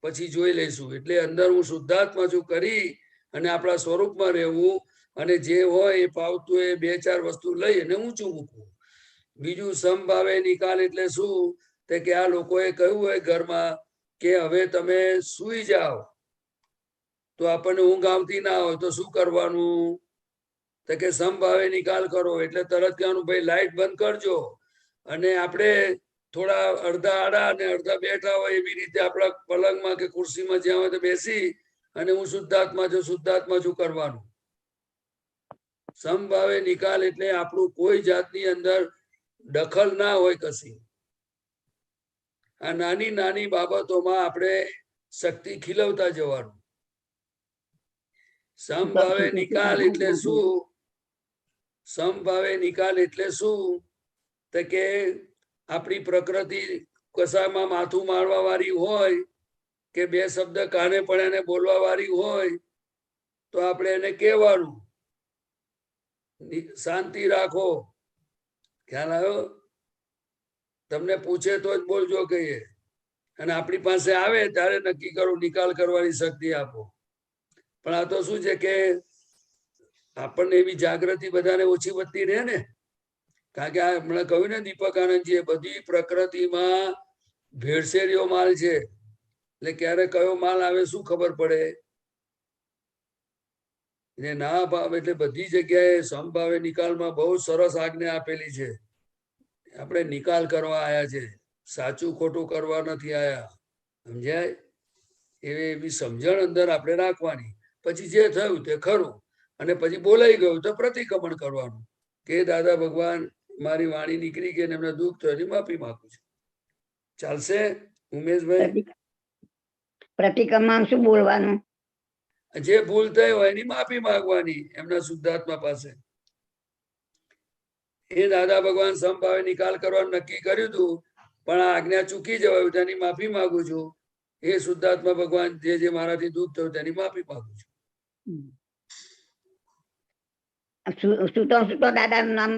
પછી જોઈ લઈશું. એટલે અંદર હું શુદ્ધાત્મા છું કરી અને આપણા સ્વરૂપમાં રહેવું અને જે હોય એ ફાવતું એ 2-4 વસ્તુ લઈ અને ઊંચું મૂકવું. બીજું સમભાવે નિકાલ એટલે શું? કે આ લોકોએ કહ્યું હોય ઘરમાં કે હવે તમે સુઈ જાઓ, તો આપણને ઊંઘ આવતી ના હોય તો શું કરવાનું? તો કે સમભાવે નિકાલ કરો એટલે તરત કહેવાનું ભાઈ લાઈટ બંધ કરજો, અને આપણે થોડા અડધા આડા અને અડધા બેઠા હોય એવી રીતે આપણા પલંગમાં કે ખુરશીમાં જ્યાં હોય તો બેસી અને હું શુદ્ધાત્મા છું કરવાનું. સમભાવે નિકાલ એટલે આપણું કોઈ જાતની અંદર દખલ ના હોય કશી. આ નાની નાની બાબતોમાં આપણે શક્તિ ખીલવતા જવાનું. સમભાવે નિકાલ એટલે શું? સમભાવે નિકાલ એટલે શું? તો કે આપણી પ્રકૃતિ કશામાં માથું મારવા વાળી હોય કે 2 શબ્દ કાને પડ્યાને બોલવા વાળી હોય તો આપણે એને કહેવાનું શાંતિ રાખો. ખ્યાલ આવ્યો? તમને પૂછે તો જ બોલજો કહીએ, અને આપણી પાસે આવે ત્યારે નક્કી કરો, નિકાલ કરવાની શક્તિ આપો. પણ આ તો શું છે કે આપણને એવી જાગૃતિ બધાને ઓછી વધતી રહે ને, કારણ કે આ હમણાં કહ્યું ને દીપકાનંદજીએ, બધી પ્રકૃતિમાં ભેળસેળિયો માલ છે. એટલે ક્યારે કયો માલ આવે શું ખબર પડે? એને ના ભાવ એટલે બધી જગ્યાએ સમભાવે નિકાલમાં બહુ સરસ આજ્ઞા આપેલી છે. આપણે નિકાલ કરવા આયા છે, સાચું ખોટું કરવા નથી આયા. સમજાય? એવી સમજણ અંદર આપણે રાખવાની. પછી જે થયું તે ખરું, અને પછી બોલાઈ ગયું તો પ્રતિક્રમણ કરવાનું કે દાદા ભગવાન મારી વાણી નીકળી ગઈ ને એમને દુઃખ થયું એની માફી માંગુ છું. ચાલશે ઉમેશભાઈ? પ્રતિક્રમમાં શું બોલવાનું? જે ભૂલ થઈ હોય એની માફી માંગવાની એમના શુદ્ધાત્મા પાસે. એ દાદા ભગવાન સમભાવે નિકાલ કરવાનું નક્કી કર્યું હતું, પણ આ આજ્ઞા ચૂકી જવાયું, તેની માફી માંગુ છું. એ શુદ્ધાત્મા ભગવાન જે મારાથી દુઃખ થયું તેની માફી માંગુ છું. સૂતો દાદાનું નામ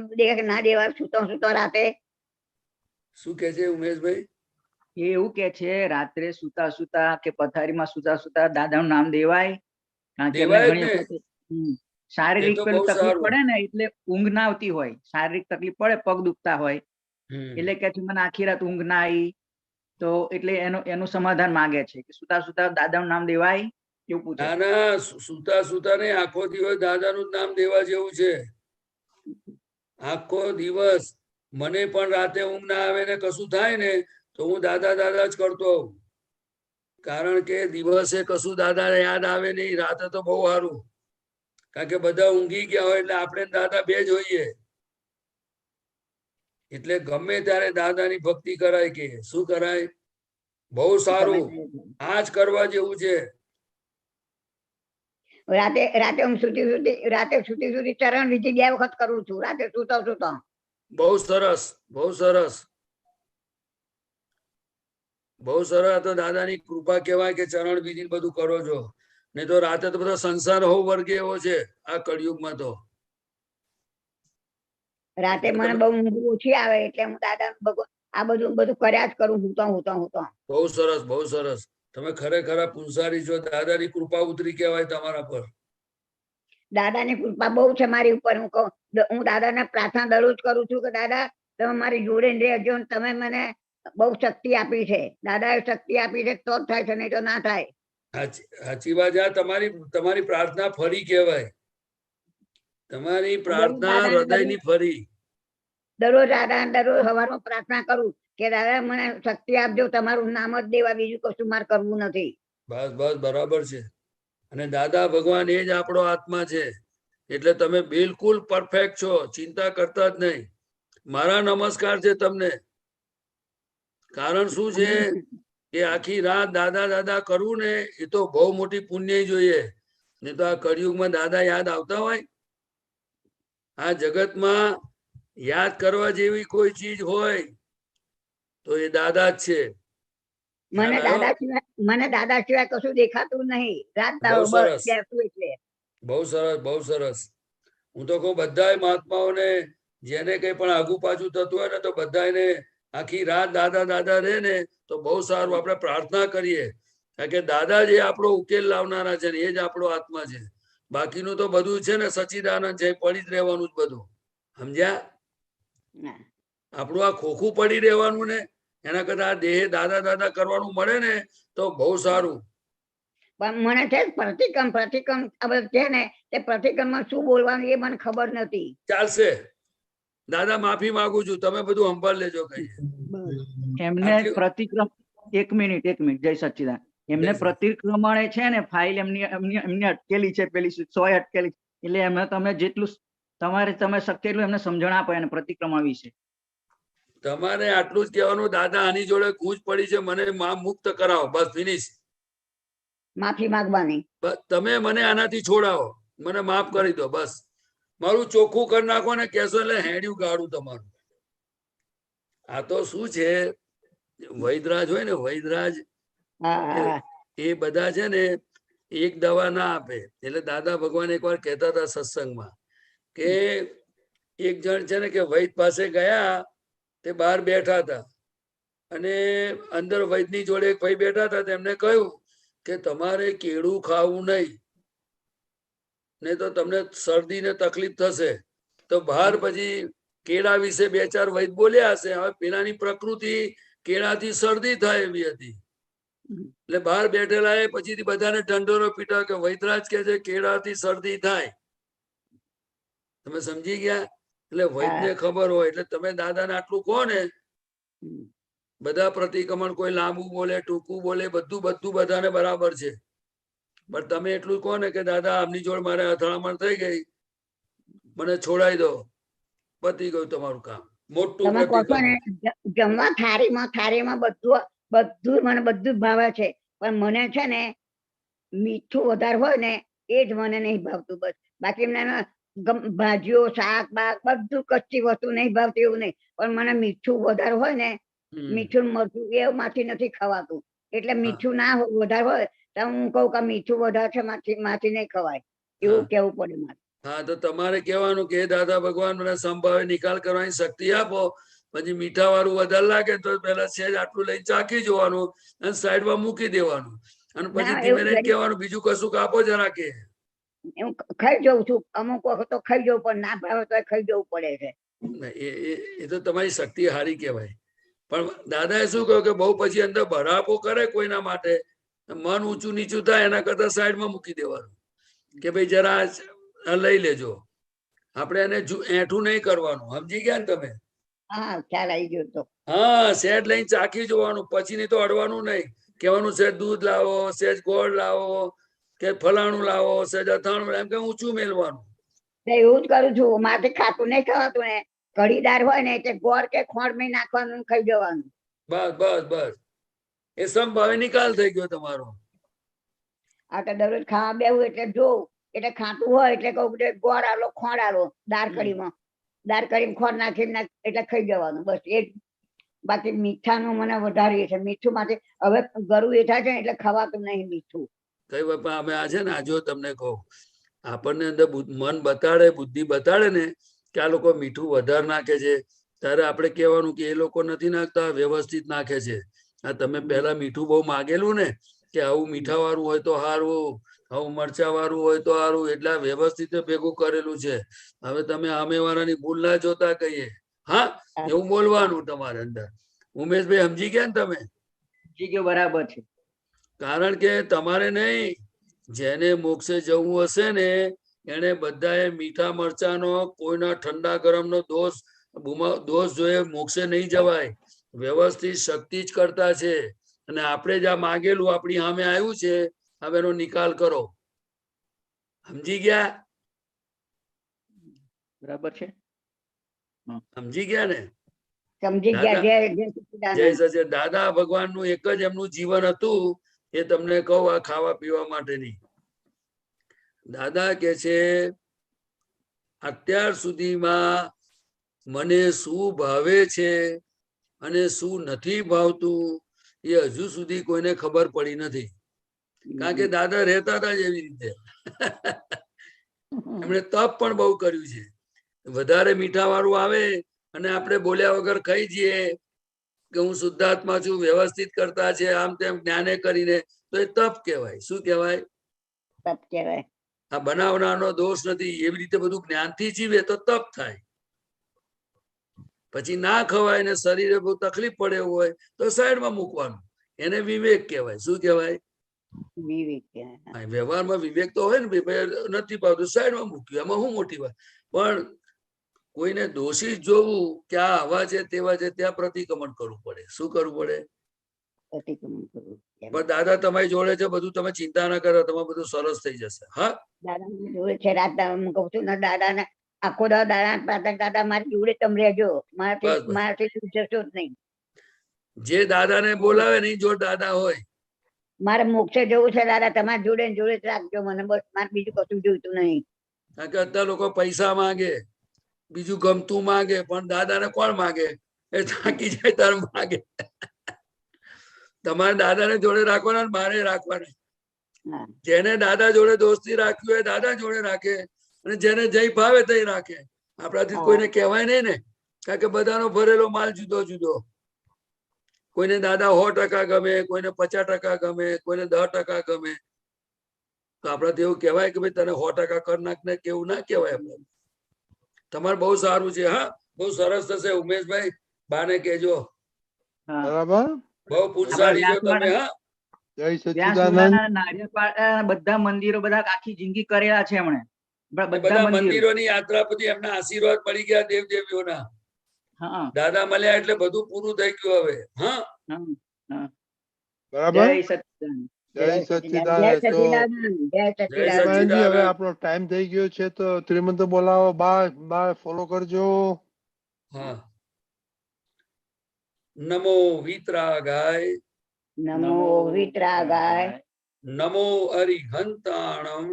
ના દેવા, સૂતો રાતે. શું કે છે ઉમેશભાઈ? એ એવું કે છે રાત્રે સુતા કે પથારીમાં સુતા દાદાનું નામ દેવાય? કારણ કે ઘણી વખત શારીરિક તકલીફ પડે ને એટલે ઊંઘ ના આવતી હોય, શારીરિક તકલીફ પડે, પગ દુખતા હોય એટલે કે મને આખી રાત ઊંઘ ના આવી, તો એટલે એનું સમાધાન માંગે છે કે સુતા દાદાનું નામ દેવાય એવું પૂછે. ના ના, સુતા ને આખો દિવસ દાદાનું જ નામ દેવા જેવું છે. આખો દિવસ મને પણ રાતે ઊંઘ ના આવે ને કશું થાય ને તો હું દાદા જ કરતો હોઉં. કારણ કે દિવસે કશું દાદા યાદ આવે નહીં, રાતે તો બહુ સારું. કારણ કે બધા ઊંઘી ગયા હોય એટલે આપણે દાદા બે જ હોઈએ. એટલે ગમે ત્યારે દાદાની ભક્તિ કરાય. કે શું કરાય? બહુ સારું, આ જ કરવા જેવું છે. રાતે હું સુધી ચરણ વિધિ 2 વખત કરું છું રાતે સુતો. બહુ સરસ, બહુ સરસ, બહુ સરસ. તો દાદાની કૃપા કહેવાય કે ચરણ વિધિ બધું કરો છો. નહીં તો રાતે તો બધો સંસાર હોવ વર્ગે એવો છે આ કળિયુગમાં. તો રાતે મને બહુ ઊંઘ ઓછી આવે એટલે હું દાદા આ બધું કર્યા જ કરું. હું બહુ સરસ, બહુ સરસ. તમે ખરેખર પુંસારી છો. દાદાની કૃપા ઉતરી કહેવાય તમારા પર. દાદાની કૃપા બહુ છે મારી ઉપર. હું દાદાને પ્રાર્થના દરરોજ કરું છું કે દાદા તમે મારી જોડે રહેજો, તમે મને બહુ શક્તિ આપી છે. દાદાએ શક્તિ આપી છે તો જ થાય છે, નહીં તો ના થાય. સાચી વાત. તમારી પ્રાર્થના ફરી કહેવાય. તમારી પ્રાર્થના હૃદયની ફરી. દરરોજ સવારમાં પ્રાર્થના કરું કે દાદા મને શક્તિ આપજો, તમારું નામ જ દેવા, બીજું કશું મારે કરવું નથી. બસ બરાબર છે. અને દાદા ભગવાન એ જ આપણો આત્મા છે. એટલે તમે બિલકુલ પરફેક્ટ છો, ચિંતા કરતા જ નહીં. મારા નમસ્કાર છે તમને. કારણ શું છે કે આખી રાત દાદા કરવું ને એ તો બહુ મોટી પુણ્ય જોઈએ. નહીં તો આ કળિયુગમાં દાદા યાદ આવતા હોય? આ જગતમાં યાદ કરવા જેવી કોઈ ચીજ હોય તો એ દાદા જ છે. મને દાદા સિવાય કશું દેખાતું નહીં. બહુ સરસ, બહુ સરસ. હું તો કહું બધા મહાત્માઓને જેને કઈ પણ આગુ પાછું થતું હોય ને તો બધાને આખી રાત દાદા રહે ને તો બહુ સારું. આપણે પ્રાર્થના કરીએ કારણ કે દાદા જે આપણો ઉકેલ લાવનારા છે ને એ જ આપણો આત્મા છે. બાકીનું તો બધું છે ને સચ્ચિદાનંદ છે, પડી જ રહેવાનું જ બધું. સમજ્યા? આપણું આ ખોખું પડી રહેવાનું ને એના કરતા દેહ દાદા કરવાનું મળે ને તો બહુ સારું. પણ મને છે પ્રતિક્રમ છે ને તે પ્રતિક્રમમાં શું બોલવાનું એ મને ખબર નથી. ચાલશે, દાદા માફી માંગુ છું, તમે બધું સંભાળ લેજો. કઈ એમને પ્રતિક્રમ 1 મિનિટ જય સચ્ચિદાન. એમને પ્રતિક્રમણે છે ને ફાઇલ એમની અટકેલી છે, પેલી 100 અટકેલી. એટલે એમને તમે જેટલું તમે શક્ય એટલું એમને સમજણ આપો એને પ્રતિક્રમણ વિશે. તમારે આટલું જ કહેવાનું, દાદા આની જોડે કૂચ પડી છે, મને મુક્ત કરાવો. બસ ફિનિશ. માફી માંગવાની. તમે મને આનાથી છોડાવો, મને માફ કરી દો. બસ મારું ચોખ્ખું કરી નાખો ને કેશો એટલે હેડ્યું ગાડું તમારું. આ તો શું છે, વૈદરાજ હોય ને, વૈદરાજ એ બધા છે ને એક દવા ના આપે. એટલે દાદા ભગવાન એકવાર કહેતા હતા સત્સંગમાં કે એક જણ છે ને કે વૈદ પાસે ગયા, તે બહાર બેઠા હતા અને અંદર વૈદની જોડે એક ભાઈ બેઠા હતા. તેમને કહ્યું કે તમારે કેળું ખાવું નહીં તો તમને શરદી ને તકલીફ થશે. તો બહાર પછી કેળા વિશે 2-4 વૈદ બોલ્યા હશે. હવે પેલાની પ્રકૃતિ કેળાથી શરદી થાય એવી હતી એટલે બહાર બેઠેલા એ પછી બધાને ઢંઢોરો પીટા કે વૈદરાજ કે છે કેળાથી શરદી થાય. તમે સમજી ગયા? એટલે વૈદને ખબર હોય. એટલે તમે દાદાને આટલું કહો ને, બધા પ્રતિક્રમણ કોઈ લાંબુ બોલે, ટૂંકું બોલે, બધું બધાને બરાબર છે. પણ તમે એટલું કહો ને કે દાદા આમની જોડે મારે અથડામણ થઈ ગઈ, મને છોડાઈ દો, પતી ગયું તમારું કામ. મોટું જમવા થાળીમાં બધું મને બધું ભાવે છે, પણ મને છે ને મીઠું વધારે હોય ને એ જ મને નહીં ભાવતું. બસ બાકી મને ભાજીઓ શાક બાક બધું કચ્ચી વસ્તુ નહીં ભાવતી એવું નહીં, પણ મને મીઠું વધારે હોય ને, મીઠું મરચું એમાંથી નથી ખવાતું. એટલે મીઠું ના વધારે હોય તો હું કહું કે મીઠું વધારે છે માંથી નહીં ખવાય, એવું કેવું પડે મારે. હા, તો તમારે કહેવાનું કે દાદા ભગવાન મને સંભાવે નિકાલ કરવાની શક્તિ આપો. પછી મીઠા વાળું વધારે લાગે તો પેલા સહેજ આટલું લઈને ચાખી જોવાનું અને સાઈડમાં મૂકી દેવાનું, અને પછી ધીમે ધીમે કહેવાનું બીજું કશું આપો જરા કે. હું ખાઈ જઉં છું, અમુક વખત તો ખાઈ જવું પણ ના ભાવે તો ખાઈ જવું પડે છે. એ તો તમારી શક્તિ હારી કહેવાય. પણ દાદાએ શું કહ્યું કે બહુ પછી અંદર બરાપો કરે કોઈના માટે, મન ઊંચું નીચું થાય એના કરતા સાઈડમાં મૂકી દેવાનું કે ભાઈ જરા લઈ લેજો. આપણે એને એઠું નહીં કરવાનું, સમજી ગયા ને તમે? હા, ખ્યાલ આવી ગયો તો. હા, સેજ લઈને ચાખી જોવાનું, પછી નહીં તો અડવાનું નહીં. કહેવાનું સેજ દૂધ લાવો, સેજ ગોળ લાવો, કે ફલાણું લાવો, સેજ અથાણું, એમ કે ઊંચું મેલવાનું. એવું જ કરું છું. માથે ખાતું નહીં ખવાતું ને, કઢીદાર હોય ને એટલે ગોળ કે ખોળ માં નાખવાનું, ખાઈ જવાનું. બસ બસ બસ, એ સંભાવે નિકાલ થઈ ગયો તમારો. આ તો દરરોજ ખાવા બેવું એટલે જોઉં, એટલે ખાતું હોય એટલે કહું ગોળ આલો ખોળ આલો, દાળ કઢીમાં ખોળ નાખીને એટલે ખાઈ જવાનું. બસ એ જ. બાકી મીઠાનું મને વધારે છે. મીઠું માટે હવે ગળું એ થાય છે એટલે ખવાતું નહીં મીઠું. કઈ બાપા અમે આ છે ને, આ જો તમને કહું, આપણને અંદર મન બતાડે, બુદ્ધિ બતાડે ને કે આ લોકો મીઠું વધારે નાખે છે, ત્યારે આપણે કહેવાનું કે એ લોકો નથી નાખતા, વ્યવસ્થિત નાખે છે. આ તમે પહેલા મીઠું બહુ માગેલું ને કે આવું મીઠા વાળું હોય તો સારું, આવું મરચા વાળું હોય તો સારું, એટલે વ્યવસ્થિત ભેગું કરેલું છે. હવે તમે સામે વાળાની ભૂલ ના જોતા કહીએ. હા, એવું બોલવાનું તમારે અંદર. ઉમેશભાઈ સમજી ગયા ને તમે? સમજી ગયો, બરાબર છે. કારણ કે તમારે નહીં, જેને મોક્ષે જવું હશે ને એને બધાએ મીઠા મરચાનો, કોઈના ઠંડા ગરમનો દોષ જોઈએ મોક્ષે નહીં જવાય. વ્યવસ્થિત શક્તિ જ કરતા છે, અને આપણે જ આ માગેલું આપણી સામે આવ્યું છે, હવે એનો નિકાલ કરો. સમજી ગયા? બરાબર છે, સમજી ગયા ને? સમજી ગયા. જય સચિદાનંદ. દાદા ભગવાન નું એક જ એમનું જીવન હતું, એ તમને કહું આ ખાવા પીવા માટેની. દાદા કે છે અત્યાર સુધીમાં મને શું ભાવે છે અને શું નથી ભાવતું એ હજુ સુધી કોઈને ખબર પડી નથી. કારણ કે દાદા રહેતા હતા જ એવી રીતે. એમણે તપ પણ બહુ કર્યું છે. વધારે મીઠા વાળું આવે અને આપણે બોલ્યા વગર ખાઈ જઈએ કે હું શુદ્ધાત્મા છું, વ્યવસ્થિત કરતા છે, આમ તેમ જ્ઞાને કરીને, તો એ તપ કહેવાય. શું કહેવાય? તપ કહેવાય. આ બનાવનારનો દોષ નથી. એવી રીતે બધું જ્ઞાનથી જીવે તો તપ થાય. પછી ના ખવાય ને શરીરે બહુ તકલીફ પડે એવું હોય તો સાઈડમાં મૂકવાનું, એને વિવેક કહેવાય. શું કહેવાય? વિવેક. વ્યવહારમાં વિવેક તો હોય ને, ભાઈ નથી પાવતું સાઈડમાં મૂક્યું, એમાં શું મોટી વાત. પણ કોઈને દોષિત જોવું કે આ આવા છે તેવા છે, ત્યાં પ્રતિક્રમણ કરવું પડે. શું કરવું પડે? પ્રતિક્રમણ કરવું. પણ દાદા તમારી જોડે છે, બધું તમે ચિંતા ના કરો, તમારું બધું સરસ થઈ જશે. હા, દાદા જોડે છે. રાત હું કહું છું ને, દાદા ને આખો દાદા મારી જોડે તમે રહેજો, મારાથી જશો જ નહીં. જે દાદા ને બોલાવે નહીં જો દાદા હોય. મારે મોક્ષે જવું છે દાદા, તમારી જોડે જોડે જ રાખજો મને, બસ મારે બીજું કશું જોઈતું નહીં. કારણ કે અત્યારે લોકો પૈસા માંગે, બીજું ગમતું માંગે, પણ દાદા ને કોણ માંગે? એ થાકી જાય તાર માંગે. તમારે દાદા ને જોડે રાખવાના, મારે રાખવાના. જેને દાદા જોડે દોસ્તી રાખવી હોય દાદા જોડે રાખે, અને જેને જઈ ભાવે તઈ રાખે. આપણાથી કોઈને કહેવાય નહીં ને, કારણ કે બધાનો ભરેલો માલ જુદો જુદો. કોઈને દાદા 100% ગમે, કોઈને 50% ગમે, કોઈને 10% ગમે. તો આપણાથી એવું કહેવાય કે ભાઈ તને 100% કર નાખ ને, કેવું ના કહેવાય. આપણે તમારે બહુ સારું છે. હા, બહુ સરસ થશે. ઉમેશભાઈ બાને કહેજો. બરાબર, બહુ પુરસારી છો તમે. હા, જય સચિદાનંદ. બધા મંદિરો બધા આખી જિંદગી કરેલા છે એમણે. બધા મંદિરોની યાત્રા પછી એમના આશીર્વાદ પડી ગયા દેવ દેવીઓના. દાદા મળ્યા એટલે બધું પૂરું થઈ ગયું હવે. હા, બરાબર. જય સચિદાનંદ. હવે આપણો ટાઈમ થઈ ગયો છે, તો ત્રિમંત્ર બોલાવો. બાય ફોલો કરજો. હા. નમો વિતરાગાય नमो वितरागाय नमो अरिहंताणम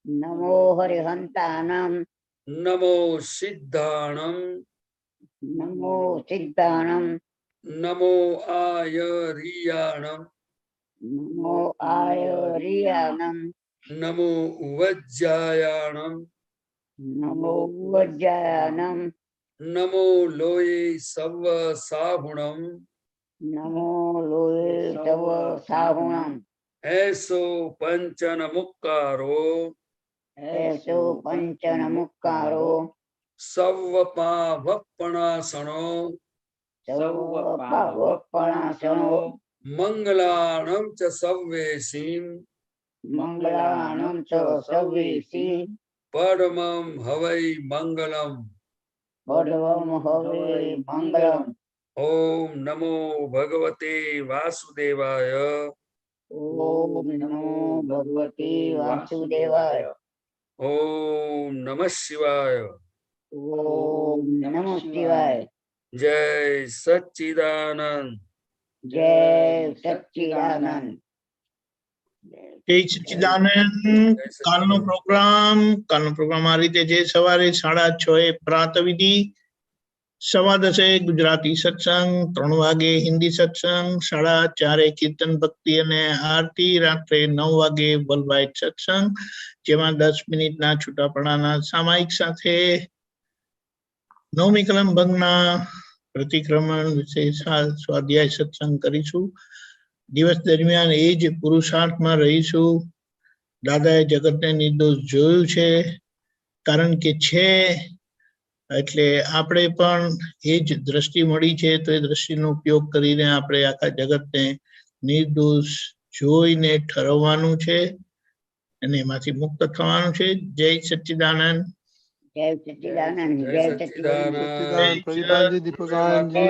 नमो हरिहंतानम नमो सिद्धाणम नमो सिद्धानम नमो आयरियाणम नमो आयरियानम नमो उवज्जायाणम नमो वज्जायानम नमो लोये सव साहुणम नमो लोये तव साहुणम ऐसो पंचन मुक्कारो ऐसो पंचन मुक्कारो सवपावपणासनो सर्वपावपणासनो मंगलाणं च सव्वेसीं मंगलानं च सवेसी परमं हवै मंगलम् परमं हवे मंगलम्। ओम नमो भगवते वासुदेवाय ओम नमो भगवते वासुदेवाय ओम नमः शिवाय ओम नमः शिवाय। जय सच्चिदानंद जय सच्चिदानंद। જય સચ્ચિદાનંદ। કાલનો પ્રોગ્રામ આ રીતે છે: સવારે 6:30 પ્રાતઃવિધિ, 10:15 ગુજરાતી સત્સંગ, 3 વાગે હિન્દી સત્સંગ, 4:30 કીર્તન ભક્તિ અને આરતી, રાત્રે 9 વાગે વર્લ્ડ સત્સંગ, જેમાં 10 મિનિટના છૂટાપડાના સામાયિક સાથે નવમી કલમ ભંગના પ્રતિક્રમણ વિશે સ્વાધ્યાય સત્સંગ કરીશું। દિવસ દરમિયાન એ જ પુરુષાર્થમાં રહીશું। દાદાએ જગતને નિર્દોષ જોયું છે, કારણ કે છે એટલે આપણે પણ એ જ દ્રષ્ટિ મળી છે, તો એ દ્રષ્ટિનો ઉપયોગ કરીને આપણે આખા જગતને નિર્દોષ જોઈને ઠરવવાનું છે અને એમાંથી મુક્ત થવાનું છે। જય સચ્ચિદાનંદ। જય સચ્ચિદાનંદ। જય સચ્ચિદાનંદ। प्रदीपान जी, दीपकान जी।